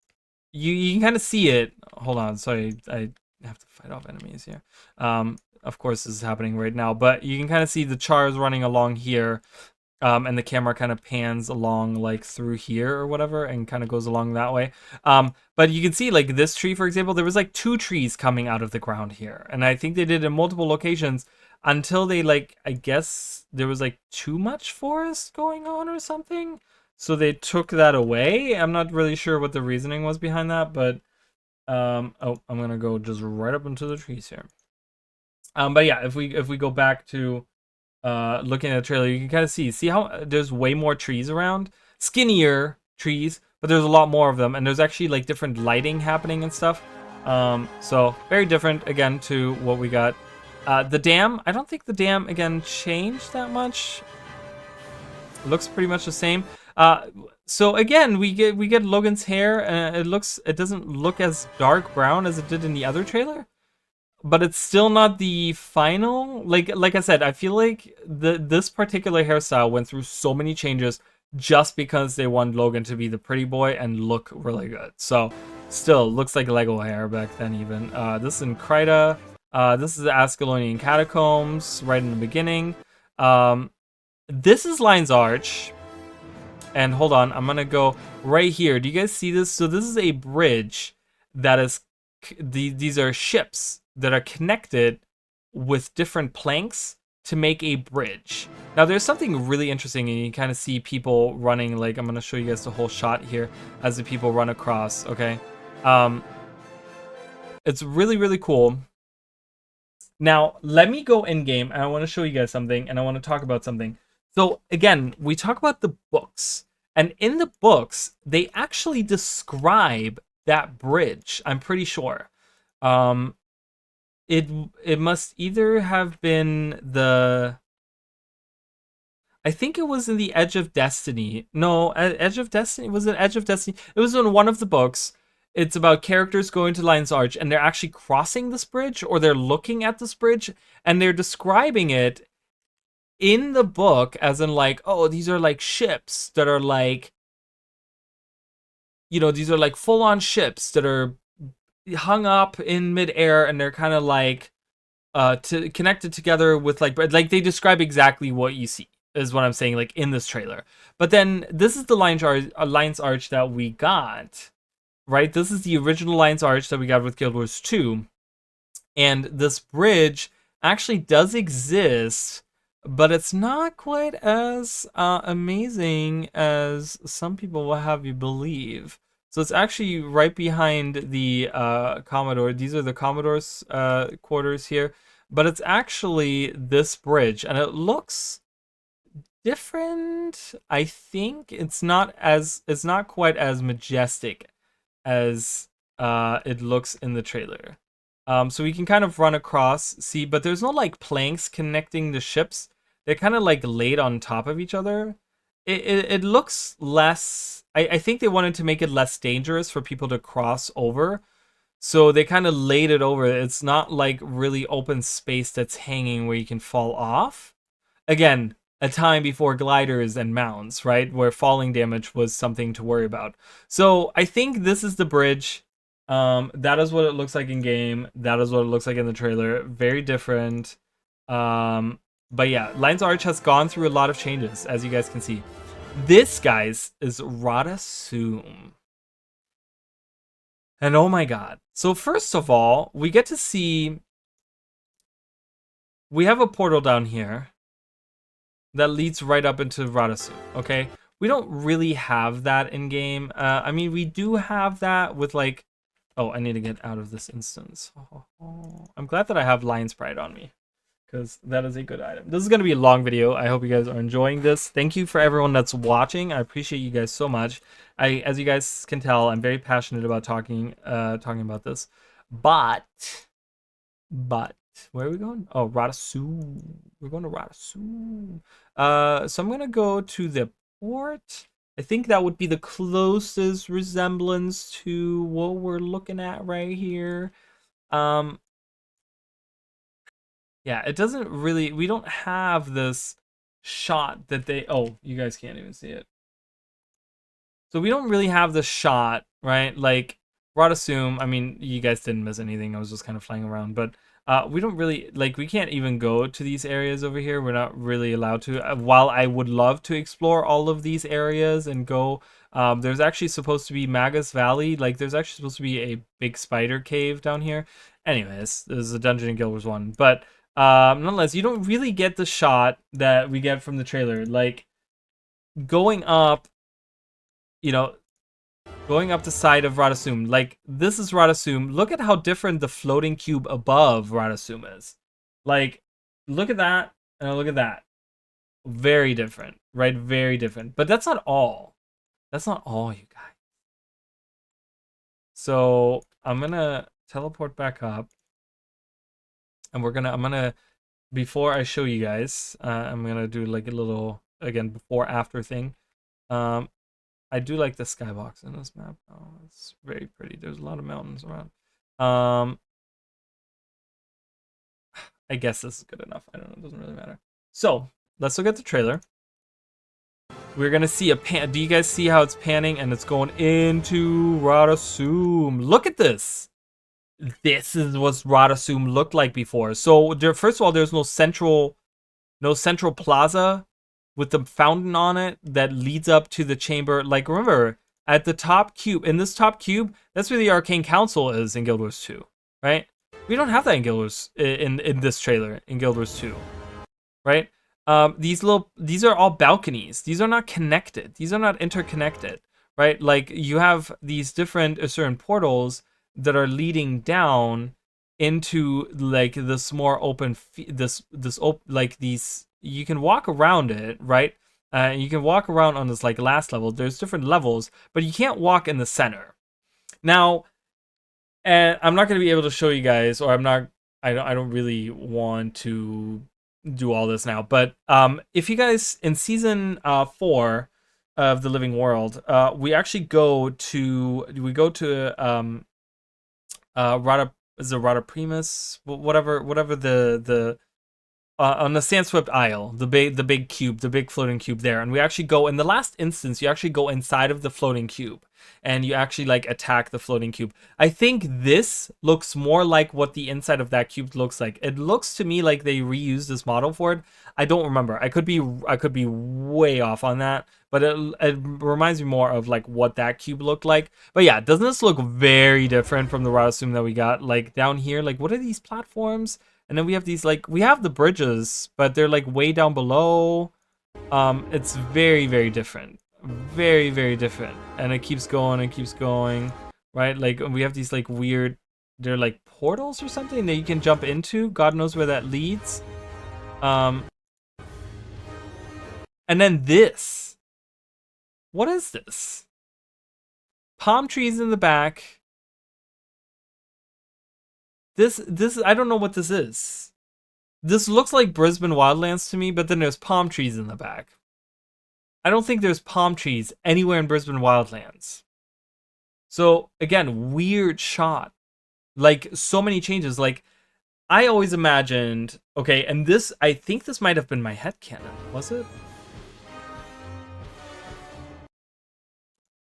you can kind of see it. Hold on, sorry, I have to fight off enemies here. Of course this is happening right now, but you can kind of see the chars running along here, and the camera kind of pans along like through here or whatever and kind of goes along that way. But you can see like this tree, for example, there was like 2 trees coming out of the ground here, and I think they did in multiple locations until they, like, I guess there was like too much forest going on or something, so they took that away. I'm not really sure what the reasoning was behind that, but oh, I'm gonna go just right up into the trees here. But yeah, if we go back to looking at the trailer, you can kind of see how there's way more trees around, skinnier trees, but there's a lot more of them, and there's actually like different lighting happening and stuff. So very different again to what we got. The dam, I don't think the dam again changed that much. It looks pretty much the same. So again, we get Logan's hair, and it doesn't look as dark brown as it did in the other trailer, but it's still not the final. Like I said, I feel like this particular hairstyle went through so many changes just because they want Logan to be the pretty boy and look really good. So still looks like Lego hair back then even. This is in Kryta. This is the Ascalonian Catacombs right in the beginning. This is Lion's Arch. And hold on, I'm gonna go right here. Do you guys see this? So this is a bridge that is, these are ships that are connected with different planks to make a bridge. Now there's something really interesting, and you kind of see people running, like, I'm gonna show you guys the whole shot here as the people run across, okay? It's really, really cool. Now, let me go in-game, and I want to show you guys something, and I want to talk about something. So, again, we talk about the books, and in the books, they actually describe that bridge, I'm pretty sure. It must either have been the... I think it was in the Edge of Destiny. No, Edge of Destiny? Was it Edge of Destiny? It was in one of the books. It's about characters going to Lion's Arch, and they're actually crossing this bridge, or they're looking at this bridge, and they're describing it in the book as in like, oh, these are like ships that are like, you know, these are like full-on ships that are hung up in midair, and they're kind of like connected together with like they describe exactly what you see, is what I'm saying, like in this trailer. But then this is the Lion's Arch that we got. Right, this is the original Lion's Arch that we got with Guild Wars 2, and this bridge actually does exist, but it's not quite as amazing as some people will have you believe. So it's actually right behind the Commodore. These are the Commodore's quarters here, but it's actually this bridge, and it looks different. I think it's not quite as majestic as it looks in the trailer. So we can kind of run across, see, but there's no like planks connecting the ships. They're kind of like laid on top of each other. It looks less, I think they wanted to make it less dangerous for people to cross over. So they kind of laid it over. It's not like really open space that's hanging where you can fall off. Again, a time before gliders and mounts, right? Where falling damage was something to worry about. So I think this is the bridge. That is what it looks like in game. That is what it looks like in the trailer. Very different. But yeah, Lion's Arch has gone through a lot of changes, as you guys can see. This, guys, is Radasum. And oh my god. So first of all, we get to see... We have a portal down here that leads right up into Radasum, okay? We don't really have that in game. I mean, we do have that with like... Oh, I need to get out of this instance. I'm glad that I have Lion's Pride on me, because that is a good item. This is going to be a long video. I hope you guys are enjoying this. Thank you for everyone that's watching. I appreciate you guys so much. As you guys can tell, I'm very passionate about talking about this. But, where are we going? Oh, Radasum. We're going to Radasum. So I'm going to go to the port. I think that would be the closest resemblance to what we're looking at right here. Yeah, it doesn't really, we don't have this shot that they, oh, you guys can't even see it. So we don't really have the shot, right? Like, Radasum, I mean, you guys didn't miss anything. I was just kind of flying around, but we don't really, like, we can't even go to these areas over here. We're not really allowed to. While I would love to explore all of these areas and go, there's actually supposed to be Magus Valley. Like, there's actually supposed to be a big spider cave down here. Anyways, there's a dungeon in Guild Wars 1. But nonetheless, you don't really get the shot that we get from the trailer. Like, going up, you know, going up the side of Radasum, like, this is Radasum. Look at how different the floating cube above Radasum is. Like, look at that, and look at that. Very different, right? Very different. But that's not all. That's not all, you guys. So, I'm gonna teleport back up. And I'm gonna, before I show you guys, I'm gonna do, like, a little, again, before-after thing. I do like the skybox in this map. Oh, it's very pretty. There's a lot of mountains around. I guess this is good enough. I don't know. It doesn't really matter. So, let's look at the trailer. We're going to see a pan. Do you guys see how it's panning? And it's going into Radasum. Look at this. This is what Radasum looked like before. So, first of all, there's no central plaza with the fountain on it that leads up to the chamber. Like, remember, at the top cube, in this top cube, that's where the Arcane Council is in Guild Wars 2, right? We don't have that in Guild Wars, in this trailer, in Guild Wars 2, right? These are all balconies. These are not connected. These are not interconnected, right? Like, you have these different certain portals that are leading down into, like, this more open, like, these, you can walk around it, right? You can walk around on this, like, last level. There's different levels, but you can't walk in the center. Now, and I'm not going to be able to show you guys, or I don't really want to do all this now, but if you guys, in season 4 of The Living World, we actually go to Rada Primus, whatever the on the Sandswept Isle, the big cube, the big floating cube there, and we actually go, in the last instance, you actually go inside of the floating cube, and you actually, like, attack the floating cube. I think this looks more like what the inside of that cube looks like. It looks to me like they reused this model for it. I don't remember. I could be way off on that, but it reminds me more of, like, what that cube looked like. But yeah, doesn't this look very different from the Radasum that we got? Like, down here, like, what are these platforms? And then we have these, like, we have the bridges, but they're, like, way down below. It's very, very different. Very, very different. And it keeps going and keeps going, right? Like, we have these, like, weird, they're, like, portals or something that you can jump into. God knows where that leads. And then this. What is this? Palm trees in the back. This I don't know what this is. This looks like Brisbane Wildlands to me, but then there's palm trees in the back. I don't think there's palm trees anywhere in Brisbane Wildlands. So, again, weird shot. Like, so many changes. Like, I always imagined, okay, and this, I think this might have been my headcanon, was it?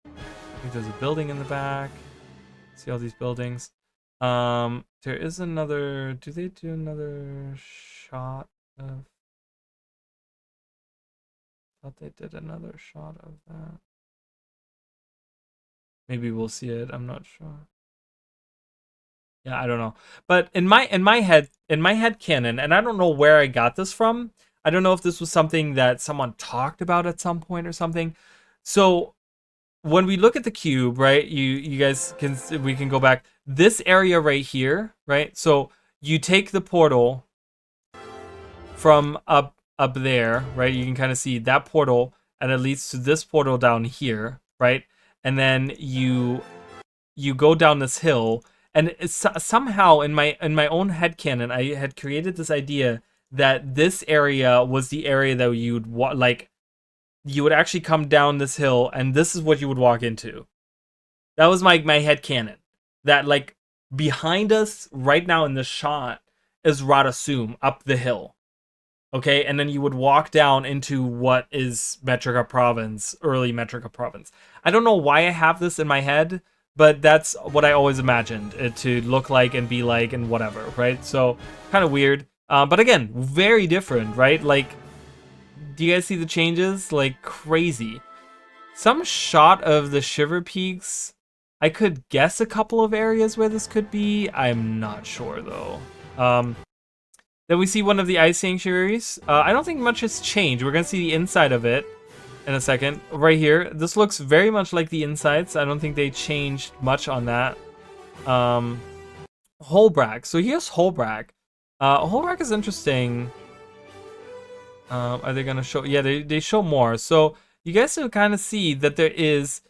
I think there's a building in the back. See all these buildings. There is another, do they do another shot of, I thought they did another shot of that. Maybe we'll see it, I'm not sure. Yeah, I don't know. But in my head canon, and I don't know where I got this from. I don't know if this was something that someone talked about at some point or something. So when we look at the cube, right, you guys we can go back. This area right here, right? So you take the portal from up there, right? You can kind of see that portal, and it leads to this portal down here, right? And then you go down this hill, and it's, somehow in my own headcanon, I had created this idea that this area was the area that you'd like. You would actually come down this hill, and this is what you would walk into. That was my headcanon. That, like, behind us right now in this shot is Radasum up the hill. Okay, and then you would walk down into what is Metrica Province, early Metrica Province. I don't know why I have this in my head, but that's what I always imagined it to look like and be like and whatever, right? So, kind of weird. But again, very different, right? Like, do you guys see the changes? Like, crazy. Some shot of the Shiver Peaks. I could guess a couple of areas where this could be. I'm not sure, though. Then we see one of the ice sanctuaries. I don't think much has changed. We're going to see the inside of it in a second. Right here. This looks very much like the insides. I don't think they changed much on that. Holbrack. So here's Holbrack. Holbrack is interesting. Are they going to show? Yeah, they show more. So you guys can kind of see that there is...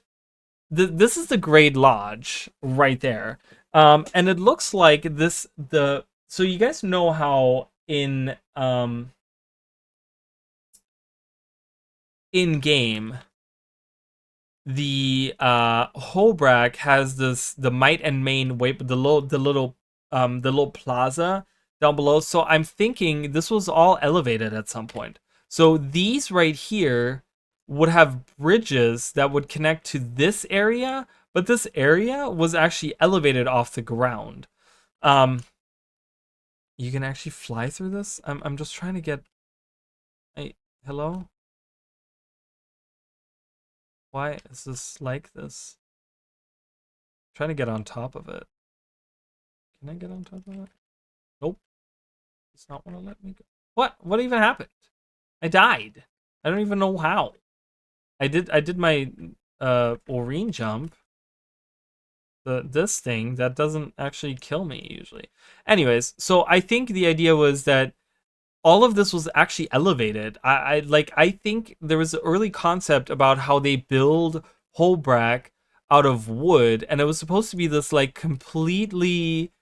This is the Grade Lodge right there. And it looks like this... So you guys know how in game the Holbrack has the Might and Main the little plaza down below. So I'm thinking this was all elevated at some point. So these right here would have bridges that would connect to this area, but this area was actually elevated off the ground. You can actually fly through this? I'm just trying to get... Hey, hello? Why is this like this? I'm trying to get on top of it. Can I get on top of it? Nope. It's not want to let me go. What? What even happened? I died. I don't even know how. I did my Oreen jump. This thing that doesn't actually kill me usually. Anyways, so I think the idea was that all of this was actually elevated. I think there was an early concept about how they build Holbrack out of wood, and it was supposed to be this like completely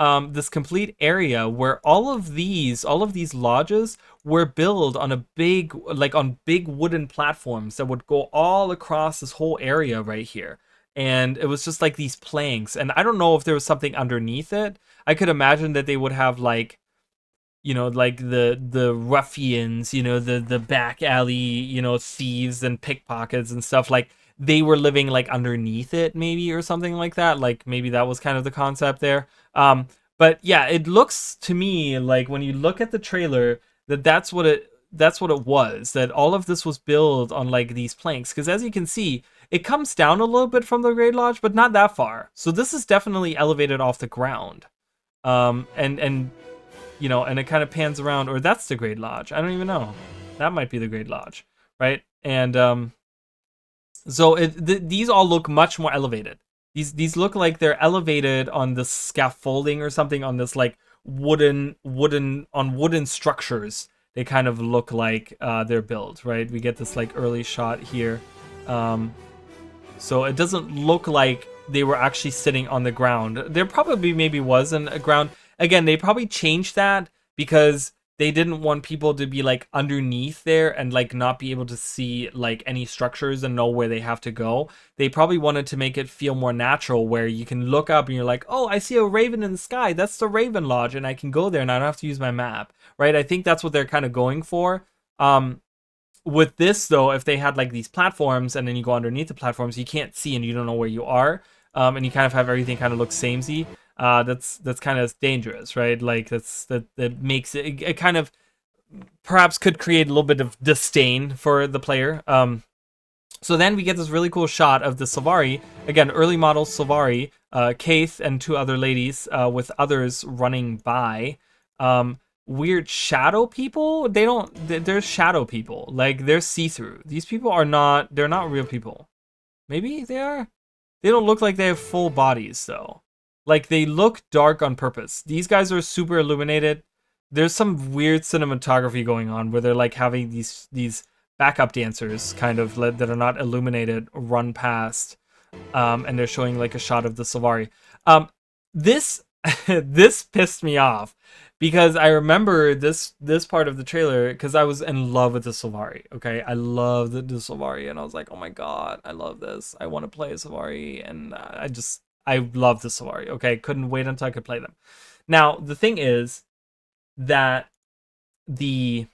this complete area where all of these lodges were built on a big wooden platforms that would go all across this whole area right here. And it was just like these planks. And I don't know if there was something underneath it. I could imagine that they would have like, you know, like the ruffians, you know, the back alley, you know, thieves and pickpockets and stuff. Like they were living like underneath it maybe or something like that. Like maybe that was kind of the concept there. But yeah, it looks to me like when you look at the trailer that's what it was. That all of this was built on like these planks. Because as you can see, it comes down a little bit from the Great Lodge, but not that far. So this is definitely elevated off the ground. And you know, and it kind of pans around, or that's the Great Lodge. I don't even know. That might be the Great Lodge, right? And so these all look much more elevated. These look like they're elevated on this scaffolding or something, on this like wooden structures. They kind of look like they're built, right? We get this like early shot here. So it doesn't look like they were actually sitting on the ground. There probably maybe was a ground. Again, they probably changed that because they didn't want people to be like underneath there and like not be able to see like any structures and know where they have to go. They probably wanted to make it feel more natural, where you can look up and you're like, oh, I see a raven in the sky. That's the Raven Lodge, and I can go there and I don't have to use my map, right? I think that's what they're kind of going for. With this though, if they had like these platforms and then you go underneath the platforms, you can't see and you don't know where you are, and you kind of have everything kind of look samey. That's kind of dangerous, right? Like that makes it kind of perhaps could create a little bit of disdain for the player. So then we get this really cool shot of the Sylvari, again, early model Sylvari, Kaith and two other ladies with others running by. Weird shadow people. They're shadow people. Like they're see-through. These people they're not real people. Maybe they are. They don't look like they have full bodies though. Like they look dark on purpose. These guys are super illuminated. There's some weird cinematography going on where they're like having these backup dancers kind of that are not illuminated run past, and they're showing like a shot of the Sylvari. This pissed me off because I remember this part of the trailer because I was in love with the Sylvari. Okay, I love the Sylvari, and I was like, oh my god, I love this. I want to play a Sylvari, and I love the Sylvari. Okay, couldn't wait until I could play them. Now the thing is that the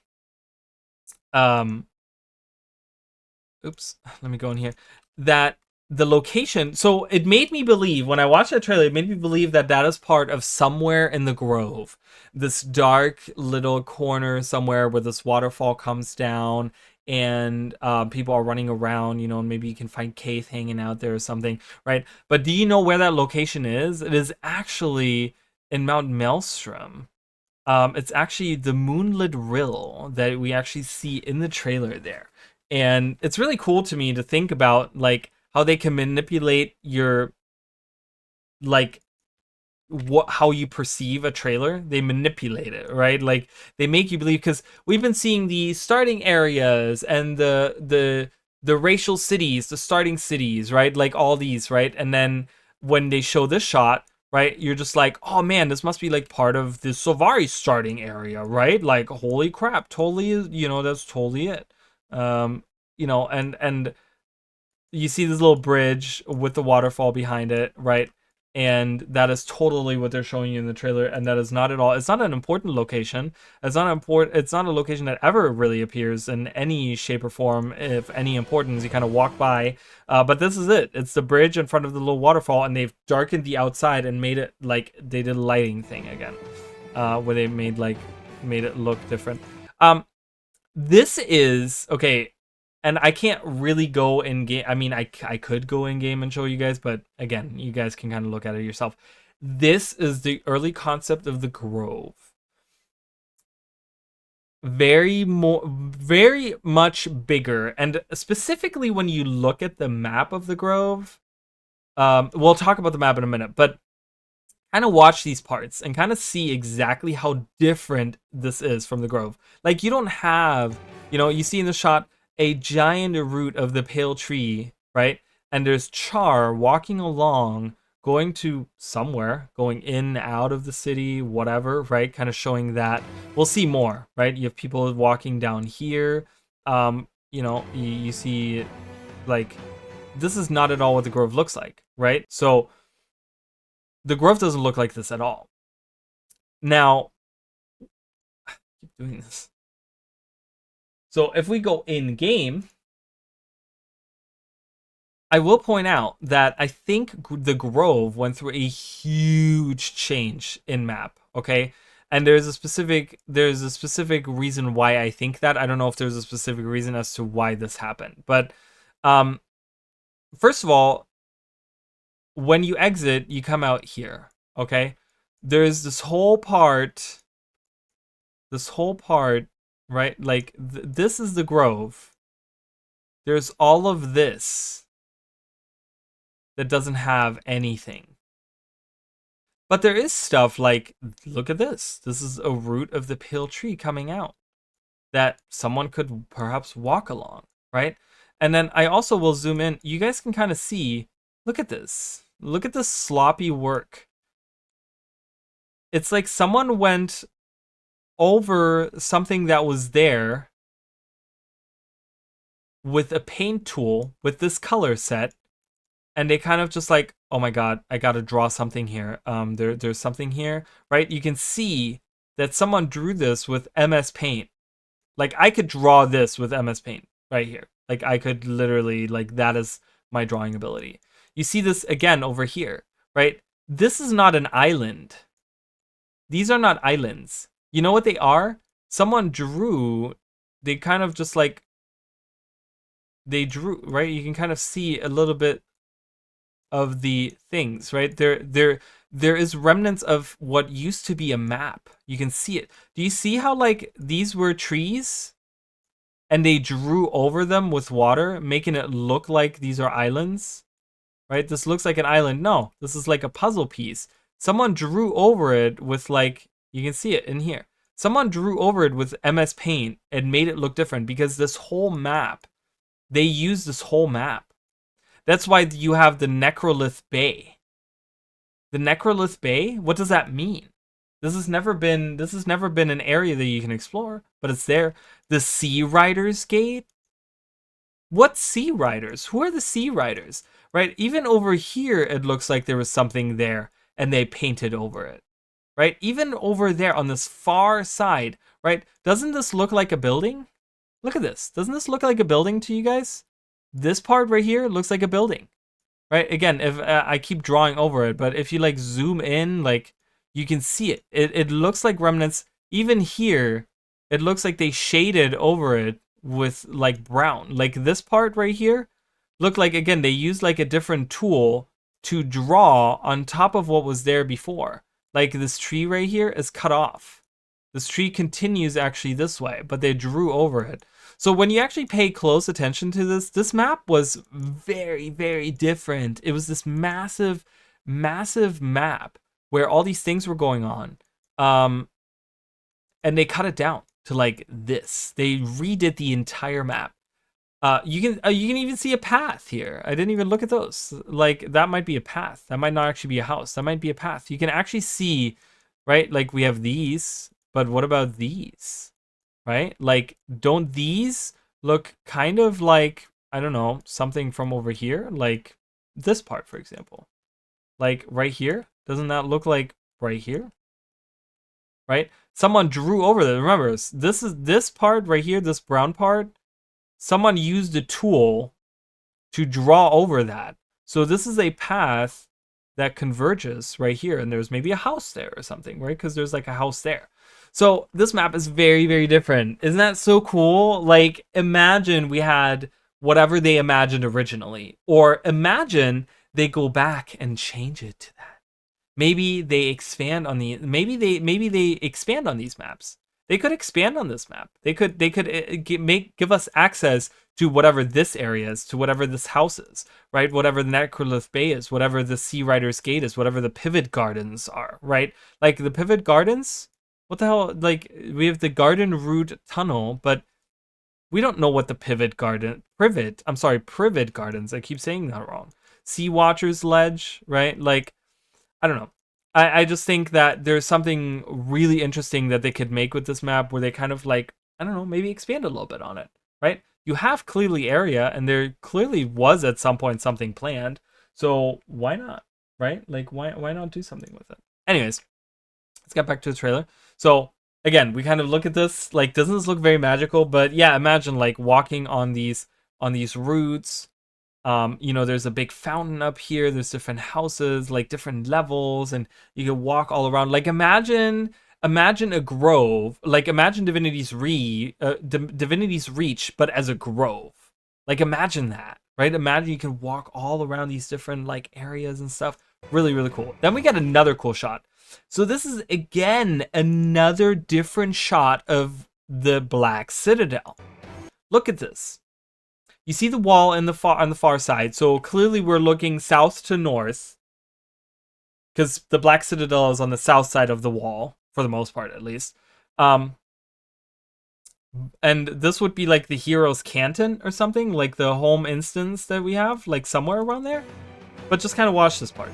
oops, let me go in here, that the location, so it made me believe, when I watched that trailer, it made me believe that that is part of somewhere in the Grove, this dark little corner somewhere where this waterfall comes down and people are running around, you know, and maybe you can find Keith hanging out there or something, right? But do you know where that location is? It is actually in Mount Maelstrom. It's actually the moonlit rill that we actually see in the trailer there. And it's really cool to me to think about, like, how they can manipulate your, like, how you perceive a trailer. They manipulate it, right? Like, they make you believe, because we've been seeing the starting areas and the racial cities, the starting cities, right? Like all these, right? And then when they show this shot, right, you're just like, oh man, this must be like part of the Savari starting area, right? Like, holy crap, totally, you know, that's totally it. You know, and you see this little bridge with the waterfall behind it, right? And that is totally what they're showing you in the trailer, and that is not at all, it's not an important location. It's not a location that ever really appears in any shape or form, if any importance. You kind of walk by, but this is it. It's the bridge in front of the little waterfall, and they've darkened the outside and made it like they did a lighting thing again, where they made it look different. This is okay. And I can't really go in game. I mean, I could go in game and show you guys, but again, you guys can kind of look at it yourself. This is the early concept of the Grove. Very much bigger, and specifically when you look at the map of the Grove, we'll talk about the map in a minute, but kind of watch these parts and kind of see exactly how different this is from the Grove. Like, you don't have, you know, you see in the shot a giant root of the pale tree, right? And there's Char walking along, going to somewhere, going in, out of the city, whatever, right? Kind of showing that. We'll see more, right? You have people walking down here. You know, you see, like, this is not at all what the Grove looks like, right? So the Grove doesn't look like this at all. Now, I keep doing this. So if we go in game, I will point out that I think the Grove went through a huge change in map, okay? And there's a specific reason why I think that. I don't know if there's a specific reason as to why this happened. But first of all, when you exit, you come out here, okay? There's this whole part, right? Like, this is the Grove. There's all of this that doesn't have anything. But there is stuff like, look at this. This is a root of the pale tree coming out that someone could perhaps walk along, right? And then I also will zoom in. You guys can kind of see, look at this. Look at this sloppy work. It's like someone went over something that was there with a paint tool with this color set, and they kind of just like, oh my god, I gotta draw something here. There's something here, right? You can see that someone drew this with MS Paint. Like, I could draw this with MS Paint right here. Like, I could literally, like, that is my drawing ability. You see this again over here, right? This is not an island. These are not islands. You know what they are? Someone drew, they kind of just like, they drew, right? You can kind of see a little bit of the things, right? There is remnants of what used to be a map. You can see it. Do you see how, like, these were trees and they drew over them with water, making it look like these are islands, right? This looks like an island. No, this is like a puzzle piece. Someone drew over it with, like, you can see it in here. Someone drew over it with MS Paint and made it look different, because this whole map, they used this whole map. That's why you have the Necrolith Bay. The Necrolith Bay, what does that mean? This has never been an area that you can explore, but it's there. The Sea Riders Gate? What Sea Riders? Who are the Sea Riders? Right? Even over here, it looks like there was something there, and they painted over it. right? Even over there on this far side, right? Doesn't this look like a building? Look at this. Doesn't this look like a building to you guys? This part right here looks like a building, right? Again, if I keep drawing over it, but if you like zoom in, like you can see it. It looks like remnants. Even here, it looks like they shaded over it with like brown. Like this part right here looked like, again, they used like a different tool to draw on top of what was there before. Like this tree right here is cut off. This tree continues actually this way, but they drew over it. So when you actually pay close attention to this map was very, very different. It was this massive, massive map where all these things were going on. And they cut it down to like this. They redid the entire map. You can even see a path here. I didn't even look at those. Like that might be a path. That might not actually be a house. That might be a path. You can actually see, right? Like we have these, but what about these? Right? Like don't these look kind of like, I don't know, something from over here? Like this part, for example. Like right here? Doesn't that look like right here? Right? Someone drew over that. Remember, this part right here, this brown part, someone used a tool to draw over that. So this is a path that converges right here, and there's maybe a house there or something, right? Because there's like a house there. So this map is very, very different. Isn't that so cool? Like imagine we had whatever they imagined originally, or imagine they go back and change it to that. Maybe they expand on maybe they expand on these maps. They could expand on this map. They could give us access to whatever this area is, to whatever this house is, right? Whatever the Necrolith Bay is, whatever the Sea Rider's Gate is, whatever the Pivot Gardens are, right? Like the Pivot Gardens, what the hell? Like we have the Garden Route Tunnel, but we don't know what the Privet Gardens. I keep saying that wrong. Sea Watcher's Ledge, right? Like, I don't know. I just think that there's something really interesting that they could make with this map where they kind of like, I don't know, maybe expand a little bit on it, right? You have clearly area, and there clearly was at some point something planned. So why not, right? Like, why not do something with it? Anyways, let's get back to the trailer. So again, we kind of look at this, like, doesn't this look very magical? But yeah, imagine like walking on these routes. You know, there's a big fountain up here. There's different houses, like different levels, and you can walk all around. Like imagine a grove. Like imagine Divinity's Reach, but as a grove. Like imagine that, right? Imagine you can walk all around these different like areas and stuff. Really, really cool. Then we get another cool shot. So this is again another different shot of the Black Citadel. Look at this. You see the wall on the far side. So clearly we're looking south to north, because the Black Citadel is on the south side of the wall, for the most part at least. And this would be like the Hero's Canton or something, like the home instance that we have, like somewhere around there. But just kind of watch this part.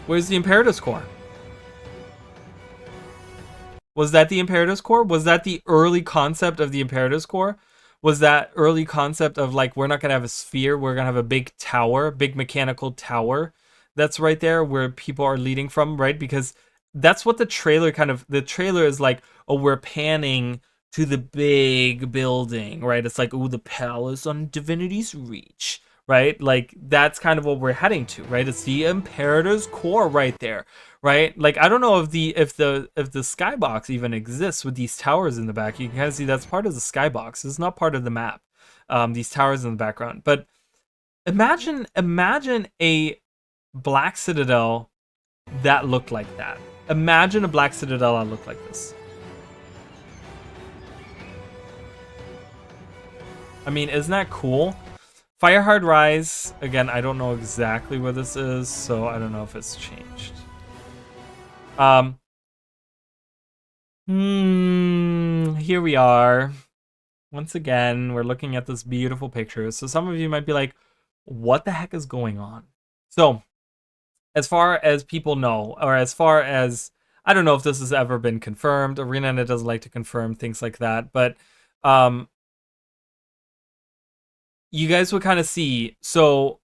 Where's the Imperator's Core? Was that the Imperator's Core? Was that the early concept of the Imperator's Core? Was that early concept of like, we're not going to have a sphere, we're going to have a big tower, big mechanical tower that's right there where people are leading from, right? Because that's what the trailer the trailer is like, oh, we're panning to the big building, right? It's like, oh, the palace on Divinity's Reach, right? Like that's kind of what we're heading to, right? It's the Imperator's Core right there. Right, like I don't know if the skybox even exists with these towers in the back. You can kind of see that's part of the skybox. It's not part of the map. These towers in the background. But imagine a Black Citadel that looked like that. Imagine a Black Citadel that looked like this. I mean, isn't that cool? Firehard Rise. Again, I don't know exactly where this is, so I don't know if it's changed. Here we are. Once again, we're looking at this beautiful picture. So some of you might be like, what the heck is going on? So, as far as people know, or as far as, I don't know if this has ever been confirmed. ArenaNet doesn't like to confirm things like that, but you guys will kind of see. So,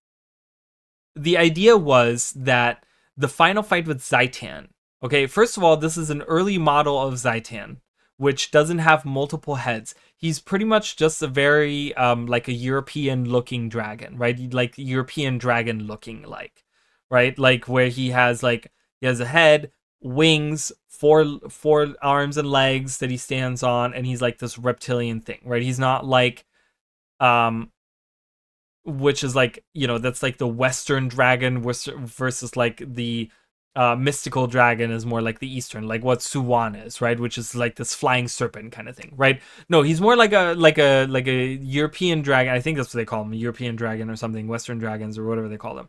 the idea was that the final fight with Zaitan. Okay, first of all, this is an early model of Zaitan, which doesn't have multiple heads. He's pretty much just a very like a European-looking dragon, right? Like European dragon looking, like, right? Like where he has a head, wings, four arms and legs that he stands on, and he's like this reptilian thing, right? He's not like which is like, you know, that's like the Western dragon versus like the mystical dragon is more like the Eastern, like what Suwan is, right? Which is like this flying serpent kind of thing, right? No, he's more like a European dragon. I think that's what they call him, a European dragon or something, Western dragons or whatever they call them.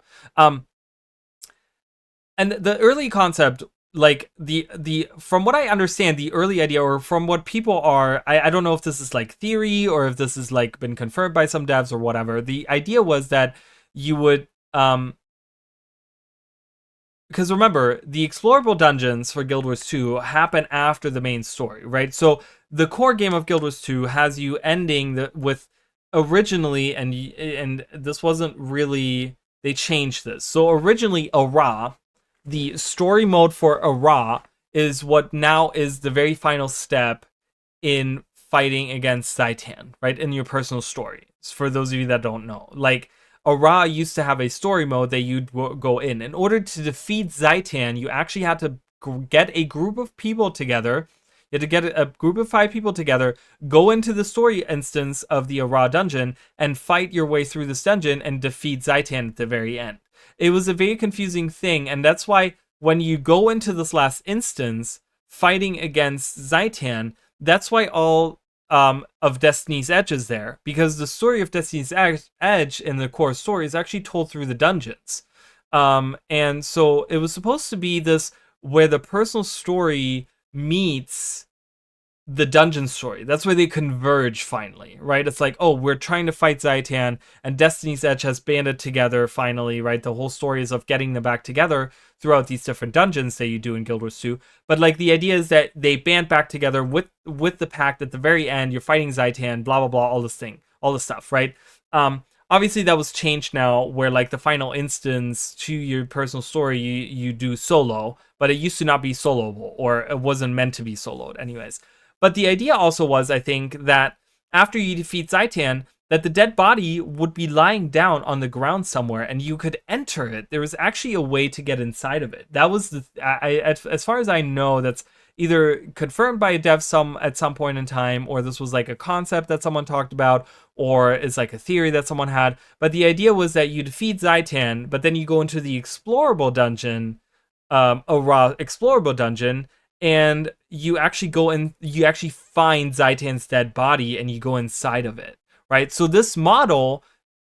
And the early concept, like the from what I understand, the early idea, or from what people are, I don't know if this is like theory or if this is like been confirmed by some devs or whatever. The idea was that you would because remember, the explorable dungeons for Guild Wars 2 happen after the main story, right? So the core game of Guild Wars 2 has you ending with originally, and this wasn't really, they changed this. So originally, Ara, the story mode for Ara, is what now is the very final step in fighting against Zaitan, right? In your personal story. For those of you that don't know, like, Ara used to have a story mode that you'd go in. In order to defeat Zaitan, you actually had to get a group of people together. You had to get a group of 5 people together, go into the story instance of the Ara dungeon, and fight your way through this dungeon and defeat Zaitan at the very end. It was a very confusing thing, and that's why when you go into this last instance, fighting against Zaitan, that's why all of Destiny's Edge is there, because the story of Destiny's Edge in the core story is actually told through the dungeons. And so it was supposed to be this where the personal story meets the dungeon story. That's where they converge finally, right? It's like, oh, we're trying to fight Zaitan, and Destiny's Edge has banded together finally, right? The whole story is of getting them back together throughout these different dungeons that you do in Guild Wars 2. But like the idea is that they band back together with the pact at the very end. You're fighting Zaitan, blah blah blah, all this stuff, right? Obviously that was changed now, where like the final instance to your personal story you do solo, but it used to not be soloable, or it wasn't meant to be soloed anyways. But the idea also was, I think, that after you defeat Zaitan, that the dead body would be lying down on the ground somewhere, and you could enter it. There was actually a way to get inside of it. That was as far as I know, that's either confirmed by a dev at some point in time, or this was like a concept that someone talked about, or it's like a theory that someone had. But the idea was that you defeat Zaitan, but then you go into the explorable dungeon, a raw explorable dungeon, and you actually go in, you actually find Zaitan's dead body, and you go inside of it, right? So this model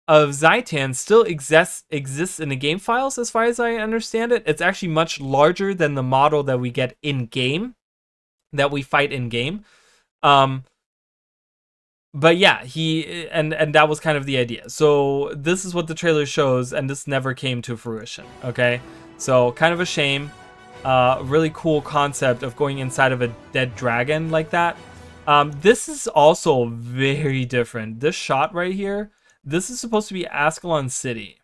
of Zaitan still exists in the game files, as far as I understand it. It's actually much larger than the model that we get in game, that we fight in game. But yeah, and that was kind of the idea. So this is what the trailer shows, and this never came to fruition. Okay, so kind of a shame. Really cool concept of going inside of a dead dragon like that. This is also very different. This shot right here, this is supposed to be Ascalon City,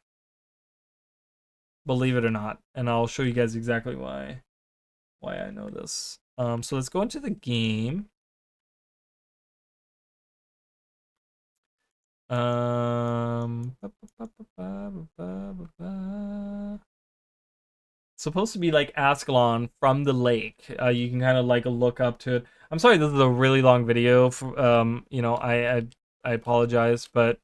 believe it or not, and I'll show you guys exactly why I know this. So let's go into the game. Supposed to be like Ascalon from the lake. You can kind of like look up to it. I'm sorry, this is a really long video. You know, I apologize, but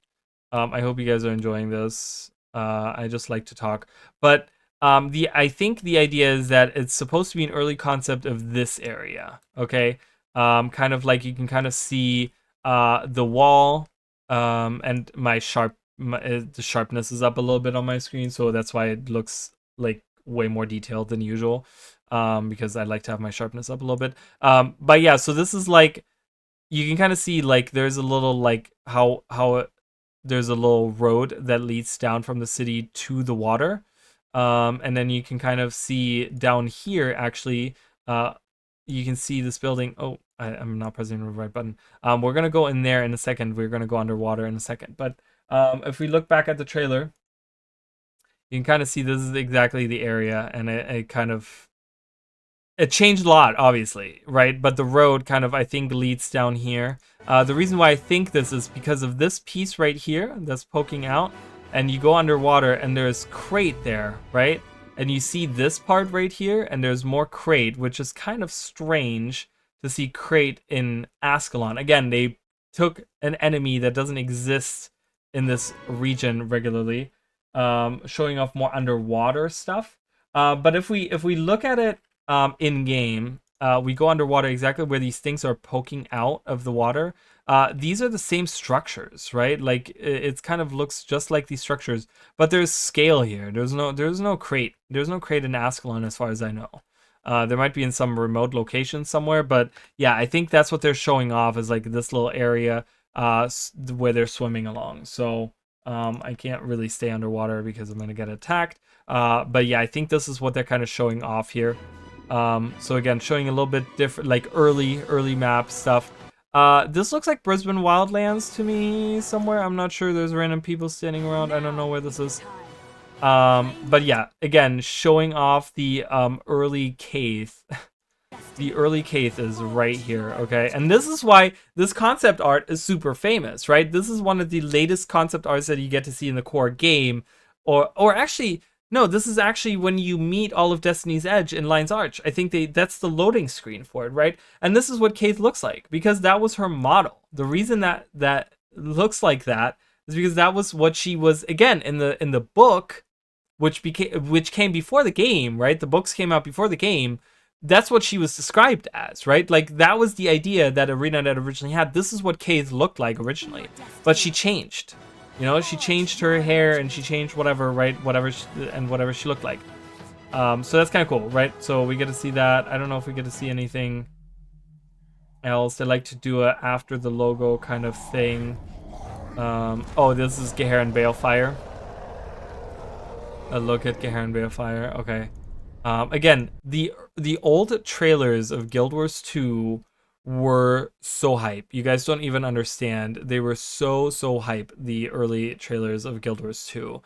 I hope you guys are enjoying this. I just like to talk, but I think the idea is that it's supposed to be an early concept of this area. Okay, kind of like you can kind of see the wall, and the sharpness is up a little bit on my screen, so that's why it looks like way more detailed than usual, because I like to have my sharpness up a little bit. But yeah, so this is like, you can kind of see like there's a little like there's a little road that leads down from the city to the water, and then you can kind of see down here actually, you can see this building. Oh, I'm not pressing the right button. We're gonna go in there in a second. We're gonna go underwater in a second, but if we look back at the trailer, You can kind of see this is exactly the area, and it kind of, it changed a lot, obviously, right? But the road kind of, I think, leads down here. The reason why I think this is because of this piece right here that's poking out, and you go underwater and there's crate there, right? And you see this part right here, and there's more crate, which is kind of strange to see crate in Ascalon. Again, they took an enemy that doesn't exist in this region regularly, showing off more underwater stuff. But if we look at it in game, we go underwater exactly where these things are poking out of the water. These are the same structures, right? Like it's kind of looks just like these structures, but there's scale here. There's no crate. There's no crate in Ascalon as far as I know. There might be in some remote location somewhere, but yeah, I think that's what they're showing off is like this little area where they're swimming along. So I can't really stay underwater because I'm gonna get attacked. But yeah, I think this is what they're kind of showing off here. So again, showing a little bit different, like early map stuff. This looks like Brisbane Wildlands to me somewhere. I'm not sure. There's random people standing around. I don't know where this is. But yeah, again, showing off the early Keith. The early Keith is right here, okay? And this is why this concept art is super famous, right? This is one of the latest concept arts that you get to see in the core game. Or actually, no, this is actually when you meet all of Destiny's Edge in Lion's Arch. I think that's the loading screen for it, right? And this is what Keith looks like, because that was her model. The reason that looks like that is because that was what she was, again, in the book, which came before the game, right? The books came out before the game. That's what she was described as, right? Like, that was the idea that ArenaNet originally had. This is what Keith looked like originally. But she changed. You know, she changed her hair and she changed whatever, right? Whatever she looked like. So that's kind of cool, right? So we get to see that. I don't know if we get to see anything else. They like to do a after the logo kind of thing. Oh, this is Geharon Balefire. A look at Geharon Balefire. Okay. Again, the old trailers of Guild Wars 2 were so hype. You guys don't even understand. They were so hype, the early trailers of Guild Wars 2.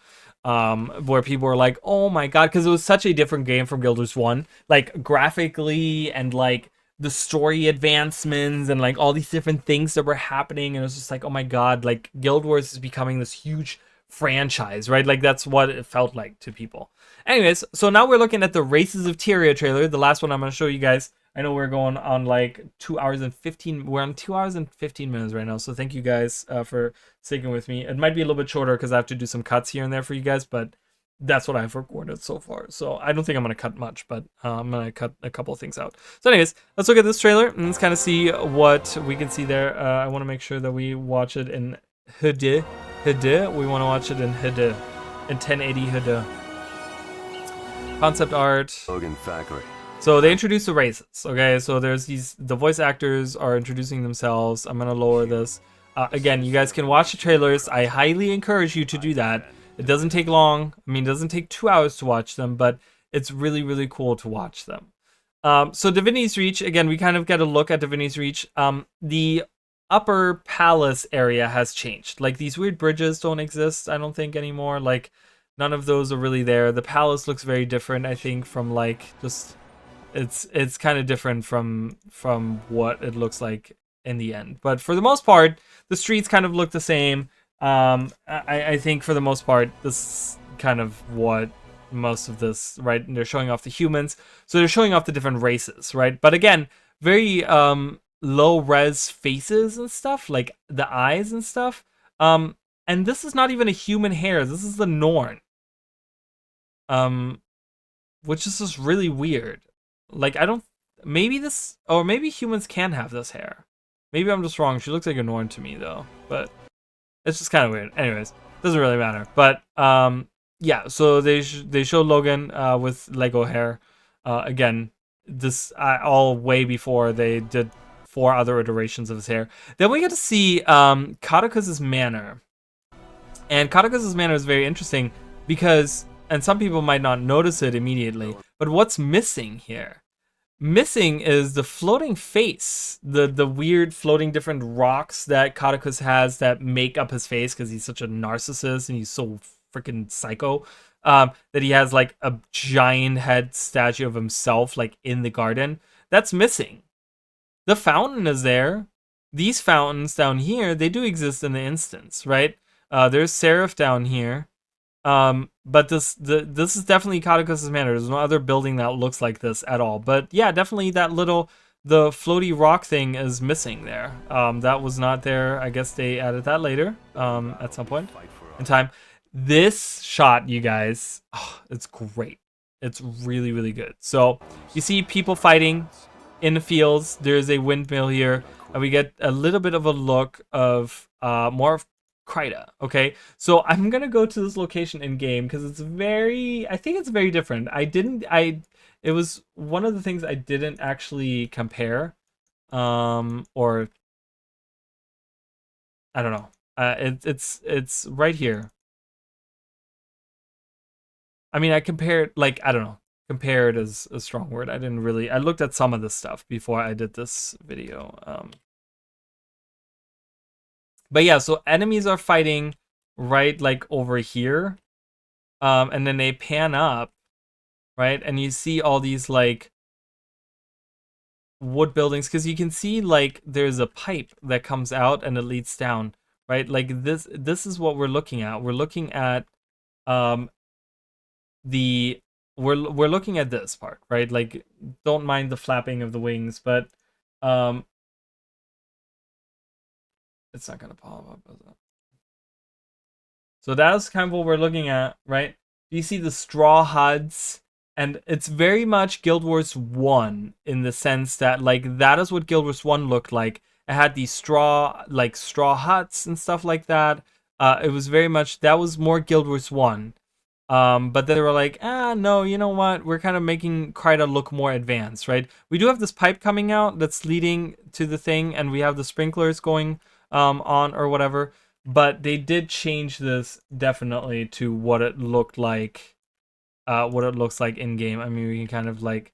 Where people were like, oh my god, because it was such a different game from Guild Wars 1. Like, graphically, and like the story advancements, and like all these different things that were happening, and it was just like, oh my god, like Guild Wars is becoming this huge franchise, right? Like, that's what it felt like to people. Anyways, so now we're looking at the Races of Tyria trailer, the last one I'm going to show you guys. I know we're going on like 2 hours and 15, we're on 2 hours and 15 minutes right now, so thank you guys for sticking with me. It might be a little bit shorter because I have to do some cuts here and there for you guys, but that's what I've recorded so far. So I don't think I'm going to cut much, but I'm going to cut a couple of things out. So anyways, let's look at this trailer and let's kind of see what we can see there. I want to make sure that we watch it in HD. We want to watch it in HD, in 1080 HD. Concept art. Logan Thackeray. So they introduced the races, okay? So there's the voice actors are introducing themselves. I'm gonna lower this. Again, you guys can watch the trailers. I highly encourage you to do that. It doesn't take long. I mean, it doesn't take 2 hours to watch them, but it's really cool to watch them. So Divinity's Reach, again, we kind of get a look at Divinity's Reach. The upper palace area has changed. Like, these weird bridges don't exist, I don't think, anymore. Like, none of those are really there. The palace looks very different, I think, from like just it's kind of different from what it looks like in the end. But for the most part, the streets kind of look the same. I think for the most part, this is kind of what most of this, right? And they're showing off the humans, so they're showing off the different races, right? But again, very low res faces and stuff, like the eyes and stuff. And this is not even a human hair. This is the Norn. Which is just really weird. Like, I don't, maybe this, or maybe humans can have this hair. Maybe I'm just wrong. She looks like a Norn to me though, but it's just kind of weird. Anyways, doesn't really matter. But yeah, so they show Logan with Lego hair. Again, this all way before they did 4 other iterations of his hair. Then we get to see Katakus's manor. And Katakus's manor is very interesting because, and some people might not notice it immediately, but what's missing here? Missing is the floating face, the weird floating different rocks that Katakus has that make up his face because he's such a narcissist and he's so freaking psycho. that he has like a giant head statue of himself like in the garden. That's missing. The fountain is there. These fountains down here, they do exist in the instance, right? There's Seraph down here. But this is definitely Caduceus Manor. There's no other building that looks like this at all. But yeah, definitely the floaty rock thing is missing there. That was not there. I guess they added that later, at some point in time. This shot, you guys, it's great. It's really, really good. So you see people fighting in the fields. There's a windmill here, and we get a little bit of a look of more of Kryta. Okay, so I'm gonna go to this location in game because it's I think it's very different. It was one of the things I didn't actually compare, or I don't know. It's right here. I mean, I compared, like, I don't know. Compared is a strong word. I looked at some of this stuff before I did this video. But yeah, so enemies are fighting right, like, over here. And then they pan up, right? And you see all these, like, wood buildings. Because you can see, like, there's a pipe that comes out and it leads down, right? Like, this is what we're looking at. We're looking at, we're looking at this part, right? Like, don't mind the flapping of the wings, but it's not gonna pop up, is it? So that's kind of what we're looking at, right? You see the straw HUDs, and it's very much Guild Wars 1 in the sense that, like, that is what Guild Wars 1 looked like. It had these straw huts and stuff like that. It was very much, that was more Guild Wars 1. But then they were like, no, you know what? We're kind of making Kryta look more advanced, right? We do have this pipe coming out that's leading to the thing, and we have the sprinklers going on or whatever. But they did change this definitely to what it looked like, what it looks like in game. I mean, we can kind of like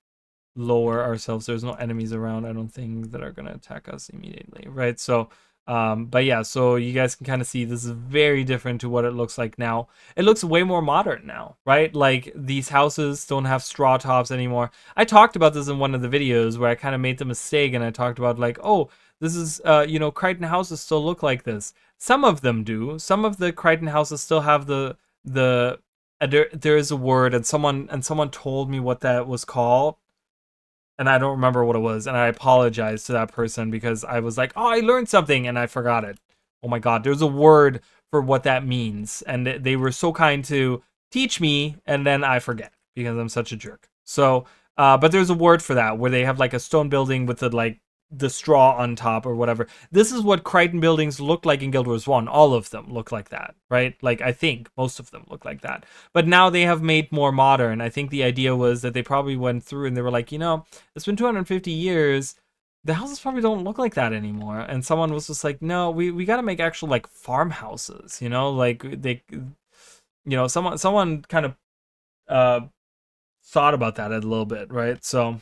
lower ourselves. There's no enemies around, I don't think, that are gonna attack us immediately, right? So. But yeah, so you guys can kind of see this is very different to what it looks like now. It looks way more modern now, right? Like, these houses don't have straw tops anymore. I talked about this in one of the videos where I kind of made the mistake, and I talked about, like, oh, this is, you know, Crichton houses still look like this. Some of them do. Some of the Crichton houses still have there is a word, and someone told me what that was called. And I don't remember what it was, and I apologize to that person because I was like, oh, I learned something, and I forgot it. Oh my god, there's a word for what that means, and they were so kind to teach me, and then I forget because I'm such a jerk. So, but there's a word for that, where they have like a stone building with the straw on top or whatever. This is what Crichton buildings look like in Guild Wars 1. All of them look like that, right? Like, I think most of them look like that. But now they have made more modern. I think the idea was that they probably went through and they were like, you know, it's been 250 years. The houses probably don't look like that anymore. And someone was just like, no, we got to make actual, like, farmhouses, you know? Like, they, you know, someone kind of thought about that a little bit, right? So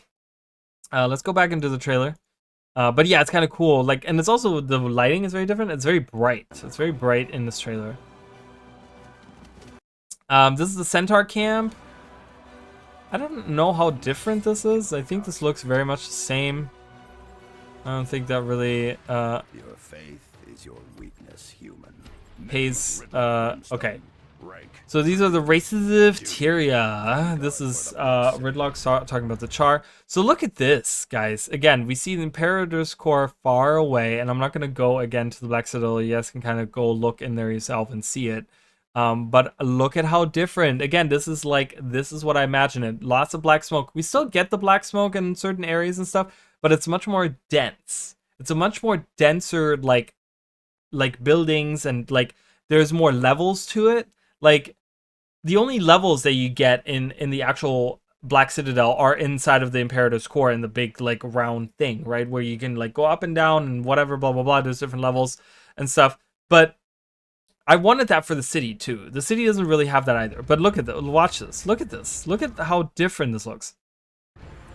let's go back into the trailer. But yeah, it's kind of cool. Like, and it's also, the lighting is very different. It's very bright. It's very bright in this trailer. This is the Centaur camp. I don't know how different this is. I think this looks very much the same. I don't think that really your faith is your weakness, human. pays. Okay. So these are the races of Tyria. This is Ridlock talking about the Char. So look at this, guys. Again, we see the Imperator's Core far away, and I'm not going to go again to the Black Citadel. You guys can kind of go look in there yourself and see it. But look at how different. Again, this is what I imagine it. Lots of black smoke. We still get the black smoke in certain areas and stuff, but it's much more dense. It's a much more denser, like buildings, and like there's more levels to it. Like, the only levels that you get in the actual Black Citadel are inside of the Imperator's Core in the big, like, round thing, right? Where you can, like, go up and down and whatever, blah, blah, blah. There's different levels and stuff. But I wanted that for the city, too. The city doesn't really have that either. But look at that. Watch this. Look at this. Look at how different this looks.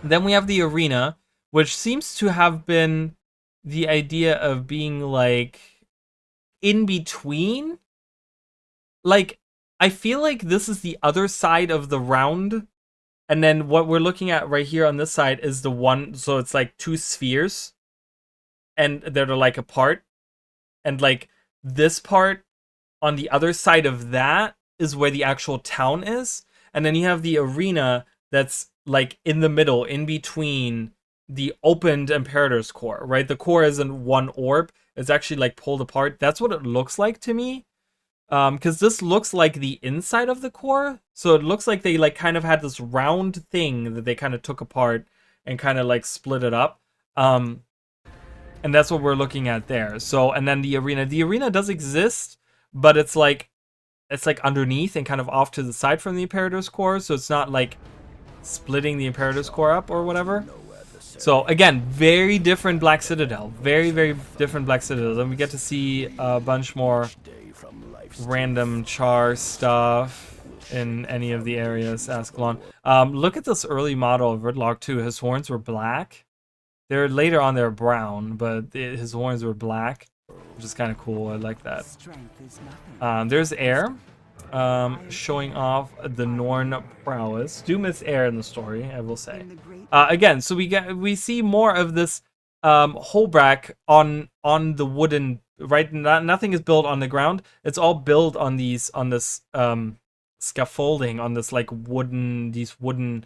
Then we have the arena, which seems to have been the idea of being, like, in between. Like, I feel like this is the other side of the round. And then what we're looking at right here on this side is the one, so it's like 2 spheres. And they're like apart. And like this part on the other side of that is where the actual town is. And then you have the arena that's like in the middle, in between the opened Imperator's core, right? The core isn't one orb. It's actually like pulled apart. That's what it looks like to me. Because this looks like the inside of the core. So it looks like they like kind of had this round thing that they kind of took apart and kind of like split it up. And that's what we're looking at there. So, and then the arena does exist, but it's like underneath and kind of off to the side from the Imperator's core. So it's not like splitting the Imperator's core up or whatever. So again, very different Black Citadel. Very, very different Black Citadel. And we get to see a bunch more random char stuff in any of the areas, Ascalon. Look at this early model of Ridlock too. His horns were black. They're later on they're brown, but his horns were black, which is kind of cool. I like that. There's air, showing off the Norn prowess. Do miss air in the story, I will say. Again, so we see more of this Holbrack on the wooden. Right, nothing is built on the ground. It's all built on this scaffolding, on this like wooden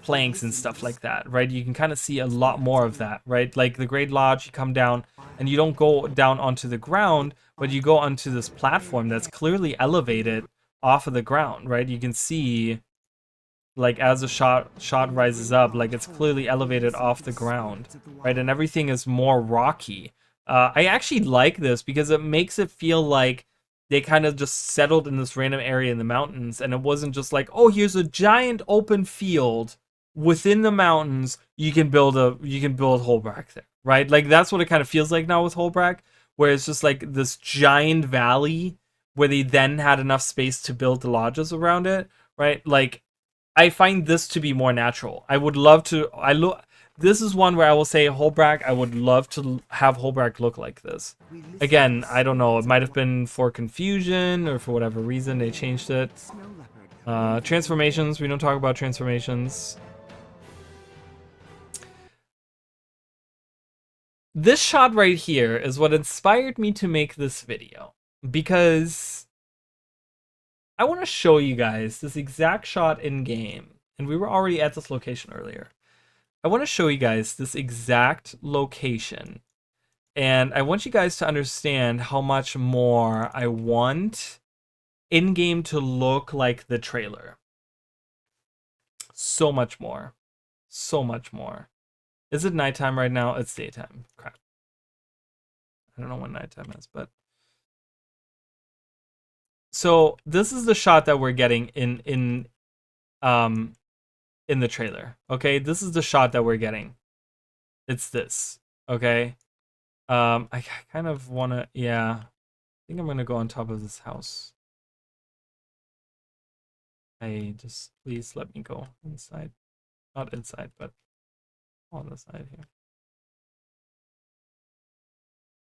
planks and stuff like that, right? You can kind of see a lot more of that, right? Like the Great Lodge, you come down and you don't go down onto the ground, but you go onto this platform that's clearly elevated off of the ground, right? You can see, like, as the shot rises up, like it's clearly elevated off the ground, right? And everything is more rocky. I actually like this because it makes it feel like they kind of just settled in this random area in the mountains, and it wasn't just like, oh, here's a giant open field within the mountains. You can build Holbrack there, right? Like that's what it kind of feels like now with Holbrack, where it's just like this giant valley where they then had enough space to build the lodges around it, right? Like I find this to be more natural. I would love to. This is one where I will say Holbrack, I would love to have Holbrack look like this. Again, I don't know. It might have been for confusion or for whatever reason they changed it. Transformations. We don't talk about transformations. This shot right here is what inspired me to make this video. Because I want to show you guys this exact shot in game. And we were already at this location earlier. I want to show you guys this exact location, and I want you guys to understand how much more I want in-game to look like the trailer. So much more. So much more. Is it nighttime right now? It's daytime. Crap. I don't know when nighttime is, but... So, this is the shot that we're getting in the trailer, okay? This is the shot that we're getting. It's this, okay? I kind of want to, yeah. I think I'm going to go on top of this house. Hey, just please let me go inside. Not inside, but on the side here.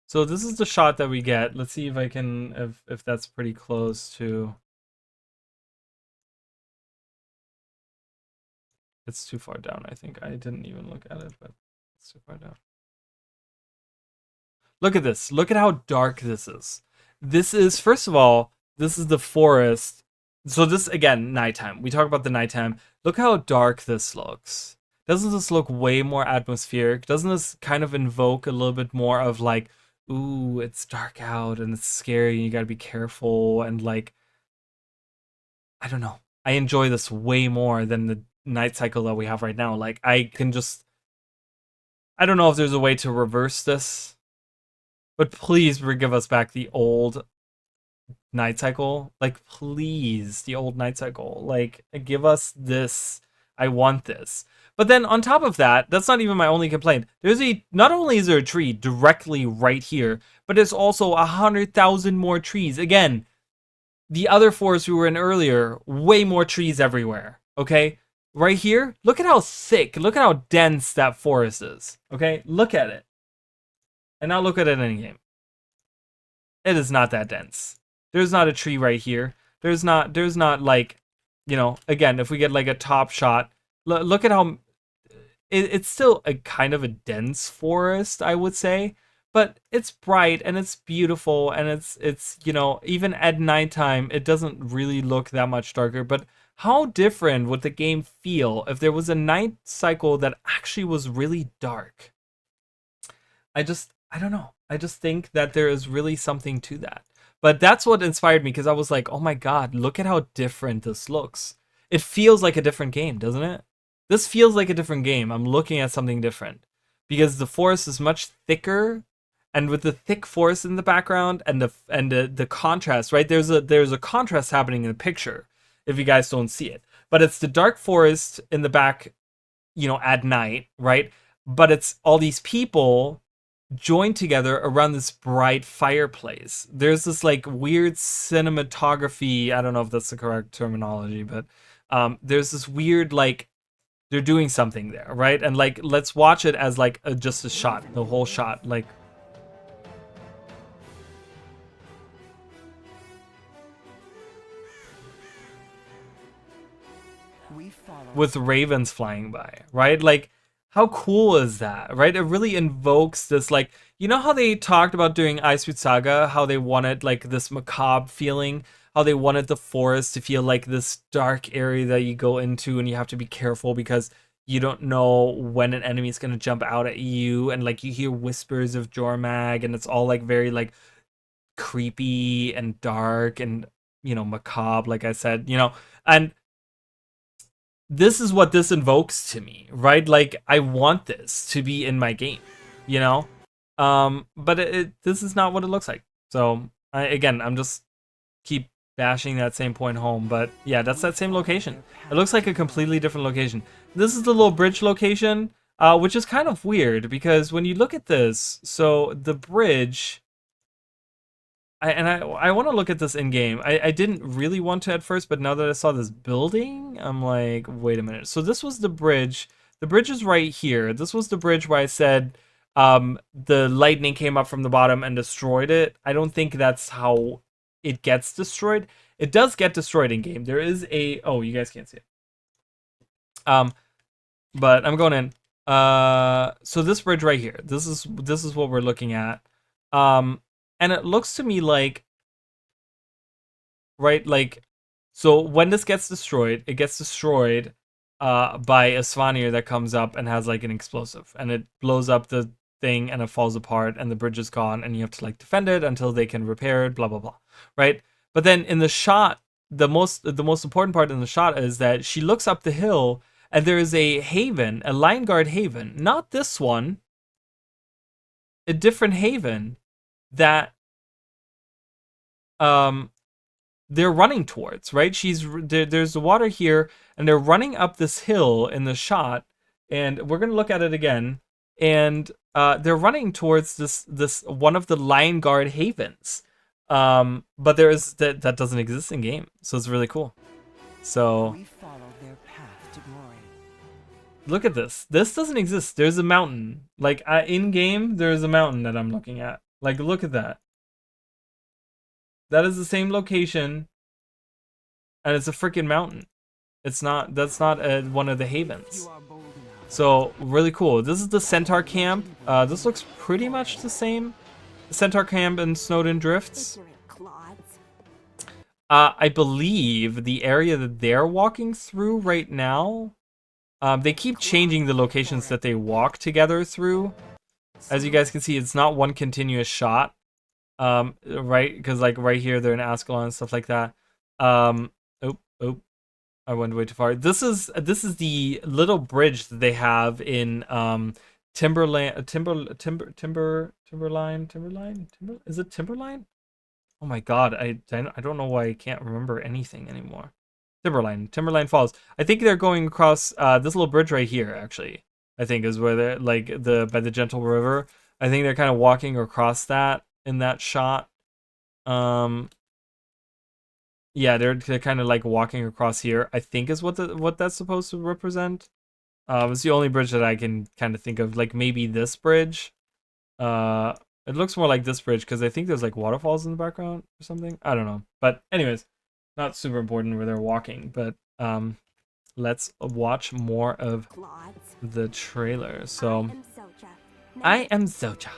So this is the shot that we get. Let's see if I can, if that's pretty close to... It's too far down, I think. I didn't even look at it, but it's too far down. Look at this. Look at how dark this is. This is, first of all, this is the forest. So this, again, nighttime. We talk about the nighttime. Look how dark this looks. Doesn't this look way more atmospheric? Doesn't this kind of invoke a little bit more of like, ooh, it's dark out and it's scary and you gotta be careful and like, I don't know. I enjoy this way more than the night cycle that we have right now. Like I can just, I don't know if there's a way to reverse this, but please give us back the old night cycle. Like please, the old night cycle. Like give us this. I want this. But then on top of that, that's not even my only complaint. There's not only is there a tree directly right here, but there's also 100,000 more trees. Again, the other forest we were in earlier, way more trees everywhere. Okay. Right here, look at how thick, look at how dense that forest is. Okay, look at it. And now look at it in game. It is not that dense. There's not a tree right here. There's not like, you know, again, if we get like a top shot, look at how it's still a kind of a dense forest, I would say, but it's bright and it's beautiful, and it's you know, even at nighttime it doesn't really look that much darker. But how different would the game feel if there was a night cycle that actually was really dark? I don't know. I just think that there is really something to that. But that's what inspired me, because I was like, oh my god, look at how different this looks. It feels like a different game, doesn't it? This feels like a different game. I'm looking at something different because the forest is much thicker, and with the thick forest in the background and the contrast, right? There's a contrast happening in the picture if you guys don't see it. But it's the dark forest in the back, you know, at night, right? But it's all these people joined together around this bright fireplace. There's this like weird cinematography. I don't know if that's the correct terminology, but there's this weird like they're doing something there, right? And like let's watch it as like just a shot, the whole shot, like. With ravens flying by, right? Like, how cool is that, right? It really invokes this, like, you know how they talked about doing Iceweed Saga, how they wanted like this macabre feeling, how they wanted the forest to feel like this dark area that you go into and you have to be careful because you don't know when an enemy is going to jump out at you, and like you hear whispers of Jormag, and it's all like very like creepy and dark and, you know, macabre, like I said, you know. And this is what this invokes to me, right? Like, I want this to be in my game, you know? But this is not what it looks like. So, I'm just keep bashing that same point home. But yeah, that's that same location. It looks like a completely different location. This is the little bridge location, which is kind of weird because when you look at this, so the bridge... I want to look at this in game. I didn't really want to at first, but now that I saw this building, I'm like, wait a minute. So this was the bridge. The bridge is right here. This was the bridge where I said the lightning came up from the bottom and destroyed it. I don't think that's how it gets destroyed. It does get destroyed in game. There is a... Oh, you guys can't see it. But I'm going in. So this bridge right here. This is what we're looking at. And it looks to me like, right, like, so when this gets destroyed, it gets destroyed by a Svanir that comes up and has like an explosive, and it blows up the thing and it falls apart and the bridge is gone and you have to like defend it until they can repair it, blah blah blah, right? But then in the shot, the most important part in the shot is that she looks up the hill and there is a haven, a line guard haven, not this one, a different haven that they're running towards, right? There's the water here and they're running up this hill in the shot, and we're gonna look at it again, and they're running towards this one of the line guard havens, but there is that doesn't exist in game, so it's really cool. So look at this doesn't exist. There's a mountain, like in game there's a mountain that I'm looking at. Like, look at that. That is the same location, and it's a freaking mountain. That's not one of the havens. So, really cool. This is the Centaur camp. This looks pretty much the same. The Centaur camp in Snowden Drifts. I believe the area that they're walking through right now, they keep changing the locations that they walk together through. As you guys can see, it's not one continuous shot, right? Because like right here, they're in Ascalon and stuff like that. Oh, I went way too far. This is the little bridge that they have in Timberline. Is it Timberline? Oh my god, I don't know why I can't remember anything anymore. Timberline Falls. I think they're going across this little bridge right here, actually. I think is where they're like by the Gentle River. I think they're kind of walking across that in that shot. Yeah, they're kind of like walking across here, I think is what that's supposed to represent. It's the only bridge that I can kind of think of. Like maybe this bridge. It looks more like this bridge because I think there's like waterfalls in the background or something. I don't know. But anyways, not super important where they're walking, but let's watch more of the trailer. So I am Soja.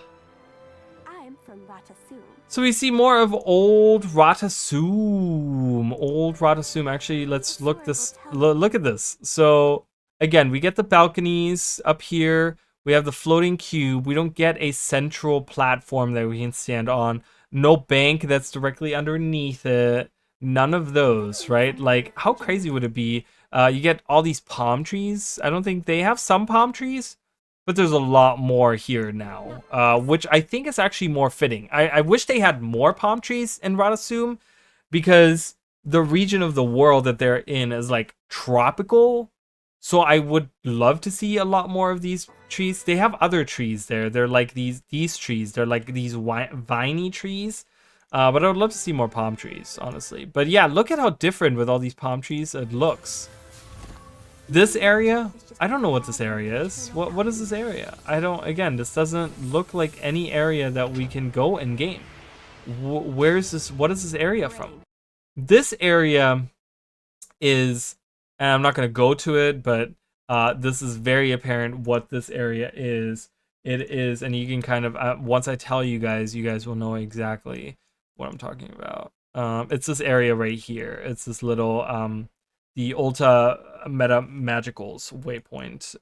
So we see more of old Ratasum. Old Ratasum. Actually, let's look at this. So again, we get the balconies up here. We have the floating cube. We don't get a central platform that we can stand on. No bank that's directly underneath it. None of those, right? Like, how crazy would it be? You get all these palm trees. I don't think they have some palm trees, but there's a lot more here now, which I think is actually more fitting. I wish they had more palm trees in Ratasum, because the region of the world that they're in is like tropical. So I would love to see a lot more of these trees. They have other trees there. They're like these trees. They're like these viney trees. But I would love to see more palm trees, honestly. But yeah, look at how different with all these palm trees it looks. This area, I don't know what this area is. What is this area? Again, this doesn't look like any area that we can go in game. Where is this? What is this area from? This area is, and I'm not going to go to it, but this is very apparent what this area is. It is, and you can kind of, once I tell you guys will know exactly what I'm talking about. It's this area right here. It's this little, the Ulta Meta Magicals waypoint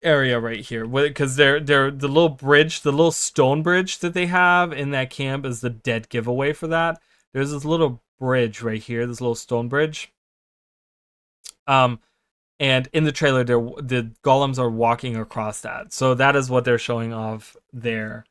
area right here. Because they're the little bridge, the little stone bridge that they have in that camp is the dead giveaway for that. There's this little bridge right here, this little stone bridge. And in the trailer, the golems are walking across that. So that is what they're showing off there,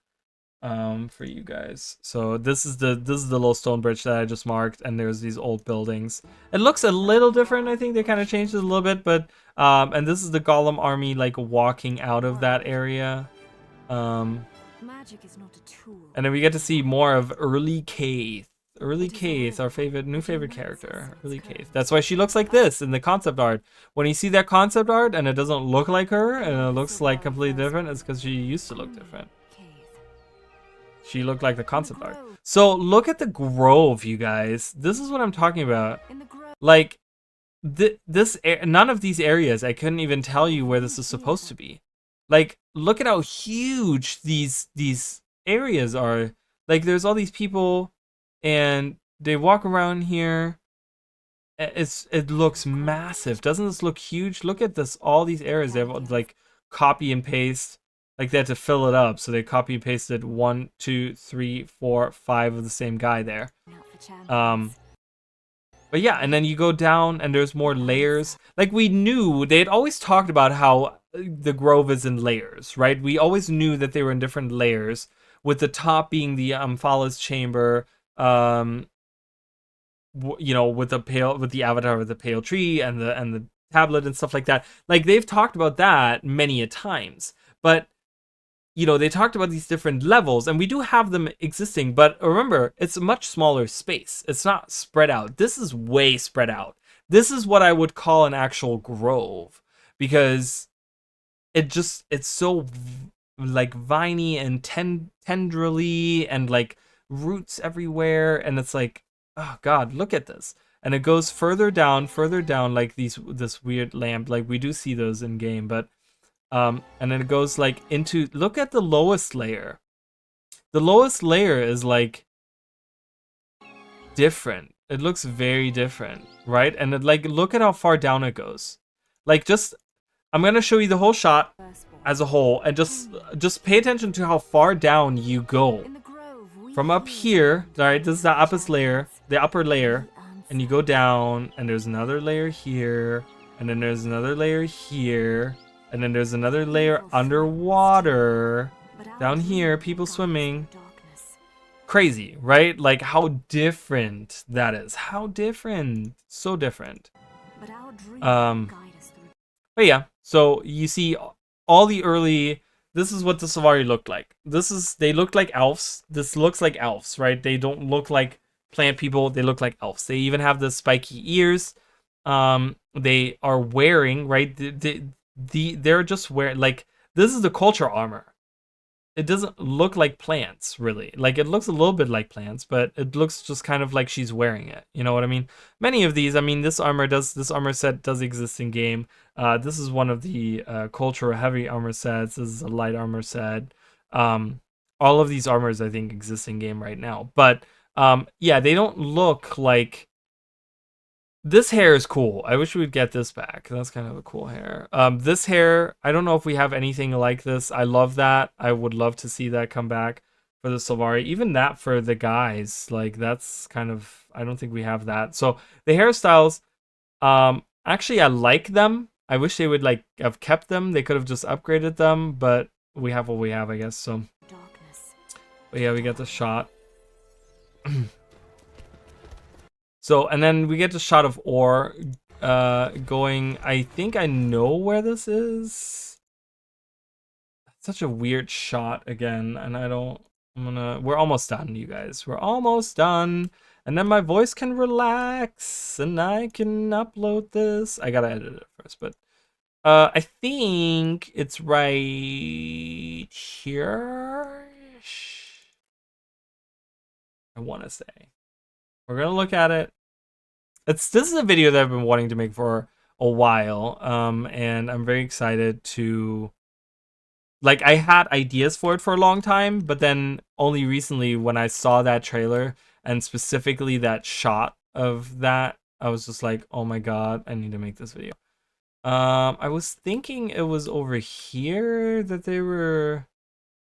for you guys. So this is the little stone bridge that I just marked, and there's these old buildings. It looks a little different. I think they kind of changed it a little bit, but and this is the golem army like walking out of that area. Magic is not a tool. And then we get to see more of Early Kaith. Early Kaith, our new favorite character, Early Kaith. That's why she looks like this in the concept art. When you see that concept art and it doesn't look like her and it looks like completely different, it's because she used to look different. She looked like the concept art. So look at the grove, you guys. This is what I'm talking about. Like, none of these areas, I couldn't even tell you where this is supposed to be. Like, look at how huge these areas are. Like, there's all these people, and they walk around here. It looks massive. Doesn't this look huge? Look at this. All these areas, they have like copy and paste. Like they had to fill it up, so they copy and pasted 1, 2, 3, 4, 5 of the same guy there. But yeah, and then you go down, and there's more layers. Like we knew they had always talked about how the grove is in layers, right? We always knew that they were in different layers, with the top being the Amphala's chamber. You know, with the avatar of the pale tree and the tablet and stuff like that. Like they've talked about that many a times, but you know, they talked about these different levels, and we do have them existing, but remember, it's a much smaller space. It's not spread out. This is way spread out. This is what I would call an actual grove, because it's so like viney and tendrily and like roots everywhere, and it's like, oh god, look at this. And it goes further down, like this weird lamp. Like we do see those in game, but and then it goes like into, look at the lowest layer. The lowest layer is like different. It looks very different, right? And it, like, look at how far down it goes. Like, just, I'm gonna show you the whole shot as a whole, and just pay attention to how far down you go. From up here, right, this is the upper layer, and you go down, and there's another layer here, and then there's another layer here, and then there's another layer underwater. Down here, people swimming. Crazy, right? Like, how different that is. How different. So different. But yeah, so you see all the early... This is what the Savari looked like. They look like elves. This looks like elves, right? They don't look like plant people. They look like elves. They even have the spiky ears. They are wearing, right? They're just wearing, like, this is the culture armor. it doesn't look like plants, really. Like, it looks a little bit like plants, but it looks just kind of like she's wearing it. You know what I mean? Many of these, I mean, this armor set does exist in game. This is one of the cultural heavy armor sets. This is a light armor set. All of these armors, I think, exist in game right now. But yeah, they don't look like. This hair is cool. I wish we would get this back. That's kind of a cool hair. This hair, I don't know if we have anything like this. I love that. I would love to see that come back for the Sylvari. Even that for the guys. Like, that's kind of, I don't think we have that. So the hairstyles, actually, I like them. I wish they would, like, have kept them. They could have just upgraded them, but we have what we have, I guess. So, but yeah, we get the shot. So, and then we get the shot of ore going. I think I know where this is. Such a weird shot again, and we're almost done, you guys. We're almost done. And then my voice can relax, and I can upload this. I gotta edit it first, but I think it's right here. I want to say. We're gonna look at it. This is a video that I've been wanting to make for a while, and I'm very excited to. Like, I had ideas for it for a long time, but then only recently when I saw that trailer and specifically that shot of that, I was just like, oh my god, I need to make this video. I was thinking it was over here that they were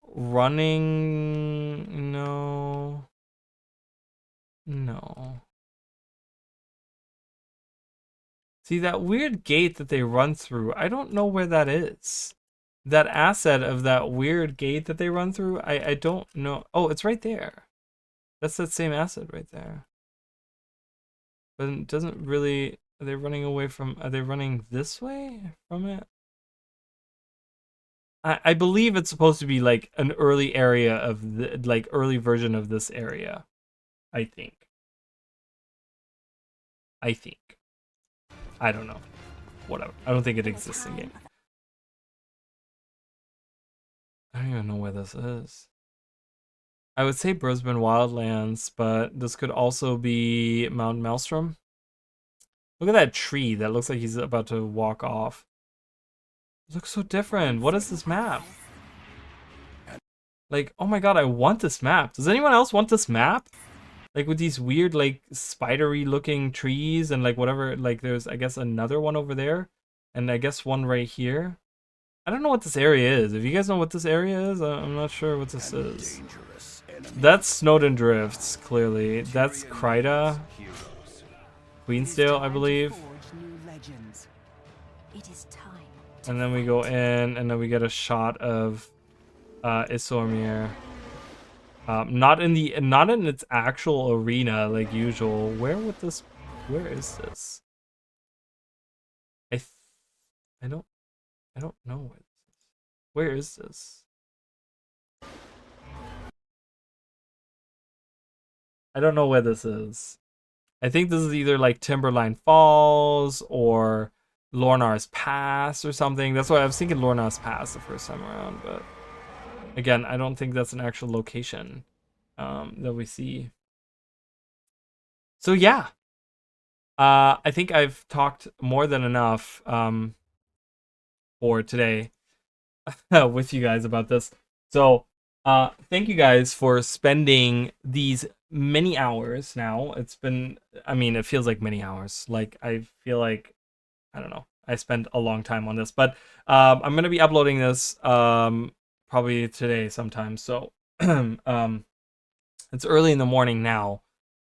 running. No. See, that weird gate that they run through, I don't know where that is. That asset of that weird gate that they run through, I don't know. Oh, it's right there. That's that same asset right there. But it doesn't really, are they running this way from it? I believe it's supposed to be like an early area of the, like, early version of this area. I think. I don't know. Whatever. I don't think it exists in game. I don't even know where this is. I would say Brisbane Wildlands, but this could also be Mount Maelstrom. Look at that tree. That looks like he's about to walk off. It looks so different. What is this map? Like, oh my god, I want this map. Does anyone else want this map? Like, with these weird, like, spidery looking trees and, like, whatever. Like, there's, I guess, another one over there. And I guess one right here. I don't know what this area is. If you guys know what this area is, I'm not sure what this is. That's Snowden Drifts, clearly. That's Kryda. Queensdale, I believe. And then we go in, and then we get a shot of Isormir. Not in its actual arena like usual. Where is this? I don't know. Where is this? I don't know where this is. I think this is either like Timberline Falls or Lornar's Pass or something. That's why I was thinking Lornar's Pass the first time around, but again, I don't think that's an actual location that we see. So yeah, I think I've talked more than enough for today with you guys about this. So thank you guys for spending these many hours now. It's been, I mean, it feels like many hours. Like, I feel like, I don't know, I spent a long time on this, but I'm going to be uploading this probably today sometime. So it's early in the morning now.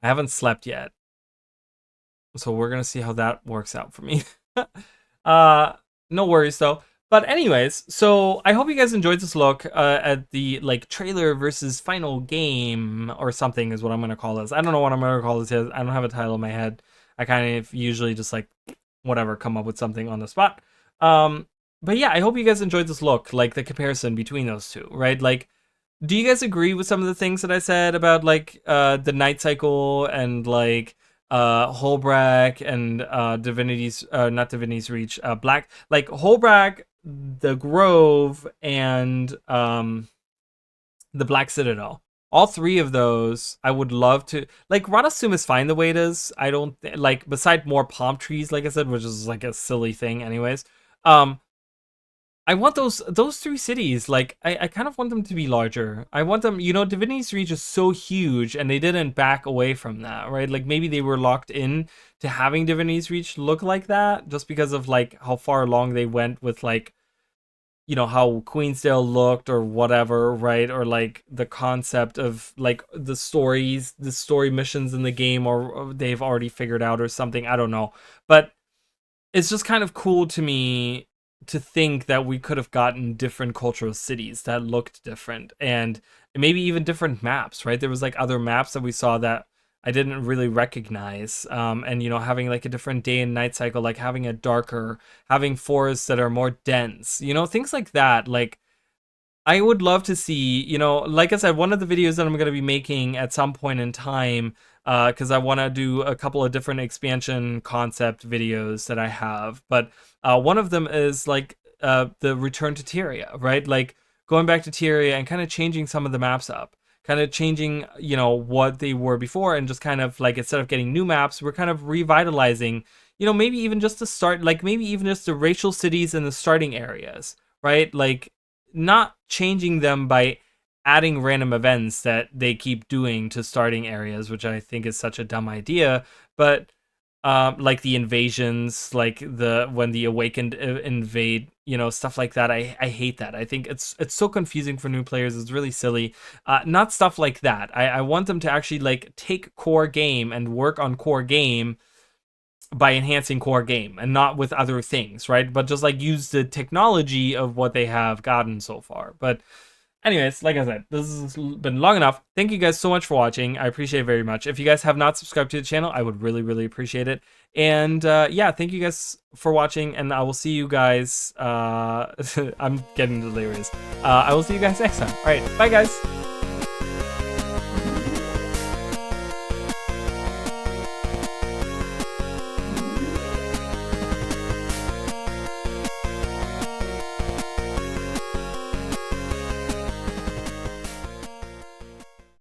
I haven't slept yet. So we're going to see how that works out for me. No worries though. But anyways, so I hope you guys enjoyed this look at the like trailer versus final game or something is what I'm going to call this. I don't know what I'm going to call this yet. I don't have a title in my head. I kind of usually just like whatever, come up with something on the spot. But yeah, I hope you guys enjoyed this look, like the comparison between those two, right? Like, do you guys agree with some of the things that I said about like the Night Cycle and like Holbrack and Divinity's not Divinity's Reach, Black, like Holbrack, the Grove, and the Black Citadel. All three of those, I would love to, like, Radasum is fine the way it is. I don't, like, beside more palm trees, like I said, which is, like, a silly thing anyways. I want those three cities, like, I kind of want them to be larger. I want them, you know, Divinity's Reach is so huge, and they didn't back away from that, right? Like, maybe they were locked in to having Divinity's Reach look like that, just because of, like, how far along they went with, like, you know, how Queensdale looked or whatever, right? Or like the concept of like the story missions in the game, or they've already figured out or something. I don't know. But it's just kind of cool to me to think that we could have gotten different cultural cities that looked different, and maybe even different maps, right? There was like other maps that we saw that I didn't really recognize, and, you know, having like a different day and night cycle, like having a darker, having forests that are more dense, you know, things like that. Like, I would love to see, you know, like I said, one of the videos that I'm going to be making at some point in time, because I want to do a couple of different expansion concept videos that I have, but one of them is like the return to Tyria, right? Like going back to Tyria and kind of changing some of the maps up. Kind of changing, you know, what they were before, and just kind of like, instead of getting new maps, we're kind of revitalizing, you know, maybe even just to start, like maybe even just the racial cities in the starting areas, right? Like not changing them by adding random events that they keep doing to starting areas, which I think is such a dumb idea, but like the invasions, like when the Awakened invade, you know, stuff like that. I hate that. I think it's so confusing for new players. It's really silly. Not stuff like that. I want them to actually like take core game and work on core game by enhancing core game, and not with other things, right? But just like use the technology of what they have gotten so far. But anyways, like I said, this has been long enough. Thank you guys so much for watching. I appreciate it very much. If you guys have not subscribed to the channel, I would really, really appreciate it. And yeah, thank you guys for watching, and I will see you guys. I'm getting delirious. I will see you guys next time. All right, bye guys.